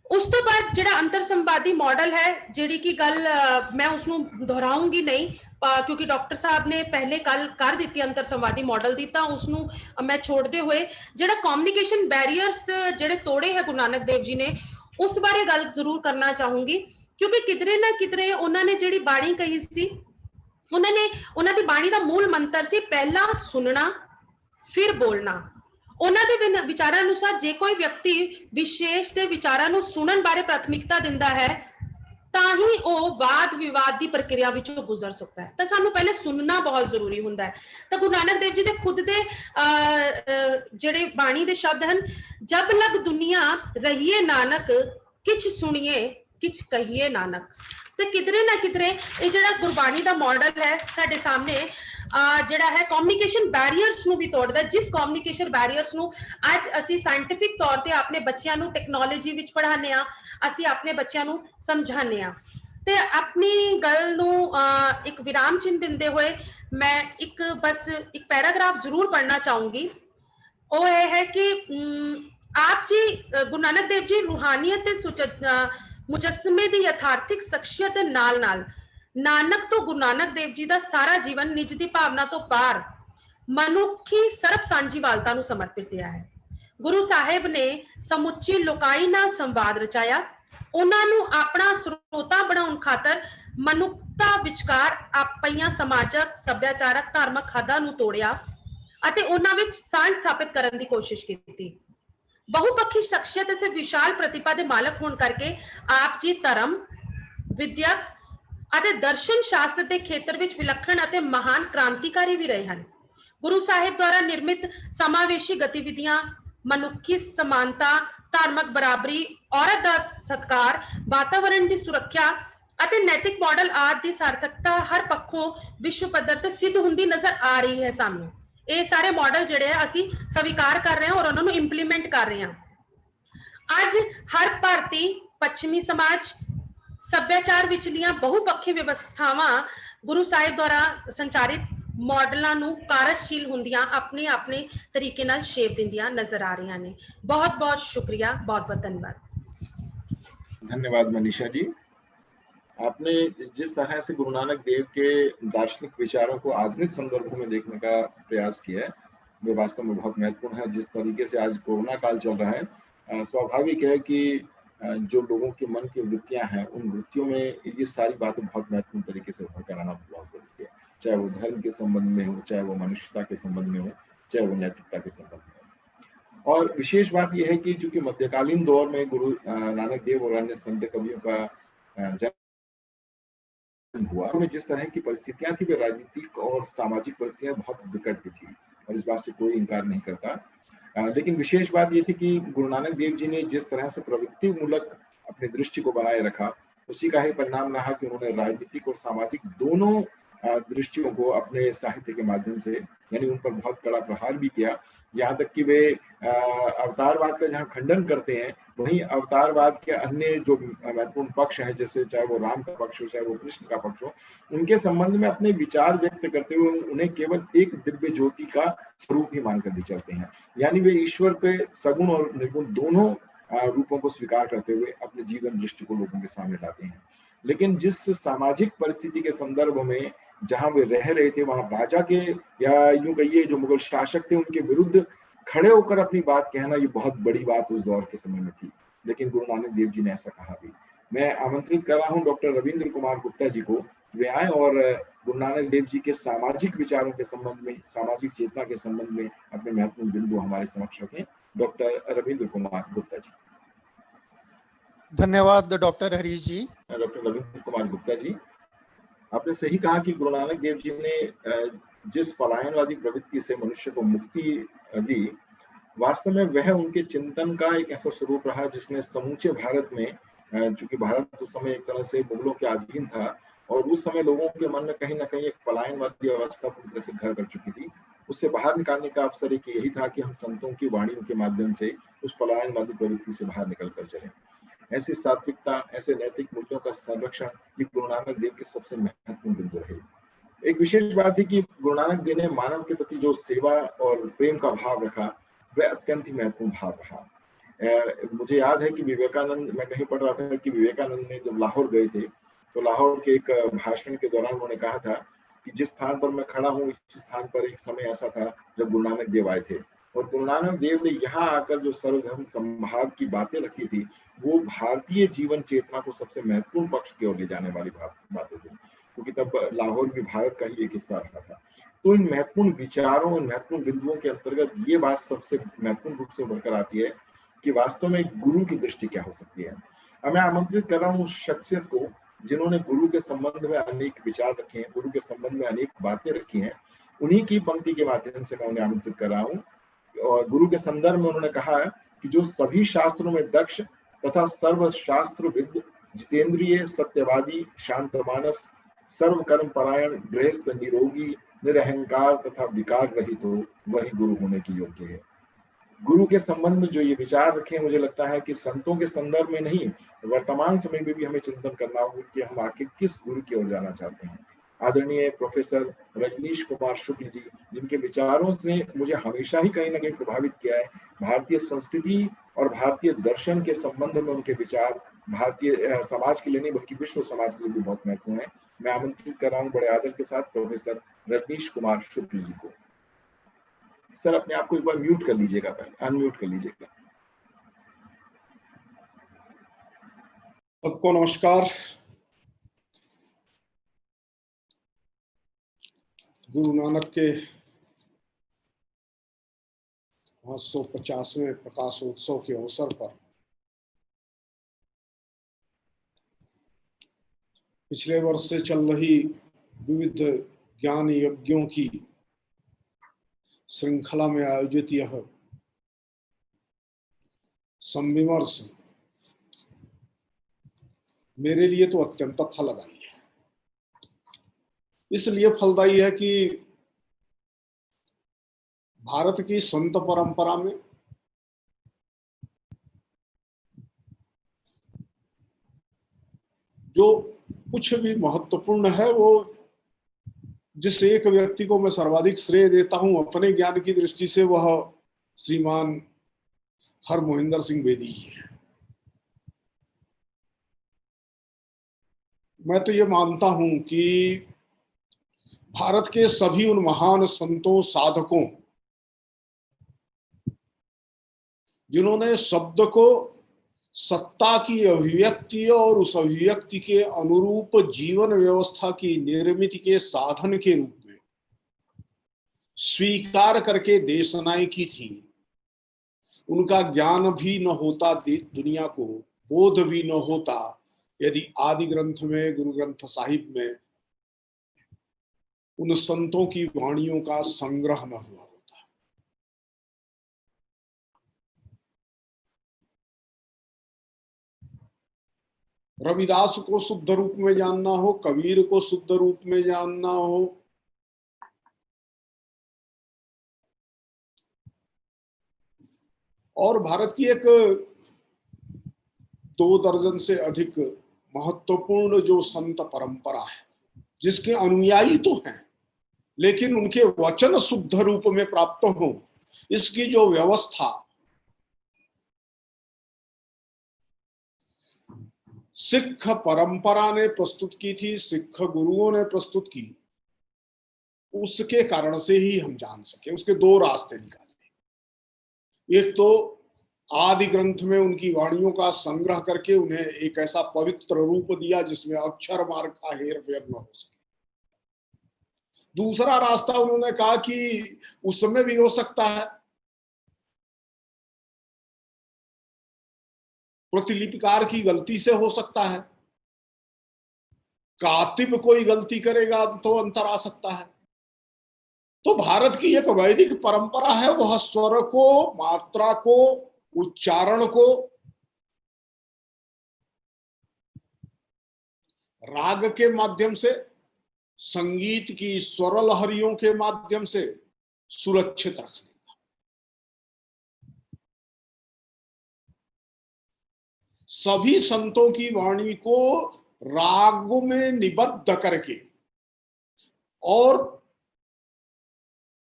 ਉਸ ਤੋਂ ਬਾਅਦ ਜਿਹੜਾ ਅੰਤਰ ਸੰਵਾਦੀ ਮਾਡਲ ਹੈ, ਜਿਹੜੀ ਕਿ ਗੱਲ ਮੈਂ ਉਸ ਨੂੰ ਦੁਹਰਾਉਂਗੀ ਨਹੀਂ ਕਿਉਂਕਿ ਡਾਕਟਰ ਸਾਹਿਬ ਨੇ ਪਹਿਲੇ ਕੱਲ ਕਰ ਦਿੱਤੀ ਅੰਤਰ ਸੰਵਾਦੀ ਮਾਡਲ ਦੀ, ਤਾਂ ਉਸ ਨੂੰ ਮੈਂ ਛੋੜਦੇ ਹੋਏ ਜਿਹੜਾ ਕਮਿਊਨੀਕੇਸ਼ਨ ਬੈਰੀਅਰਸ ਜਿਹੜੇ ਤੋੜੇ ਹੈ ਗੁਰੂ ਨਾਨਕ ਦੇਵ ਜੀ ਨੇ, ਉਸ ਬਾਰੇ ਗੱਲ ਜ਼ਰੂਰ ਕਰਨਾ ਚਾਹੂੰਗੀ। ਕਿਉਂਕਿ ਕਿਧਰੇ ਨਾ ਕਿਧਰੇ ਉਹਨਾਂ ਨੇ ਜਿਹੜੀ ਬਾਣੀ ਕਹੀ ਸੀ, ਉਹਨਾਂ ਦੀ ਬਾਣੀ ਦਾ ਮੂਲ ਮੰਤਰ ਸੀ ਪਹਿਲਾਂ ਸੁਣਨਾ ਫਿਰ ਬੋਲਣਾ। ਉਹਨਾਂ ਦੇ ਵਿਚਾਰਾਂ ਅਨੁਸਾਰ ਜੇ ਕੋਈ ਵਿਅਕਤੀ ਵਿਸ਼ੇਸ਼ ਦੇ ਵਿਚਾਰਾਂ ਨੂੰ ਸੁਣਨ ਬਾਰੇ ਪ੍ਰਾਥਮਿਕਤਾ ਦਿੰਦਾ ਹੈ ਤਾਂ ਹੀ ਉਹ ਵਾਦ ਵਿਵਾਦ ਦੀ ਪ੍ਰਕਿਰਿਆ ਵਿੱਚੋਂ ਗੁਜ਼ਰ ਸਕਦਾ ਹੈ। ਤਾਂ ਸਾਨੂੰ ਪਹਿਲੇ ਸੁਣਨਾ ਬਹੁਤ ਜ਼ਰੂਰੀ ਹੁੰਦਾ ਹੈ। ਤਾਂ ਗੁਰੂ ਨਾਨਕ ਦੇਵ ਜੀ ਦੇ ਖੁਦ ਦੇ ਜਿਹੜੇ ਬਾਣੀ ਦੇ ਸ਼ਬਦ ਹਨ, ਜਬ ਲਗ ਦੁਨੀਆ ਰਹੀਏ ਨਾਨਕ, ਕਿਛ ਸੁਣੀਏ ਕਿਛ ਕਹੀਏ ਨਾਨਕ। ਤੇ ਕਿਧਰੇ ਨਾ ਕਿਧਰੇ ਇਹ ਜਿਹੜਾ ਗੁਰਬਾਣੀ ਦਾ ਮਾਡਲ ਹੈ ਸਾਡੇ ਸਾਹਮਣੇ ਜਿਹੜਾ ਹੈ ਕਮਿਊਨੀਕੇਸ਼ਨ ਬੈਰੀਅਰਸ ਨੂੰ ਵੀ ਤੋੜਦਾ, ਜਿਸ ਕਮਿਊਨੀਕੇਸ਼ਨ ਬੈਰੀਅਰਸ ਨੂੰ ਅੱਜ ਅਸੀਂ ਸਾਇੰਟਿਫਿਕ ਤੌਰ ਤੇ ਆਪਣੇ ਬੱਚਿਆਂ ਨੂੰ ਟੈਕਨੋਲੋਜੀ ਵਿੱਚ ਪੜ੍ਹਾਉਂਦੇ ਹਾਂ, ਅਸੀਂ ਆਪਣੇ ਬੱਚਿਆਂ ਨੂੰ ਸਮਝਾਉਂਦੇ ਹਾਂ। ਤੇ ਆਪਣੀ ਗੱਲ ਨੂੰ ਇੱਕ ਵਿਰਾਮ ਚਿੰਨ੍ਹ ਦਿੰਦੇ ਹੋਏ ਮੈਂ ਇੱਕ ਪੈਰਾਗ੍ਰਾਫ ਜ਼ਰੂਰ ਪੜ੍ਹਨਾ ਚਾਹੂੰਗੀ। ਉਹ ਇਹ ਹੈ ਕਿ ਆਪ ਜੀ ਗੁਰੂ ਨਾਨਕ ਦੇਵ ਜੀ ਰੂਹਾਨੀਅਤ ਤੇ ਮੁਜੱਸਮੇ ਦੀ ਯਥਾਰਥਿਕ ਸ਼ਖਸੀਅਤ ਦੇ ਨਾਲ-ਨਾਲ ਨਾਨਕ ਤੋਂ ਗੁਰੂ ਨਾਨਕ ਦੇਵ ਜੀ ਦਾ ਸਾਰਾ ਜੀਵਨ ਨਿੱਜ ਦੀ ਭਾਵਨਾ ਤੋਂ ਪਾਰ ਮਨੁੱਖੀ ਸਰਬ ਸਾਂਝੀਵਾਲਤਾ ਨੂੰ ਸਮਰਪਿਤ ਰਿਹਾ ਹੈ। ਗੁਰੂ ਸਾਹਿਬ ਨੇ ਸਮੁੱਚੀ ਲੋਕਾਈ ਨਾਲ ਸੰਵਾਦ ਰਚਾਇਆ, ਉਹਨਾਂ ਨੂੰ ਆਪਣਾ ਸਰੋਤਾ ਬਣਾਉਣ ਖਾਤਰ ਮਨੁੱਖਤਾ ਵਿਚਕਾਰ ਆਪਣੀਆਂ ਸਮਾਜਕ, ਸੱਭਿਆਚਾਰਕ, ਧਾਰਮਿਕ ਹੱਦਾਂ ਨੂੰ ਤੋੜਿਆ ਅਤੇ ਉਹਨਾਂ ਵਿੱਚ ਸਾਂਝ ਸਥਾਪਿਤ ਕਰਨ ਦੀ ਕੋਸ਼ਿਸ਼ ਕੀਤੀ। ਬਹੁਪੱਖੀ ਸ਼ਖਸੀਅਤ ਅਤੇ ਵਿਸ਼ਾਲ ਪ੍ਰਤਿਭਾ ਦੇ ਮਾਲਕ ਹੋਣ ਕਰਕੇ ਆਪ ਜੀ ਧਰਮ, ਵਿਦਿਅਕ ਅਤੇ ਦਰਸ਼ਨ ਸ਼ਾਸਤਰ ਦੇ ਖੇਤਰ ਵਿੱਚ ਵਿਲੱਖਣ ਅਤੇ ਮਹਾਨ ਕ੍ਰਾਂਤੀਕਾਰੀ ਵੀ ਰਹੇ ਹਨ। ਗੁਰੂ ਸਾਹਿਬ ਦੁਆਰਾ ਨਿਰਮਿਤ ਸਮਾਵੇਸ਼ੀ ਗਤੀਵਿਧੀਆਂ, ਮਨੁੱਖੀ ਸਮਾਨਤਾ, ਧਾਰਮਿਕ ਬਰਾਬਰੀ, ਔਰਤ ਦਾ ਸਤਿਕਾਰ, ਵਾਤਾਵਰਣ ਦੀ ਸੁਰੱਖਿਆ ਅਤੇ ਨੈਤਿਕ ਮਾਡਲ ਆਦਿ ਦੀ ਸਾਰਥਕਤਾ ਹਰ ਪੱਖੋਂ ਵਿਸ਼ਵ ਪੱਧਰ ਤੇ ਸਿੱਧ ਹੁੰਦੀ ਨਜ਼ਰ ਆ ਰਹੀ ਹੈ ਸਾਨੂੰ। ਇਹ ਸਾਰੇ ਮਾਡਲ ਜਿਹੜੇ ਆ ਅਸੀਂ ਸਵੀਕਾਰ ਕਰ ਰਹੇ ਹਾਂ ਔਰ ਉਹਨਾਂ ਨੂੰ ਇੰਪਲੀਮੈਂਟ ਕਰ ਰਹੇ ਹਾਂ। ਅੱਜ ਹਰ ਭਾਰਤੀ ਪੱਛਮੀ ਸਮਾਜ ਸੱਭਿਆਚਾਰ ਵਿਚਲੀਆਂ ਬਹੁਪੱਖੀ ਵਿਵਸਥਾਵਾਂ ਗੁਰੂ ਸਾਹਿਬ ਦੁਆਰਾ ਸੰਚਾਰਿਤ ਮਾਡਲਾਂ ਨੂੰ ਕਾਰਜਸ਼ੀਲ ਹੁੰਦੀਆਂ ਆਪਣੇ ਤਰੀਕੇ ਨਾਲ ਸ਼ੇਪ ਦਿੰਦੀਆਂ नजर आ रही ने। बहुत बहुत शुक्रिया, बहुत बहुत धन्यवाद। धन्यवाद मनीषा जी। आपने जिस तरह से गुरु नानक देव के दार्शनिक विचारों को आधुनिक संदर्भों में देखने का प्रयास किया है, वे वास्तव में बहुत महत्वपूर्ण है। जिस तरीके से आज कोरोना काल चल रहा है, स्वाभाविक है कि जो लोगों के मन की वृत्तियां हैं, उन वृत्तियों में ये सारी बातें बहुत महत्वपूर्ण तरीके से उभर कर आना बहुत जरूरी है, चाहे वो धर्म के संबंध में हो, चाहे वो मनुष्यता के संबंध में हो, चाहे वो नैतिकता के संबंध में हो। और विशेष बात यह है कि चूंकि मध्यकालीन दौर में गुरु नानक देव और अन्य संत कवियों का जन्म हुआ, में जिस तरह की परिस्थितियां थी, वे राजनीतिक और सामाजिक परिस्थितियां बहुत विकट भी थी, और इस बात से कोई इनकार नहीं करता। लेकिन विशेष बात यह थी कि गुरु नानक देव जी ने जिस तरह से प्रवृत्ति मूलक अपनी दृष्टि को बनाए रखा, उसी का ही परिणाम रहा कि उन्होंने राजनीतिक और सामाजिक दोनों दृष्टियों को अपने साहित्य के माध्यम से, यानी उन पर बहुत कड़ा प्रहार भी किया। यहाँ तक कि वे अवतारवाद का जहाँ खंडन करते हैं, वहीं अवतारवाद के अन्य जो महत्वपूर्ण पक्ष हैं, जैसे चाहे वो राम का पक्ष हो, चाहे वो कृष्ण का पक्ष हो, उनके संबंध में अपने विचार व्यक्त करते हुए उन्हें केवल एक दिव्य ज्योति का स्वरूप ही मानकर भी चलते हैं। यानी वे ईश्वर के सगुण और निर्गुण दोनों रूपों को स्वीकार करते हुए अपने जीवन दृष्टि को लोगों के सामने लाते हैं। लेकिन जिस सामाजिक परिस्थिति के संदर्भ में जहां वे रह रहे थे, वहां राजा के या यूं कहिए जो मुगल शासक थे, उनके विरुद्ध खड़े होकर अपनी बात कहना, ये बहुत बड़ी बात उस दौर के समय में थी। लेकिन गुरु नानक देव जी ने ऐसा कहा भी। मैं आमंत्रित कर रहा हूं डॉक्टर रविंद्र कुमार गुप्ता जी को, वे आए और गुरु नानक देव जी के सामाजिक विचारों के संबंध में, सामाजिक चेतना के संबंध में अपने महत्वपूर्ण बिंदु हमारे समक्ष रखें। डॉक्टर रविंद्र कुमार गुप्ता जी। धन्यवाद डॉक्टर हरीश जी। डॉक्टर रविंद्र कुमार गुप्ता जी, आपने सही कहा कि गुरु नानक देव जी ने जिस पलायनवादी प्रवृत्ति से मनुष्य को मुक्ति दी, वास्तव में वह उनके चिंतन का एक ऐसा स्वरूप रहा जिसने समूचे भारत में, चूंकि भारत उस समय एक तरह से मुगलों के अधीन था, और उस समय लोगों के मन में कहीं ना कहीं एक पलायनवादी अवस्था पूरी तरह से घर कर चुकी थी। उससे बाहर निकालने का अवसर एक यही था कि हम संतों की वाणियों के माध्यम से उस पलायनवादी प्रवृत्ति से बाहर निकल कर चले। ऐसी सात्विकता, ऐसे नैतिक मूल्यों का संरक्षण, ये गुरु नानक देव के सबसे महत्वपूर्ण बिंदु रहे। एक विशेष बात है कि गुरु नानक देव ने मानव के प्रति जो सेवा और प्रेम का भाव रखा, वह अत्यंत ही महत्वपूर्ण भाव रहा। मुझे याद है कि विवेकानंद, मैं कहीं पढ़ रहा था कि विवेकानंद ने जब लाहौर गए थे, तो लाहौर के एक भाषण के दौरान उन्होंने कहा था कि जिस स्थान पर मैं खड़ा हूँ, इस स्थान पर एक समय ऐसा था जब गुरु नानक देव आए थे, और गुरु नानक देव ने यहाँ आकर जो सर्वधर्म समभाव की बातें रखी थी, वो भारतीय जीवन चेतना को सबसे महत्वपूर्ण पक्ष की ओर ले जाने वाली बातें थी, क्योंकि तब लाहौर भी भारत का ही एक हिस्सा रहा था। तो इन महत्वपूर्ण विचारों, इन महत्वपूर्ण बिंदुओं के अंतर्गत ये बात सबसे महत्वपूर्ण रूप से उभर कर आती है कि वास्तव में गुरु की दृष्टि क्या हो सकती है। अब मैं आमंत्रित कर रहा हूँ उस शख्सियत को जिन्होंने गुरु के संबंध में अनेक विचार रखे हैं, गुरु के संबंध में अनेक बातें रखी हैं, उन्हीं की पंक्ति के माध्यम से मैं उन्हें आमंत्रित कर रहा हूँ। और गुरु के संदर्भ में उन्होंने कहा है कि जो सभी शास्त्रों में दक्ष तथा सर्वशास्त्रविद, जितेंद्रिय, सत्यवादी, शांत मानस, सर्व कर्म परायण, गृहस्थ, निरोगी, निरहंकार तथा विकार रहित हो, वही गुरु होने की योग्य है। गुरु के संबंध में जो ये विचार रखे, मुझे लगता है कि संतों के संदर्भ में नहीं, वर्तमान समय में भी हमें चिंतन करना होगा कि हम आखिर किस गुरु की ओर जाना चाहते हैं। आदरणीय प्रोफेसर रजनीश कुमार शुक्ल जी, जिनके विचारों से मुझे हमेशा ही कहीं ना कहीं प्रभावित किया है, भारतीय संस्कृति और भारतीय दर्शन के संबंध में उनके विचार भारतीय समाज के लिए नहीं बल्कि विश्व समाज के लिए भी बहुत महत्वपूर्ण है। मैं आमंत्रित कर रहा हूँ बड़े आदर के साथ प्रोफेसर रजनीश कुमार शुक्ल जी को। सर, अपने आप को एक बार म्यूट कर लीजिएगा, पहले अनम्यूट कर लीजिएगा। सबको नमस्कार। गुरु नानक के 550वें प्रकाशोत्सव के अवसर पर पिछले वर्ष से चल रही विविध ज्ञान यज्ञों की श्रृंखला में आयोजित यह संविमर्श मेरे लिए तो अत्यंत फलदायी है। इसलिए फलदायी है कि भारत की संत परंपरा में जो कुछ भी महत्वपूर्ण है, वो जिस एक व्यक्ति को मैं सर्वाधिक श्रेय देता हूं अपने ज्ञान की दृष्टि से, वह श्रीमान हरमोहिंदर सिंह बेदी जी है। मैं तो ये मानता हूं कि भारत के सभी उन महान संतों, साधकों जिन्होंने शब्द को सत्ता की अभिव्यक्ति और उस अभिव्यक्ति के अनुरूप जीवन व्यवस्था की निर्मिति के साधन के रूप में स्वीकार करके देशनाएं की थी, उनका ज्ञान भी न होता दुनिया को, बोध भी न होता, यदि आदि ग्रंथ में, गुरु ग्रंथ साहिब में उन संतों की वाणियों का संग्रह न हुआ होता। रविदास को शुद्ध रूप में जानना हो, कबीर को शुद्ध रूप में जानना हो, और भारत की एक 2 दर्जन से अधिक महत्वपूर्ण जो संत परंपरा है, जिसके अनुयायी तो हैं, लेकिन उनके वचन शुद्ध रूप में प्राप्त हो, इसकी जो व्यवस्था सिख परंपरा ने प्रस्तुत की थी, सिख गुरुओं ने प्रस्तुत की, उसके कारण से ही हम जान सके। उसके 2 रास्ते निकाले। एक तो आदि ग्रंथ में उनकी वाणियों का संग्रह करके उन्हें एक ऐसा पवित्र रूप दिया जिसमें अक्षर मार्ग का हेर फेर न हो सके। दूसरा रास्ता उन्होंने कहा कि उस समय भी हो सकता है, प्रतिलिपिकार की गलती से हो सकता है, कातिब कोई गलती करेगा तो अंतर आ सकता है। तो भारत की एक वैदिक परंपरा है, वह स्वर को, मात्रा को, उच्चारण को, राग के माध्यम से, संगीत की स्वर लहरियों के माध्यम से सुरक्षित रखने का। सभी संतों की वाणी को रागों में निबद्ध करके और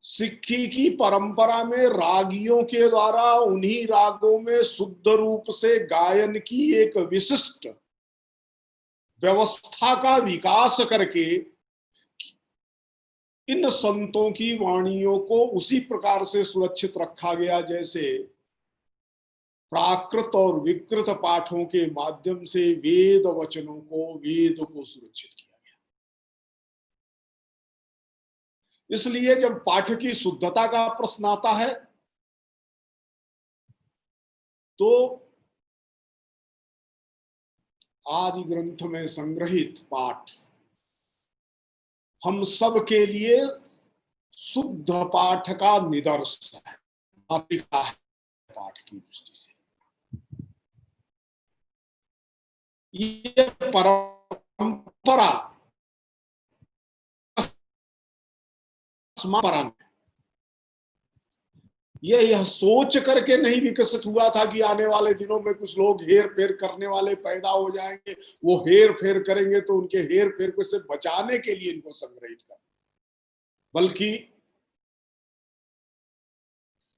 सिक्खी की परंपरा में रागियों के द्वारा उन्हीं रागों में शुद्ध रूप से गायन की एक विशिष्ट व्यवस्था का विकास करके इन संतों की वाणियों को उसी प्रकार से सुरक्षित रखा गया जैसे प्राकृत और विकृत पाठों के माध्यम से वेद वचनों को, वेद को सुरक्षित किया गया। इसलिए जब पाठ की शुद्धता का प्रश्न आता है तो आदि ग्रंथ में संग्रहित पाठ हम सब के लिए शुद्ध पाठ का निदर्श है, पाठ की दृष्टि से। ये परंपरा यह सोच करके नहीं विकसित हुआ था कि आने वाले दिनों में कुछ लोग हेर फेर करने वाले पैदा हो जाएंगे, वो हेर फेर करेंगे तो उनके हेर फेर को से बचाने के लिए इनको संग्रहित कर, बल्कि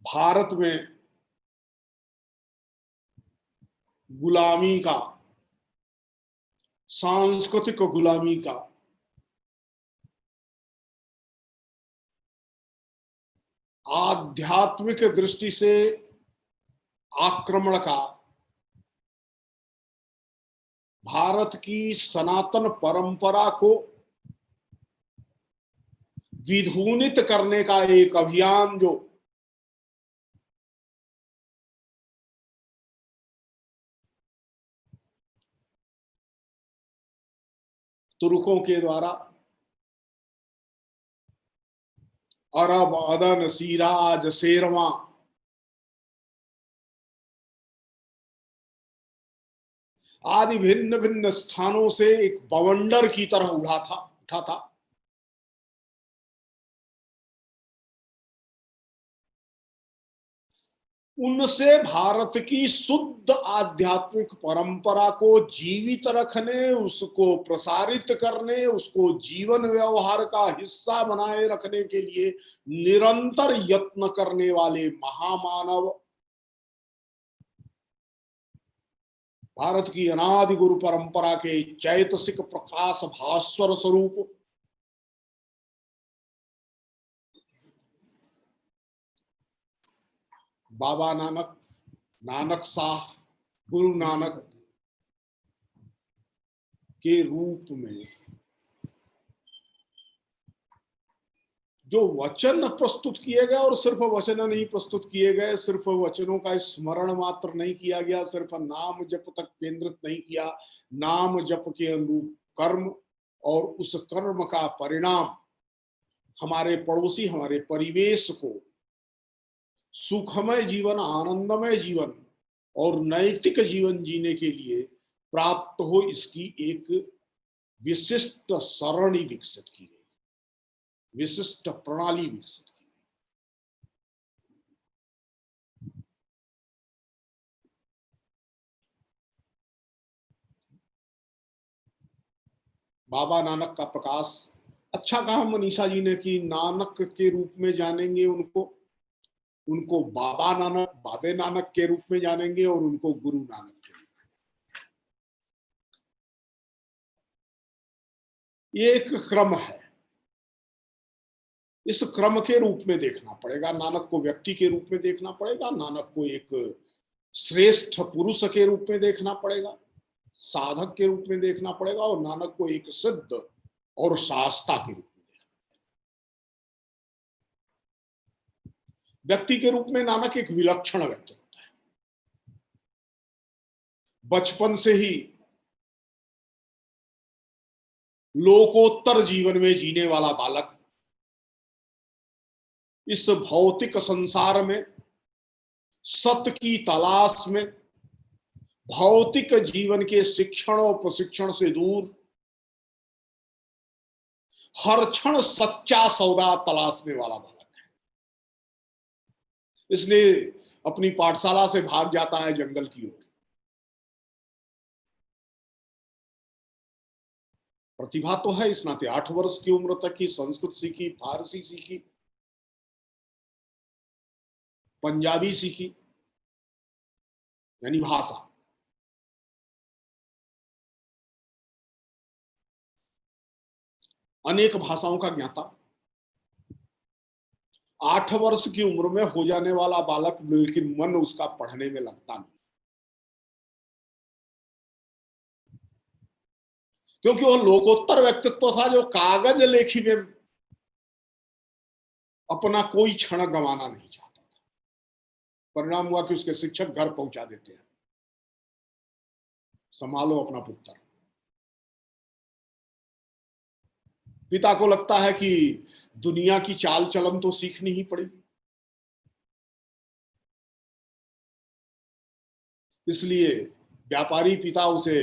भारत में गुलामी का, सांस्कृतिक गुलामी का, आध्यात्मिक दृष्टि से आक्रमण का, भारत की सनातन परंपरा को विधूनित करने का एक अभियान जो तुर्कों के द्वारा अरब, अदन, सिराज, शेरवा आदि भिन्न भिन्न स्थानों से एक बवंडर की तरह उठा था। उनसे भारत की शुद्ध आध्यात्मिक परंपरा को जीवित रखने, उसको प्रसारित करने, उसको जीवन व्यवहार का हिस्सा बनाए रखने के लिए निरंतर यत्न करने वाले महामानव, भारत की अनादि गुरु परंपरा के चैतसिक प्रकाश भास्वर स्वरूप बाबा नानक नानक साह, गुरु नानक के रूप में जो वचन प्रस्तुत किए गए, और सिर्फ वचन नहीं प्रस्तुत किए गए, सिर्फ वचनों का स्मरण मात्र नहीं किया गया, सिर्फ नाम जप तक केंद्रित नहीं किया, नाम जप के अनुरूप कर्म, और उस कर्म का परिणाम हमारे पड़ोसी, हमारे परिवेश को सुखमय जीवन, आनंदमय जीवन और नैतिक जीवन जीने के लिए प्राप्त हो, इसकी एक विशिष्ट सरणी विकसित की गई, विशिष्ट प्रणाली विकसित की गई। बाबा नानक का प्रकाश, अच्छा कहा मनीषा जी ने कि नानक के रूप में जानेंगे उनको बाबा नानक, बाबे नानक के रूप में जानेंगे, और उनको गुरु नानक के रूप में। ये एक क्रम है, इस क्रम के रूप में देखना पड़ेगा। नानक को व्यक्ति के रूप में देखना पड़ेगा, नानक को एक श्रेष्ठ पुरुष के रूप में देखना पड़ेगा, साधक के रूप में देखना पड़ेगा, और नानक को एक सिद्ध और शास्ता के रूप में देखना पड़ेगा। व्यक्ति के रूप में नानक एक विलक्षण व्यक्तित्व है। बचपन से ही लोकोत्तर जीवन में जीने वाला बालक इस भौतिक संसार में सत्य की तलाश में, भौतिक जीवन के शिक्षण और प्रशिक्षण से दूर, हर क्षण सच्चा सौदा तलाशने वाला बालक है। इसलिए अपनी पाठशाला से भाग जाता है जंगल की ओर। प्रतिभा तो है इस नाते, 8 वर्ष की उम्र तक ही संस्कृत सीखी, फारसी सीखी, पंजाबी सीखी, यानी भाषा। अनेक भाषाओं का ज्ञाता, 8 वर्ष की उम्र में हो जाने वाला बालक, लेकिन मन उसका पढ़ने में लगता नहीं, क्योंकि वो लोकोत्तर व्यक्तित्व था जो कागज लेखी में अपना कोई क्षण गंवाना नहीं चाहता था। परिणाम हुआ कि उसके शिक्षक घर पहुंचा देते हैं, संभालो अपना पुत्र। पिता को लगता है कि दुनिया की चाल चलन तो सीखनी ही पड़ेगी, इसलिए व्यापारी पिता उसे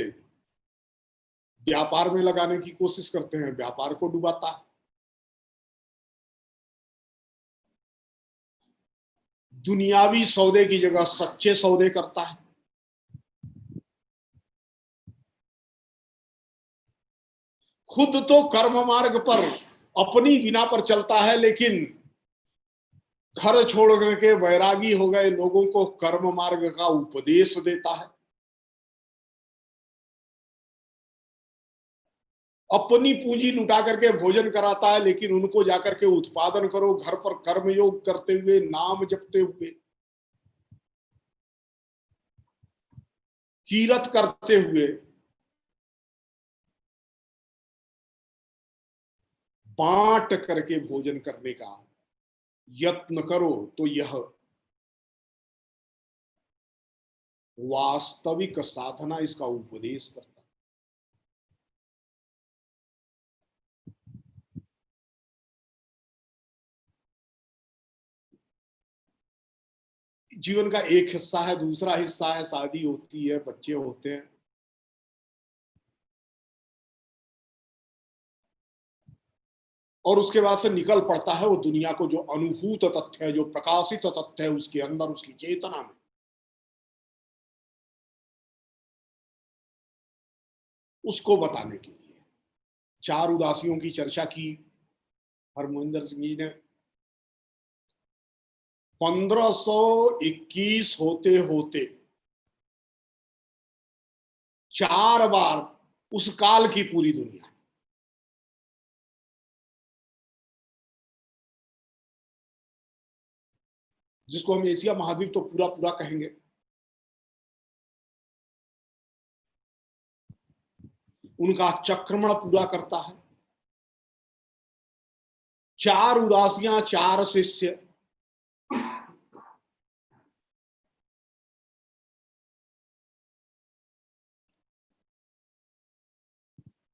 व्यापार में लगाने की कोशिश करते हैं, व्यापार को डुबाता है। दुनियावी सौदे की जगह सच्चे सौदे करता है। खुद तो कर्म मार्ग पर अपनी बिना पर चलता है, लेकिन घर छोड़ करके वैरागी हो गए लोगों को कर्म मार्ग का उपदेश देता है। अपनी पूंजी लुटा करके भोजन कराता है, लेकिन उनको जाकर के उत्पादन करो, घर पर कर्मयोग करते हुए, नाम जपते हुए, कीरत करते हुए बांट करके भोजन करने का यत्न करो, तो यह वास्तविक साधना, इसका उपदेश करता है। जीवन का एक हिस्सा है, दूसरा हिस्सा है शादी होती है, बच्चे होते हैं, और उसके बाद से निकल पड़ता है वो दुनिया को, जो अनुभूत तथ्य है, जो प्रकाशित तथ्य है उसके अंदर, उसकी चेतना में, उसको बताने के लिए। 4 उदासियों की चर्चा की हरमोहिंदर सिंह जी ने। 1521 होते होते 4 बार उस काल की पूरी दुनिया, जिसको हम एशिया महाद्वीप तो पूरा पूरा कहेंगे, उनका चक्रमण पूरा करता है। 4 उदासियां, 4 शिष्य,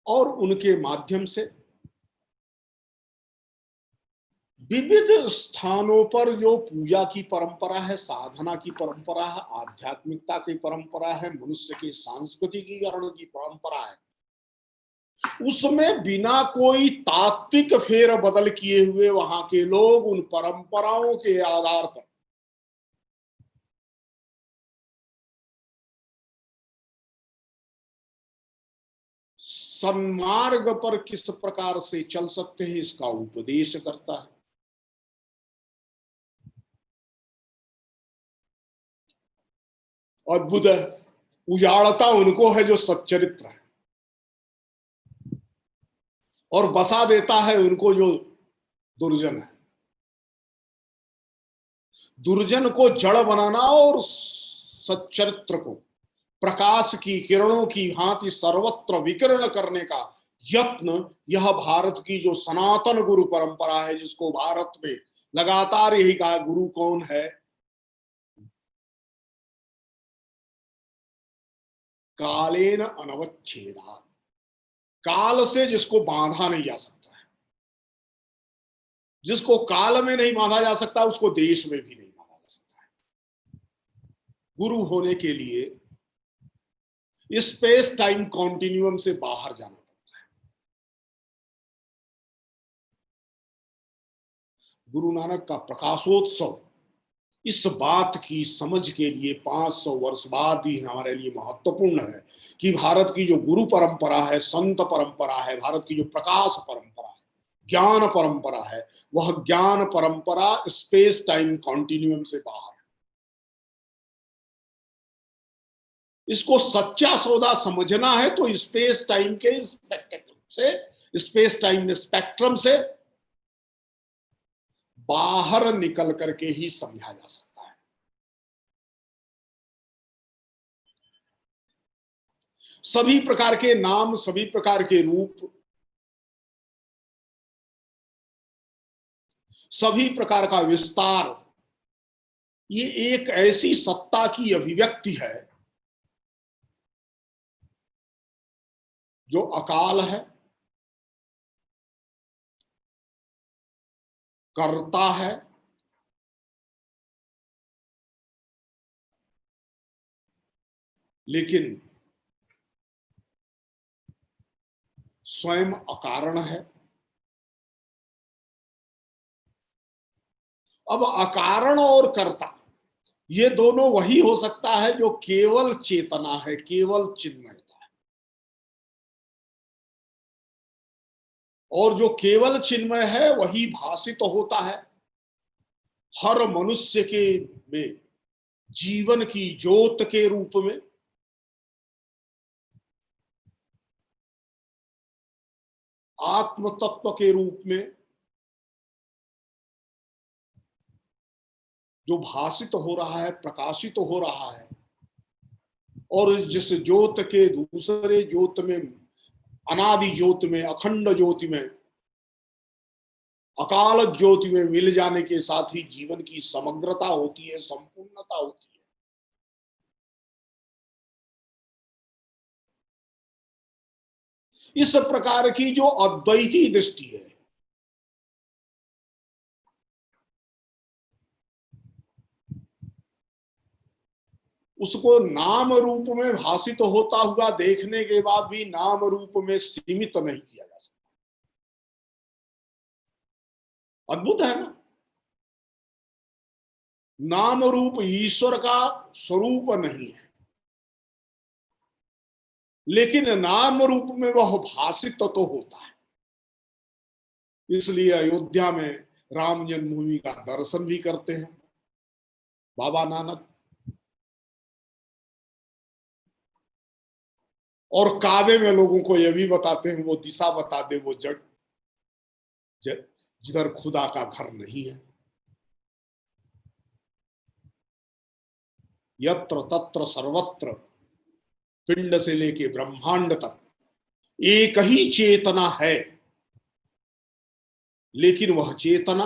और उनके माध्यम से विविध स्थानों पर जो पूजा की परंपरा है, साधना की परंपरा है, आध्यात्मिकता की परंपरा है, मनुष्य के सांस्कृतिकीकरण की परंपरा है, उसमें बिना कोई तात्विक फेर बदल किए हुए वहां के लोग उन परंपराओं के आधार पर सन्मार्ग पर किस प्रकार से चल सकते हैं इसका उपदेश करता है। और बुद्ध उजाड़ता उनको है जो सच्चरित्र है, और बसा देता है उनको जो दुर्जन है। दुर्जन को जड़ बनाना और सच्चरित्र को प्रकाश की किरणों की भांति सर्वत्र विकिरण करने का यत्न, यह भारत की जो सनातन गुरु परंपरा है, जिसको भारत में लगातार यही कहा, गुरु कौन है? कालेन अनवच्छेदा, काल से जिसको बांधा नहीं जा सकता है, जिसको काल में नहीं बांधा जा सकता, उसको देश में भी नहीं बांधा जा सकता है। गुरु होने के लिए स्पेस टाइम कॉन्टिन्यूम से बाहर जाना पड़ता है। गुरु नानक का प्रकाशोत्सव इस बात की समझ के लिए 500 वर्ष बाद ही हमारे लिए महत्वपूर्ण है कि भारत की जो गुरु परंपरा है, संत परंपरा है, भारत की जो प्रकाश परंपरा है, ज्ञान परंपरा है, वह ज्ञान परंपरा स्पेस टाइम कॉन्टिन्यूम से बाहर है। इसको सच्चा सौदा समझना है तो स्पेस टाइम के स्पेस टाइम स्पेक्ट्रम से बाहर निकल करके ही समझा जा सकता है। सभी प्रकार के नाम, सभी प्रकार के रूप, सभी प्रकार का विस्तार, ये एक ऐसी सत्ता की अभिव्यक्ति है जो अकाल है, करता है, लेकिन स्वयं अकारण है। अब अकारण और कर्ता ये दोनों वही हो सकता है जो केवल चेतना है, केवल चिन्मयता है। और जो केवल चिन्मय है वही भासित होता है हर मनुष्य के में जीवन की ज्योत के रूप में, आत्म तत्व के रूप में, जो भासित हो रहा है, प्रकाशित हो रहा है। और जिस ज्योत के दूसरे ज्योत में, अनादि ज्योत में, अखंड ज्योति में, अकाल ज्योति में मिल जाने के साथ ही जीवन की समग्रता होती है, संपूर्णता होती है। इस प्रकार की जो अद्वैती दृष्टि है, उसको नाम रूप में भासित होता हुआ देखने के बाद भी नाम रूप में सीमित नहीं किया जा सकता। अद्भुत है ना? नाम रूप ईश्वर का स्वरूप नहीं है, लेकिन नाम रूप में वह भासित तो होता है। इसलिए अयोध्या में राम जन्मभूमि का दर्शन भी करते हैं बाबा नानक, और काबे में लोगों को यह भी बताते हैं, वो दिशा बता दे, वो जग जिधर खुदा का घर नहीं है। यत्र तत्र सर्वत्र, पिंड से लेके ब्रह्मांड तक एक ही चेतना है, लेकिन वह चेतना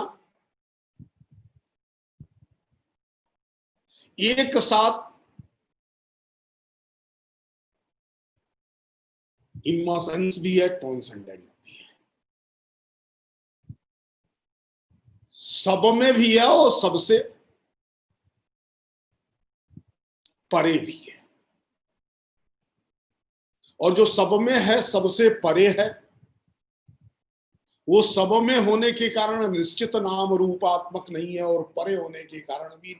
एक साथ इमर्सेंस भी है, ट्रांसेंडेंट भी है, सब में भी है और सबसे परे भी है। और जो सब में है, सबसे परे है, वो सब में होने के कारण निश्चित नाम रूपात्मक नहीं है, और परे होने के कारण भी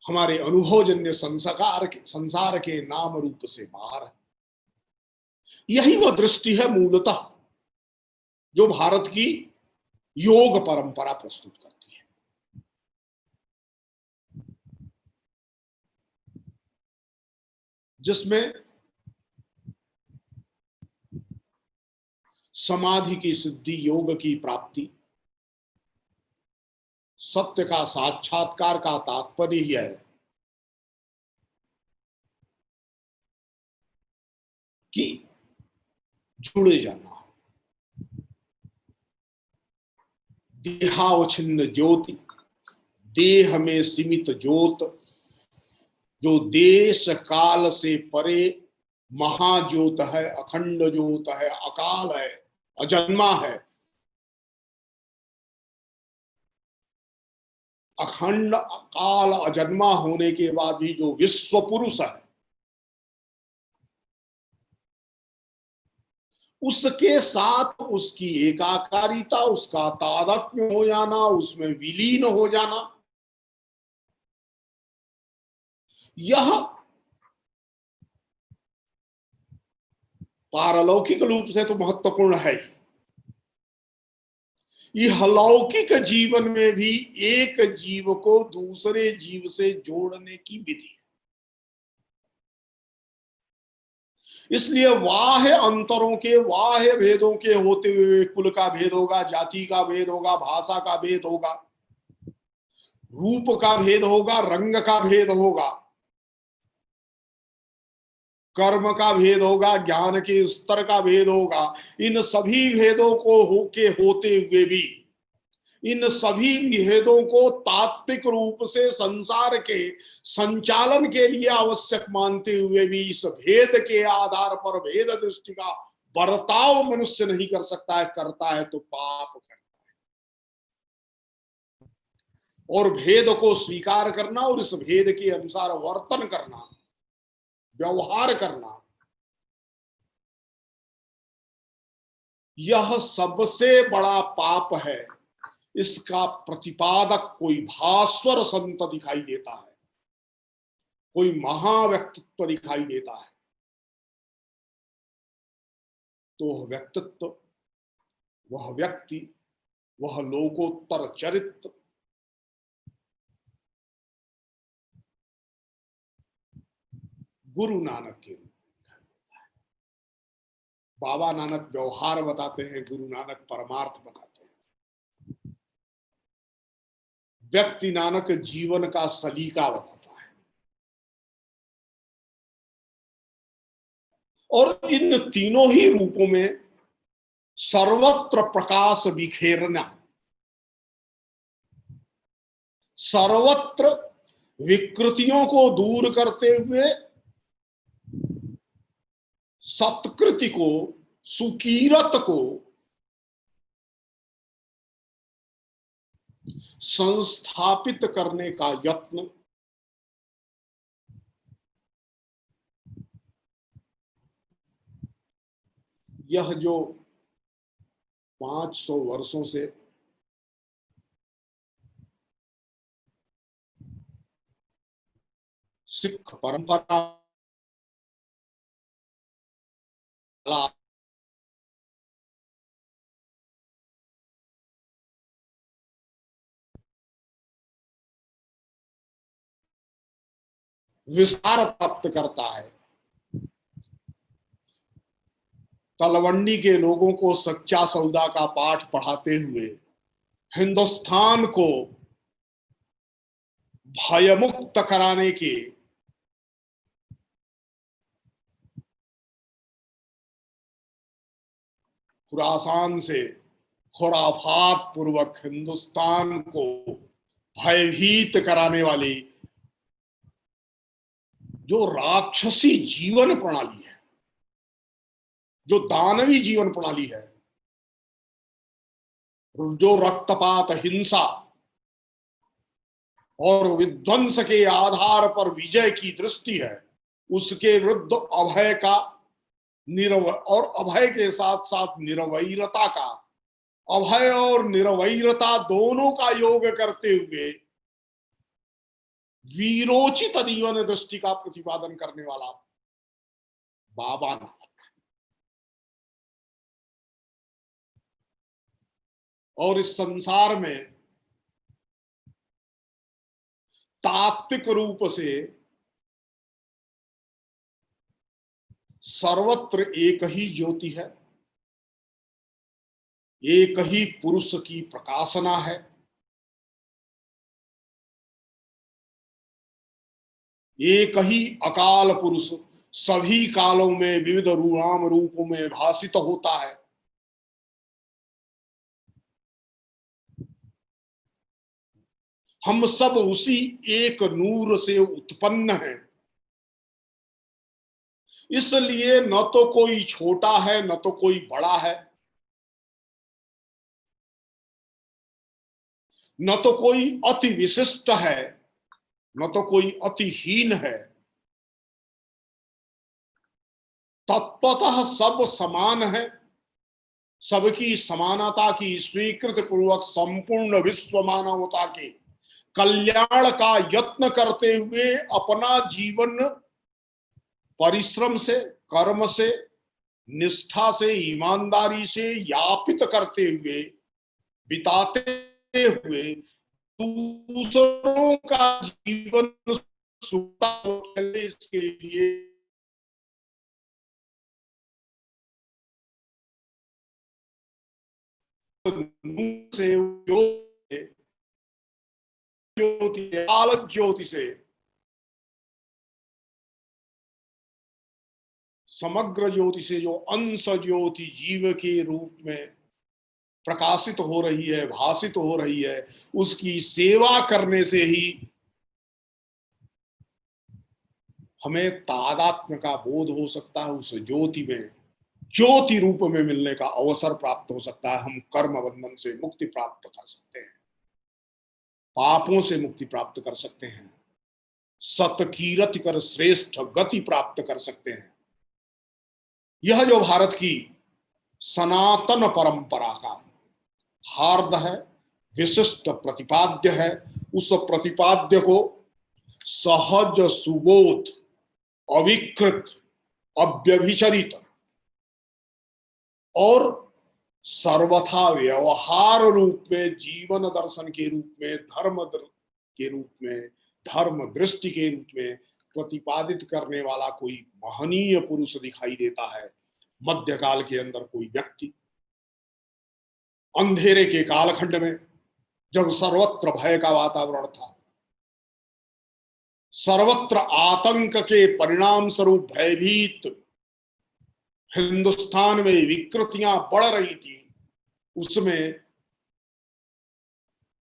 हमारे अनुभवजन्य संसार के नाम रूप से बाहर है। यही वह दृष्टि है मूलतः जो भारत की योग परंपरा प्रस्तुत करती है। जिसमें समाधि की सिद्धि, योग की प्राप्ति, सत्य का साक्षात्कार का तात्पर्य ही है कि जुड़े जाना। देहावच्छिन्न ज्योति, देह में सीमित ज्योत, जो देश काल से परे महाज्योत है, अखंड ज्योत है, अकाल है, अजन्मा है। अखंड अकाल अजन्मा होने के बाद भी जो विश्व पुरुष है, उसके साथ उसकी एकाकारिता, उसका तादात्म्य हो जाना, उसमें विलीन हो जाना, यह पारलौकिक रूप से तो महत्वपूर्ण है ही। यह लौकिक जीवन में भी एक जीव को दूसरे जीव से जोड़ने की विधि है। इसलिए बाह्य अंतरों के, बाह्य भेदों के होते हुए कुल का भेद होगा, जाति का भेद होगा, भाषा का भेद होगा, रूप का भेद होगा, रंग का भेद होगा, कर्म का भेद होगा, ज्ञान के स्तर का भेद होगा। इन सभी भेदों को होते हुए भी, इन सभी भेदों को तात्विक रूप से संसार के संचालन के लिए आवश्यक मानते हुए भी इस भेद के आधार पर भेद दृष्टि का बर्ताव मनुष्य नहीं कर सकता है। करता है तो पाप करता है। और भेद को स्वीकार करना और इस भेद के अनुसार वर्तन करना, व्यवहार करना, यह सबसे बड़ा पाप है। इसका प्रतिपादक कोई भास्वर संत दिखाई देता है, कोई महाव्यक्तित्व दिखाई देता है, तो वह व्यक्तित्व, वह व्यक्ति, वह लोकोत्तर चरित्र गुरु नानक के रूप में दिखाई देता है। बाबा नानक व्यवहार बताते हैं, गुरु नानक परमार्थ बताते हैं। व्यक्ति नानक जीवन का सलीका बताता है। और इन तीनों ही रूपों में सर्वत्र प्रकाश बिखेरना, सर्वत्र विकृतियों को दूर करते हुए सत्कृति को, सुकीरत को संस्थापित करने का यत्न, यह जो 500 वर्षों से सिख परंपरा विस्तार प्राप्त करता है। तलवंडी के लोगों को सच्चा सौदा का पाठ पढ़ाते हुए हिंदुस्तान को भयमुक्त कराने के खुरासान से खुराफात पूर्वक हिंदुस्तान को भयभीत कराने वाली जो राक्षसी जीवन प्रणाली है, जो दानवी जीवन प्रणाली है, जो रक्तपात, हिंसा और विध्वंस के आधार पर विजय की दृष्टि है, उसके विरुद्ध अभय का और अभय के साथ साथ निरवैरता का, अभय और निरवैरता दोनों का योग करते हुए वीरोचित जीवन दृष्टि का प्रतिपादन करने वाला बाबा नानक। और इस संसार में तात्विक रूप से सर्वत्र एक ही ज्योति है, एक ही पुरुष की प्रकाशना है, एक ही अकाल पुरुष सभी कालों में विविध नाम रूपों में भासित होता है। हम सब उसी एक नूर से उत्पन्न हैं, इसलिए न तो कोई छोटा है न तो कोई बड़ा है, न तो कोई अति विशिष्ट है न तो कोई अतिहीन है। तत्वतः सब समान है। सबकी समानता की स्वीकृति पूर्वक संपूर्ण विश्व मानवता के कल्याण का यत्न करते हुए अपना जीवन परिश्रम से, कर्म से, निष्ठा से, ईमानदारी से यापित करते हुए, बिताते हुए दूसरों का जीवन सुखदायक, इसके लिए से ज्योति, आलोक ज्योति से समग्र ज्योति से जो अंश ज्योति जीव के रूप में प्रकाशित हो रही है, भासित हो रही है, उसकी सेवा करने से ही हमें तादात्म्य का बोध हो सकता है। उस ज्योति में, ज्योति रूप में मिलने का अवसर प्राप्त हो सकता है। हम कर्म बंधन से मुक्ति प्राप्त कर सकते हैं, पापों से मुक्ति प्राप्त कर सकते हैं, सतकीरति कर श्रेष्ठ गति प्राप्त कर सकते हैं। यह जो भारत की सनातन परंपरा का हार्द है, विशिष्ट प्रतिपाद्य है, उस प्रतिपाद्य को सहज, सुबोध, अविकृत, अव्यभिचरित और सर्वथा व्यवहार रूप में, जीवन दर्शन के रूप में, धर्म के रूप में, धर्म दृष्टि के रूप में प्रतिपादित करने वाला कोई महनीय पुरुष दिखाई देता है। मध्यकाल के अंदर कोई व्यक्ति, अंधेरे के कालखंड में जब सर्वत्र भय का वातावरण था, सर्वत्र आतंक के परिणाम स्वरूप भयभीत हिंदुस्तान में विकृतियां बढ़ रही थी, उसमें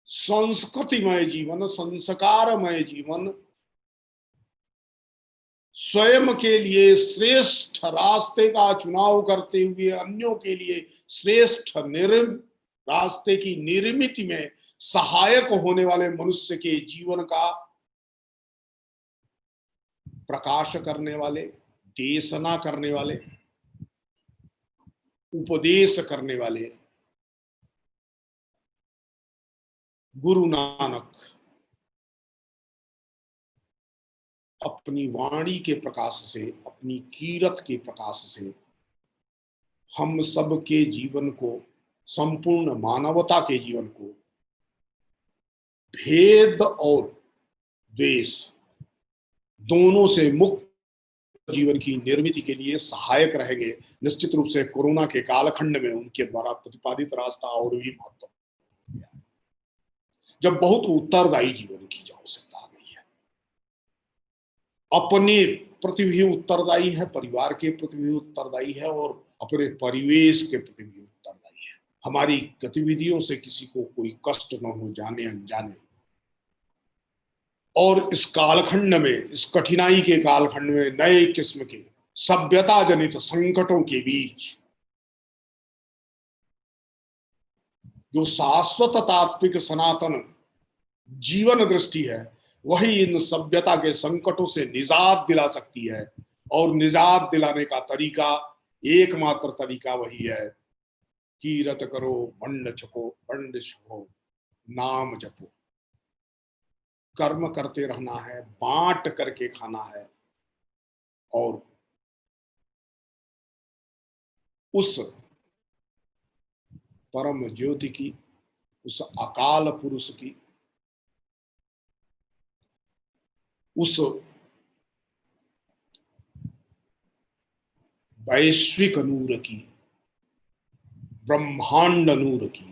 संस्कृतिमय जीवन, संस्कारमय जीवन, स्वयं के लिए श्रेष्ठ रास्ते का चुनाव करते हुए अन्यों के लिए श्रेष्ठ रास्ते की निर्मित में सहायक होने वाले मनुष्य के जीवन का प्रकाश करने वाले, देशना करने वाले, उपदेश करने वाले गुरु नानक अपनी वाणी के प्रकाश से, अपनी कीरत के प्रकाश से हम सब के जीवन को, संपूर्ण मानवता के जीवन को भेद और द्वेष दोनों से मुक्त जीवन की निर्मिति के लिए सहायक रहेंगे। निश्चित रूप से कोरोना के कालखंड में उनके द्वारा प्रतिपादित रास्ता और भी महत्वपूर्ण है, जब बहुत उत्तरदायी जीवन की आवश्यकता आ गई है। अपने प्रति भी उत्तरदायी है, परिवार के प्रति भी उत्तरदायी है और अपने परिवेश के प्रति भी हमारी गतिविधियों से किसी को कोई कष्ट न हो, जाने अनजाने। और इस कालखंड में, इस कठिनाई के कालखंड में, नए किस्म के सभ्यता जनित संकटों के बीच जो शाश्वत तात्विक सनातन जीवन दृष्टि है, वही इन सभ्यता के संकटों से निजात दिला सकती है। और निजात दिलाने का तरीका, एकमात्र तरीका वही है, कीरत करो, भंड छको, नाम जपो। कर्म करते रहना है, बांट करके खाना है, और उस परम ज्योति की, उस अकाल पुरुष की, उस वैश्विक नूर की, ब्रह्मांड नूर की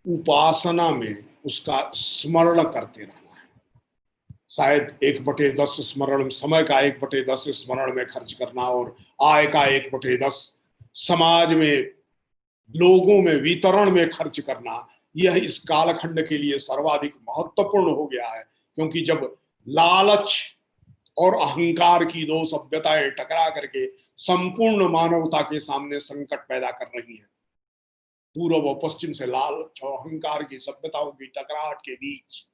उपासना में उसका स्मरण करते रहना है। शायद 1/10 स्मरण, समय का 1/10 स्मरण में खर्च करना और आय का 1/10 समाज में, लोगों में वितरण में खर्च करना, यह इस कालखंड के लिए सर्वाधिक महत्वपूर्ण हो गया है। क्योंकि जब लालच और अहंकार की दो सभ्यताएं टकरा करके संपूर्ण मानवता के सामने संकट पैदा कर रही हैं, पूर्व और पश्चिम से लालच और अहंकार की सभ्यताओं की टकराहट के बीच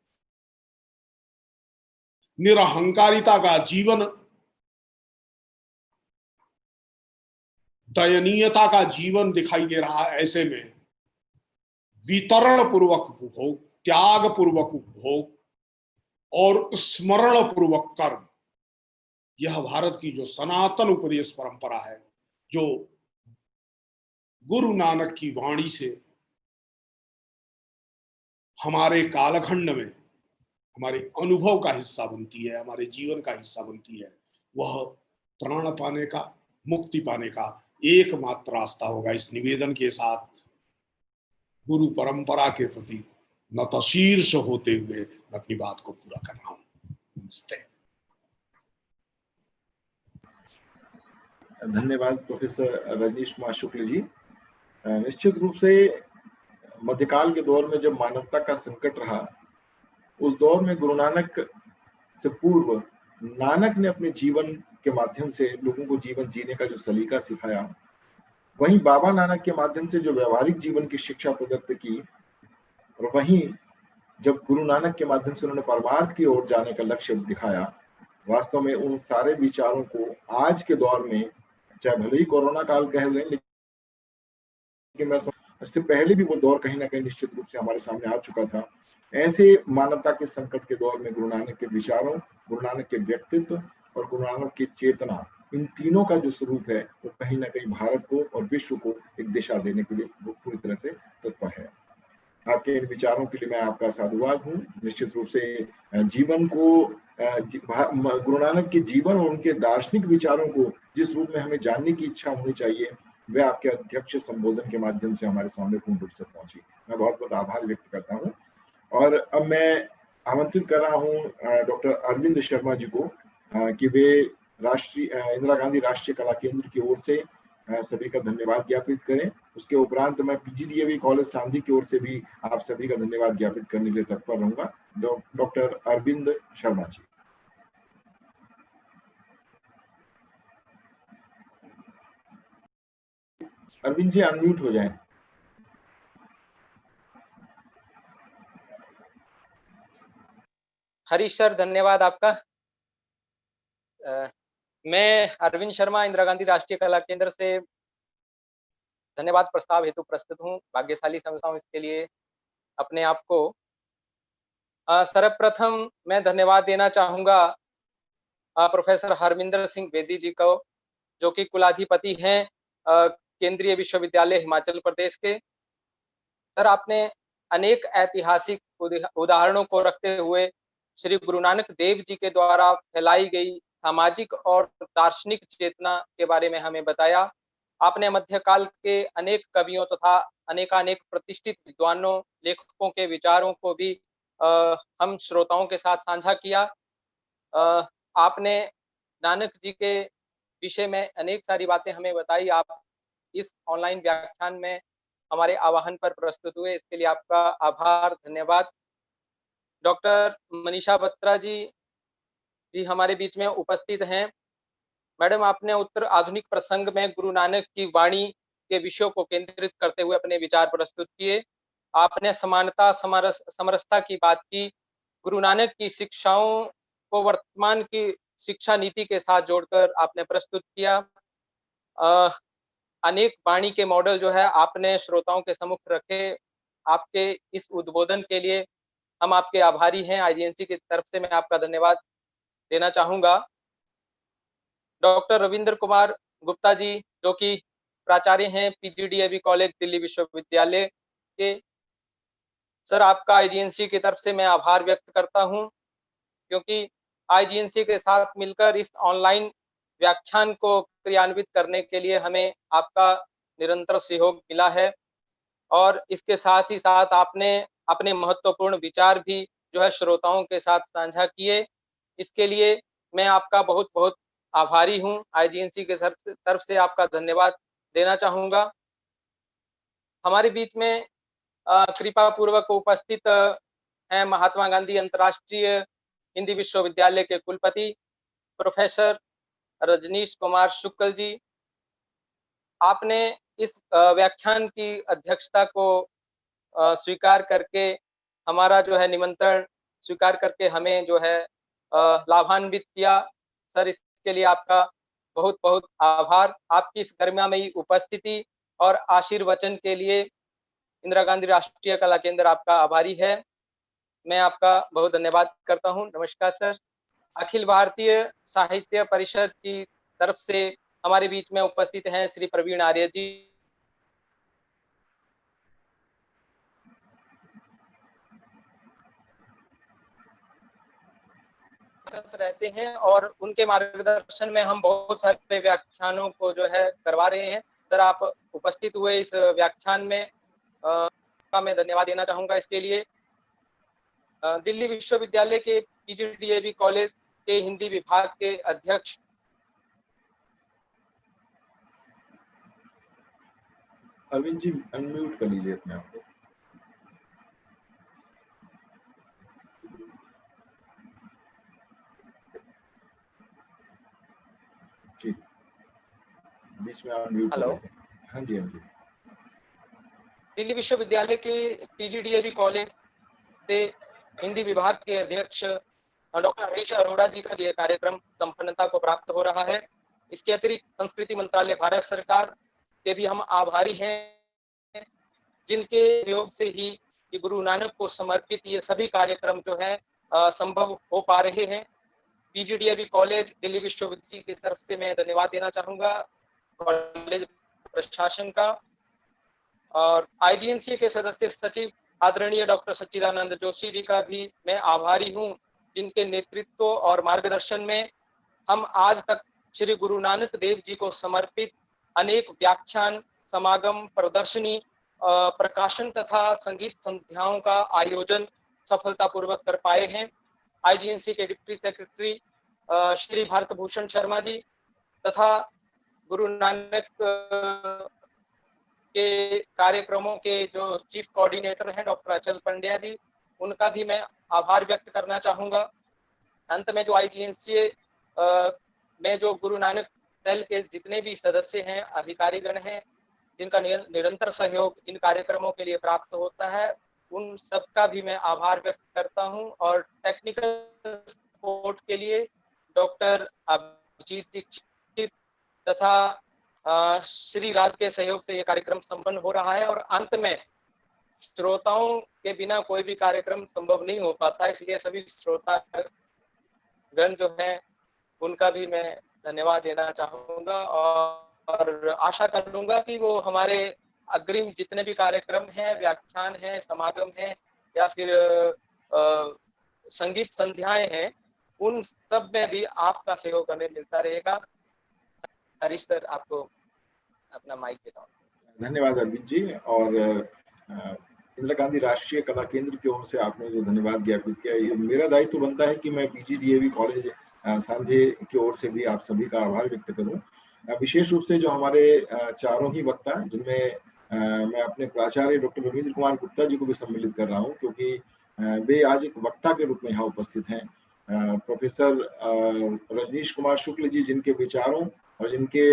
निरहंकारिता का जीवन, दयनीयता का जीवन दिखाई दे रहा है। ऐसे में वितरण पूर्वक उपभोग, त्याग पूर्वक उपभोग और स्मरण पूर्वक कर्म, यह भारत की जो सनातन उपदेश परंपरा है, जो गुरु नानक की वाणी से हमारे कालखंड में हमारे अनुभव का हिस्सा बनती है, हमारे जीवन का हिस्सा बनती है, वह प्राण पाने का, मुक्ति पाने का एकमात्र रास्ता होगा। इस निवेदन के साथ गुरु परंपरा के प्रति नतशीर्ष होते हुए मैं अपनी बात को पूरा कर रहा हूं। नमस्ते। धन्यवाद प्रोफेसर रजनीश कुमार शुक्ल जी। निश्चित रूप से मध्यकाल के दौर में जब मानवता का संकट रहा, उस दौर में गुरु नानक से पूर्व नानक ने अपने जीवन के माध्यम से लोगों को जीवन जीने का जो सलीका सिखाया, वहीं बाबा नानक के माध्यम से जो व्यवहारिक जीवन की शिक्षा प्रदत्त की, और वहीं जब गुरु नानक के माध्यम से उन्होंने परमार्थ की ओर जाने का लक्ष्य दिखाया, वास्तव में उन सारे विचारों को आज के दौर में, चाहे भले ही कोरोना काल कह लें, लेकिन मैं इससे पहले भी वो दौर कहीं ना कहीं निश्चित रूप से हमारे सामने आ चुका था। ऐसे मानवता के संकट के दौर में गुरु नानक के विचारों, गुरु नानक के व्यक्तित्व और गुरु नानक की चेतना, इन तीनों का जो स्वरूप है, वो कहीं ना कहीं भारत को और विश्व को एक दिशा देने के लिए वो पूरी तरह से तत्पर है। आपके इन विचारों के लिए मैं आपका साधुवाद हूँ। निश्चित रूप से जीवन को, गुरु नानक के जीवन और उनके दार्शनिक विचारों को जिस रूप में हमें जानने की इच्छा होनी चाहिए, वह आपके अध्यक्ष संबोधन के माध्यम से हमारे सामने पूर्ण रूप से पहुंची। मैं बहुत बहुत आभार व्यक्त करता हूँ। और अब मैं आमंत्रित कर रहा हूँ डॉक्टर अरविंद शर्मा जी को कि वे राष्ट्रीय इंदिरा गांधी राष्ट्रीय कला केंद्र की ओर से सभी का धन्यवाद ज्ञापित करें। उसके उपरांत मैं पीजीडीएवी कॉलेज सांधी की ओर से भी आप सभी का धन्यवाद ज्ञापित करने के लिए तत्पर रहूंगा। डॉक्टर अरविंद शर्मा जी। अरविंद जी अनम्यूट हो जाएं। हरीश सर, धन्यवाद आपका। मैं अरविंद शर्मा, इंदिरा गांधी राष्ट्रीय कला केंद्र से धन्यवाद प्रस्ताव हेतु प्रस्तुत हूँ। भाग्यशाली समझता हूँ इसके लिए अपने आप को। सर्वप्रथम मैं धन्यवाद देना चाहूंगा प्रोफेसर हरमिंदर सिंह बेदी जी को, जो कि कुलाधिपति हैं केंद्रीय विश्वविद्यालय हिमाचल प्रदेश के। सर, आपने अनेक ऐतिहासिक उदाहरणों को रखते हुए श्री गुरु नानक देव जी के द्वारा फैलाई गई सामाजिक और दार्शनिक चेतना के बारे में हमें बताया। आपने मध्यकाल के अनेक कवियों तथा अनेकानेक प्रतिष्ठित विद्वानों, लेखकों के विचारों को भी हम श्रोताओं के साथ साझा किया। आपने नानक जी के विषय में अनेक सारी बातें हमें बताई। आप इस ऑनलाइन व्याख्यान में हमारे आह्वान पर प्रस्तुत हुए, इसके लिए आपका आभार, धन्यवाद। डॉक्टर मनीषा बत्रा जी भी हमारे बीच में उपस्थित हैं। मैडम, आपने उत्तर आधुनिक प्रसंग में गुरु नानक की वाणी के विषयों को केंद्रित करते हुए अपने विचार प्रस्तुत किए। आपने समानता समरसता की बात की। गुरु नानक की शिक्षाओं को वर्तमान की शिक्षा नीति के साथ जोड़कर आपने प्रस्तुत किया। अनेक वाणी के मॉडल जो है आपने श्रोताओं के सम्मुख रखे। आपके इस उद्बोधन के लिए हम आपके आभारी हैं। आईजीएनसी की तरफ से मैं आपका धन्यवाद देना चाहूंगा। डॉक्टर रविंद्र कुमार गुप्ता जी, जो कि प्राचार्य हैं पीजीडीएवी कॉलेज दिल्ली विश्वविद्यालय के, सर आपका आईजीएनसी की तरफ से मैं आभार व्यक्त करता हूं, क्योंकि आईजीएनसी के साथ मिलकर इस ऑनलाइन व्याख्यान को क्रियान्वित करने के लिए हमें आपका निरंतर सहयोग मिला है। और इसके साथ ही साथ आपने अपने महत्वपूर्ण विचार भी जो है श्रोताओं के साथ साझा किए। इसके लिए मैं आपका बहुत बहुत आभारी हूं। आईजीएनसी के तरफ से आपका धन्यवाद देना चाहूंगा। हमारे बीच में कृपा पूर्वक उपस्थित हैं महात्मा गांधी अंतर्राष्ट्रीय हिंदी विश्वविद्यालय के कुलपति प्रोफेसर रजनीश कुमार शुक्ल जी। आपने इस व्याख्यान की अध्यक्षता को स्वीकार करके, हमारा जो है निमंत्रण स्वीकार करके हमें जो है लाभान्वित किया। सर, इसके लिए आपका बहुत बहुत आभार। आपकी इस गरिमामयी उपस्थिति और आशीर्वचन के लिए इंदिरा गांधी राष्ट्रीय कला केंद्र आपका आभारी है। मैं आपका बहुत धन्यवाद करता हूं। नमस्कार सर। अखिल भारतीय साहित्य परिषद की तरफ से हमारे बीच में उपस्थित हैं श्री प्रवीण आर्य जी। रहते हैं और उनके मार्गदर्शन में हम बहुत सारे व्याख्यानों को जो है करवा रहे हैं। सर, आप उपस्थित हुए इस व्याख्यान में का मैं धन्यवाद देना चाहूंगा। इसके लिए दिल्ली विश्वविद्यालय के पीजीडीएवी कॉलेज के हिंदी विभाग के अध्यक्ष अरविंद जी, अनम्यूट कर लीजिए अपने आप को। ठीक, बीच में अनम्यूट। हेलो। हाँ जी, हाँ जी। दिल्ली विश्वविद्यालय के पीजीडीएवी कॉलेज से हिंदी विभाग के अध्यक्ष डॉक्टर हरीश अरोड़ा जी का यह कार्यक्रम संपन्नता को प्राप्त हो रहा है। इसके अतिरिक्त संस्कृति मंत्रालय भारत सरकार के भी हम आभारी हैं, जिनके सहयोग से ही ये गुरु नानक को समर्पित ये सभी कार्यक्रम जो है संभव हो पा रहे हैं। पीजीडीएवी कॉलेज दिल्ली विश्वविद्यालय की तरफ से मैं धन्यवाद देना चाहूंगा, कॉलेज प्रशासन का। और आईजीएनसी के सदस्य सचिव आदरणीय डॉक्टर सच्चिदानंद जोशी जी का भी मैं आभारी हूं, जिनके नेतृत्व और मार्गदर्शन में हम आज तक श्री गुरु नानक देव जी को समर्पित अनेक व्याख्यान, समागम, प्रदर्शनी, प्रकाशन तथा संगीत संध्याओं का आयोजन सफलतापूर्वक कर पाए हैं। आईजीएनसी के डिप्टी सेक्रेटरी श्री भारत भूषण शर्मा जी तथा गुरु नानक के कार्यक्रमों के जो चीफ कोऑर्डिनेटर हैं डॉक्टर अचल पंड्या जी, उनका भी मैं आभार व्यक्त करना चाहूंगा। अंत में जो आईजीएनसी में जो गुरु नानक सेल के जितने भी सदस्य हैं, अधिकारीगण हैं, जिनका निरंतर सहयोग इन कार्यक्रमों के लिए प्राप्त होता है, उन सबका भी मैं आभार व्यक्त करता हूं। और टेक्निकल सपोर्ट के लिए डॉक्टर अभिजीत दीक्षित तथा श्री राज के सहयोग से ये कार्यक्रम संपन्न हो रहा है। और अंत में श्रोताओं के बिना कोई भी कार्यक्रम संभव नहीं हो पाता, इसलिए सभी श्रोता गण जो हैं उनका भी मैं धन्यवाद देना चाहूंगा और आशा करूंगा कि वो हमारे अग्रिम जितने भी कार्यक्रम हैं, व्याख्यान हैं, समागम हैं या फिर संगीत संध्याएं हैं, उन सब में भी आपका सहयोग हमें मिलता रहेगा। हरीश सर, आपको अपना माइक देता हूँ। धन्यवाद अरविंद जी। और इंदिरा गांधी राष्ट्रीय कला केंद्र की ओर से आपने जो धन्यवाद ज्ञापित किया, ये मेरा दायित्व बनता है कि मैं पीजीडीएवी कॉलेज सांधे की ओर से भी आप सभी का आभार व्यक्त करूं। विशेष रूप से जो हमारे चारों ही वक्ता, जिनमें मैं अपने प्राचार्य डॉक्टर रविंद्र कुमार गुप्ता जी को भी सम्मिलित कर रहा हूं, क्योंकि वे आज एक वक्ता के रूप में यहाँ उपस्थित हैं। प्रोफेसर रजनीश कुमार शुक्ल जी, जिनके विचारों और जिनके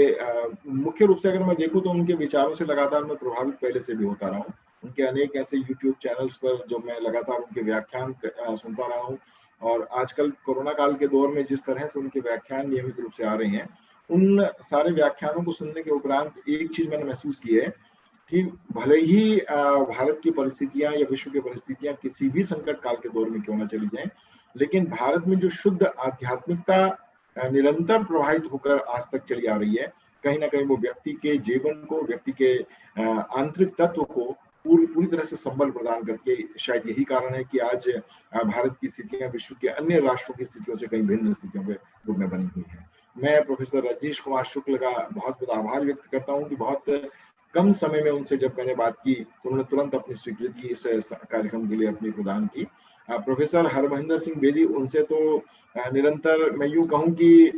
मुख्य रूप से अगर मैं देखूं तो उनके विचारों से लगातार मैं प्रभावित पहले से भी होता रहा हूँ। उनके अनेक ऐसे यूट्यूब चैनल्स पर जो मैं लगातार उनके व्याख्यान सुनता रहा हूँ, और आजकल कोरोना काल के दौर में जिस तरह से उनके व्याख्यान नियमित रूप से आ रहे हैं, उन सारे व्याख्यानों को सुनने के उपरांत एक चीज मैंने महसूस की है कि भले ही भारत की परिस्थितियां या विश्व की परिस्थितियां किसी भी संकट काल के दौर में क्यों ना चली जाएं, लेकिन भारत में जो शुद्ध आध्यात्मिकता निरंतर प्रवाहित होकर आज तक चली आ रही है, कहीं ना कहीं वो व्यक्ति के जीवन को, व्यक्ति के आंतरिक तत्व को पूरी तरह से संबल प्रदान करके, शायद यही कारण है कि आज भारत की स्थितियां विश्व के अन्य राष्ट्रों की स्थितियों से कहीं भिन्न स्थितियों के रूप में बनी हुई है। मैं प्रोफेसर रजनीश कुमार शुक्ल का बहुत बहुत आभार व्यक्त करता हूं कि बहुत कम समय में उनसे जब मैंने बात की तो उन्होंने तुरंत अपनी स्वीकृति इस कार्यक्रम के लिए अपनी प्रदान की। प्रोफेसर हरमहिंदर सिंह बेदी, उनसे तो निरंतर मैं यूं कहूं कि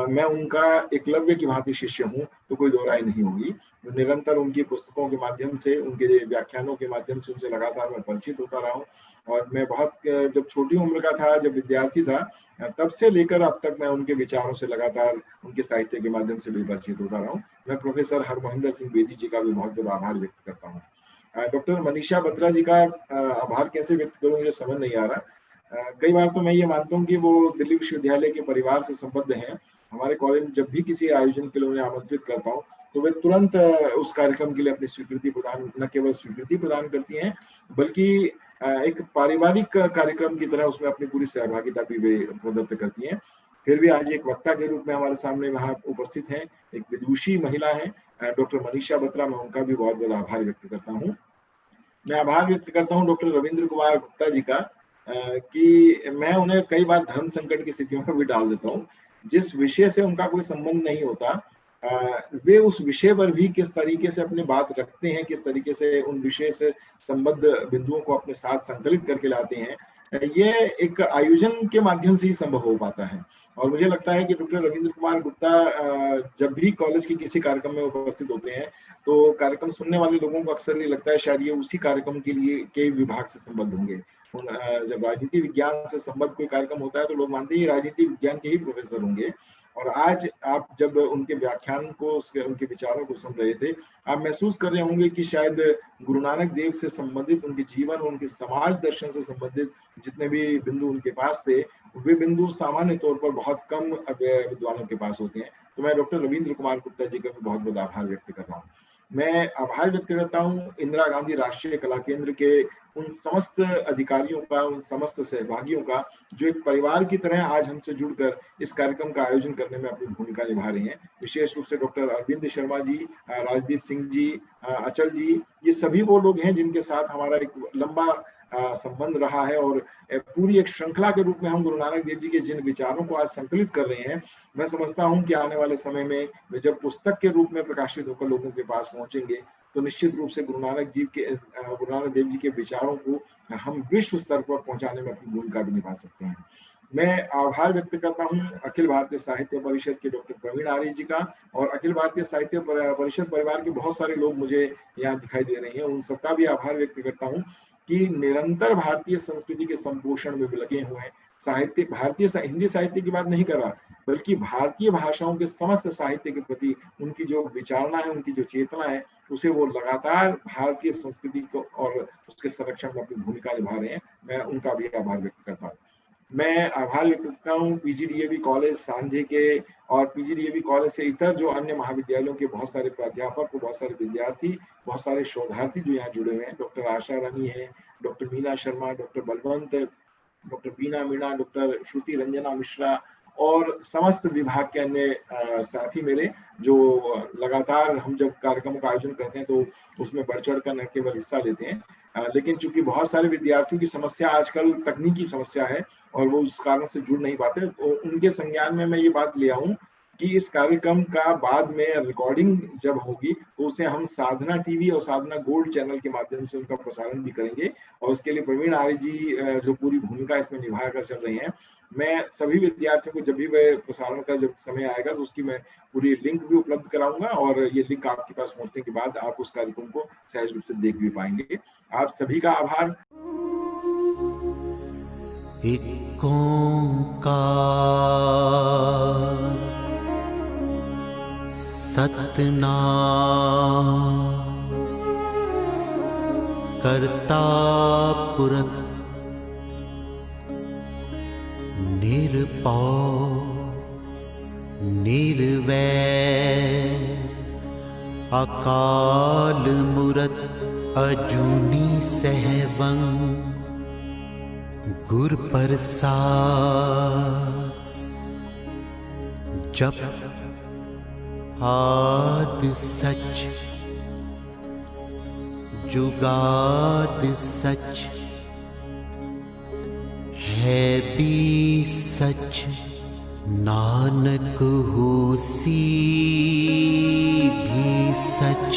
मैं उनका एकलव्य की भांति शिष्य हूं, तो कोई दो राय नहीं होगी। निरंतर उनकी पुस्तकों के माध्यम से, उनके व्याख्यानों के माध्यम से उनसे लगातार मैं परिचित होता रहा हूं, और मैं बहुत जब छोटी उम्र का था, जब विद्यार्थी था, तब से लेकर अब तक मैं उनके विचारों से लगातार, उनके साहित्य के माध्यम से भी परिचित होता रहा हूं। मैं प्रोफेसर हरमहिंदर सिंह बेदी जी का भी बहुत बहुत आभार व्यक्त करता हूँ। डॉक्टर मनीषा बत्रा जी का आभार कैसे व्यक्त करूं, मुझे समझ नहीं आ रहा। कई बार तो मैं ये मानता हूँ कि वो दिल्ली विश्वविद्यालय के परिवार से संबद्ध हैं। हमारे कॉलेज में जब भी किसी आयोजन के लिए उन्हें आमंत्रित करता हूँ तो वे तुरंत उस कार्यक्रम के लिए अपनी स्वीकृति प्रदान, न केवल स्वीकृति प्रदान करती हैं, बल्कि एक पारिवारिक कार्यक्रम की तरह उसमें अपनी पूरी सहभागिता भी वे प्रदत्त करती हैं। फिर भी आज एक वक्ता के रूप में हमारे सामने वहाँ उपस्थित हैं, एक विदुषी महिला है डॉक्टर मनीषा बत्रा, मैं उनका भी बहुत बहुत आभार व्यक्त करता हूँ। मैं आभार व्यक्त करता हूँ डॉक्टर रविंद्र कुमार गुप्ता जी का कि मैं उन्हें कई बार धर्म संकट की स्थितियों में भी डाल देता हूँ। जिस विषय से उनका कोई संबंध नहीं होता, वे उस विषय पर भी किस तरीके से अपनी बात रखते हैं, किस तरीके से उन विषय से संबद्ध बिंदुओं को अपने साथ संकलित करके लाते हैं, ये एक आयोजन के माध्यम से ही संभव हो पाता है। और मुझे लगता है कि डॉक्टर रविंद्र कुमार गुप्ता जब भी कॉलेज के किसी कार्यक्रम में उपस्थित होते हैं तो कार्यक्रम सुनने वाले लोगों को अक्सर ये लगता है शायद ये उसी कार्यक्रम के लिए के विभाग से संबद्ध होंगे। जब राजनीति विज्ञान से संबद्ध कोई कार्यक्रम होता है तो लोग मानते हैं राजनीति विज्ञान के ही प्रोफेसर होंगे। और आज आप जब उनके व्याख्यान को, उनके विचारों को सुन रहे थे, आप महसूस कर रहे होंगे कि शायद गुरु नानक देव से संबंधित, उनके जीवन, उनके समाज दर्शन से संबंधित जितने भी बिंदु उनके पास थे, वे बिंदु सामान्य तौर पर बहुत कम विद्वानों के पास होते हैं। तो मैं डॉक्टर रविंद्र कुमार गुप्ता जी का भी बहुत बहुत आभार व्यक्त कर रहा हूँ। मैं आभार व्यक्त करता हूँ इंदिरा गांधी राष्ट्रीय कला केंद्र के उन समस्त अधिकारियों का, उन समस्त सहभागियों का, जो एक परिवार की तरह आज हमसे जुड़कर इस कार्यक्रम का आयोजन करने में अपनी भूमिका निभा रहे हैं। विशेष रूप से डॉक्टर अरविंद शर्मा जी, राजदीप सिंह जी, अचल जी, ये सभी वो लोग हैं जिनके साथ हमारा एक लंबा संबंध रहा है, और पूरी एक श्रृंखला के रूप में हम गुरु नानक देव जी के जिन विचारों को आज संकलित कर रहे हैं, मैं समझता हूं कि आने वाले समय में वे जब पुस्तक के रूप में प्रकाशित होकर लोगों के पास पहुंचेंगे तो निश्चित रूप से गुरु नानक देव जी के विचारों को हम विश्व स्तर पर पहुंचाने में अपनी भूमिका भी निभा सकते हैं। मैं आभार व्यक्त करता हूं अखिल भारतीय साहित्य परिषद के डॉक्टर प्रवीण आर्य जी का, और अखिल भारतीय साहित्य परिषद परिवार के बहुत सारे लोग मुझे यहाँ दिखाई दे रहे हैं, उन सबका भी आभार व्यक्त करता हूँ कि निरंतर भारतीय संस्कृति के संपोषण में भी लगे हुए हैं। साहित्य, भारतीय हिंदी साहित्य की बात नहीं कर रहा, बल्कि भारतीय भाषाओं के समस्त साहित्य के प्रति उनकी जो विचारणा है, उनकी जो चेतना है, उसे वो लगातार भारतीय संस्कृति को और उसके संरक्षण में अपनी भूमिका निभा रहे हैं। मैं उनका भी आभार व्यक्त करता हूँ। मैं आभार व्यक्त करता हूँ पीजीडीएवी कॉलेज सांधे के और पीजीडीएवी कॉलेज से इतर जो अन्य महाविद्यालयों के बहुत सारे प्राध्यापक, बहुत सारे विद्यार्थी, बहुत सारे शोधार्थी जो यहाँ जुड़े हुए हैं। डॉक्टर आशा रानी है, doctor Meena Sharma, doctor Balwant, doctor Beena Meena, doctor Shruti Ranjana Mishra और समस्त विभाग के अन्य साथी मेरे, जो लगातार हम जब कार्यक्रमों का आयोजन करते हैं तो उसमें बढ़ चढ़ कर न केवल हिस्सा लेते हैं, लेकिन चूंकि बहुत सारे विद्यार्थियों की समस्या आजकल तकनीकी समस्या है और वो उस कारण से जुड़ नहीं पाते, तो उनके संज्ञान में मैं ये बात ले आऊं कि इस कार्यक्रम का बाद में रिकॉर्डिंग जब होगी तो उसे हम साधना टीवी और साधना गोल्ड चैनल के माध्यम से उनका प्रसारण भी करेंगे। और उसके लिए प्रवीण आर्य जी जो पूरी भूमिका इसमें निभा कर चल रहे हैं, मैं सभी विद्यार्थियों को जब भी वह प्रसारण का जब समय आएगा तो उसकी मैं पूरी लिंक भी उपलब्ध कराऊंगा और ये लिंक आपके पास पहुंचने के बाद आप उस कार्यक्रम को सहज रूप से देख भी पाएंगे। आप सभी का आभार। एक ओंकार सतनाम करता पुरख निरपौ निर्वैर अकाल मूरत अजूनी सहवं गुर प्रसाद जप आद सच जुगाद सच है भी सच नानक होसी भी सच।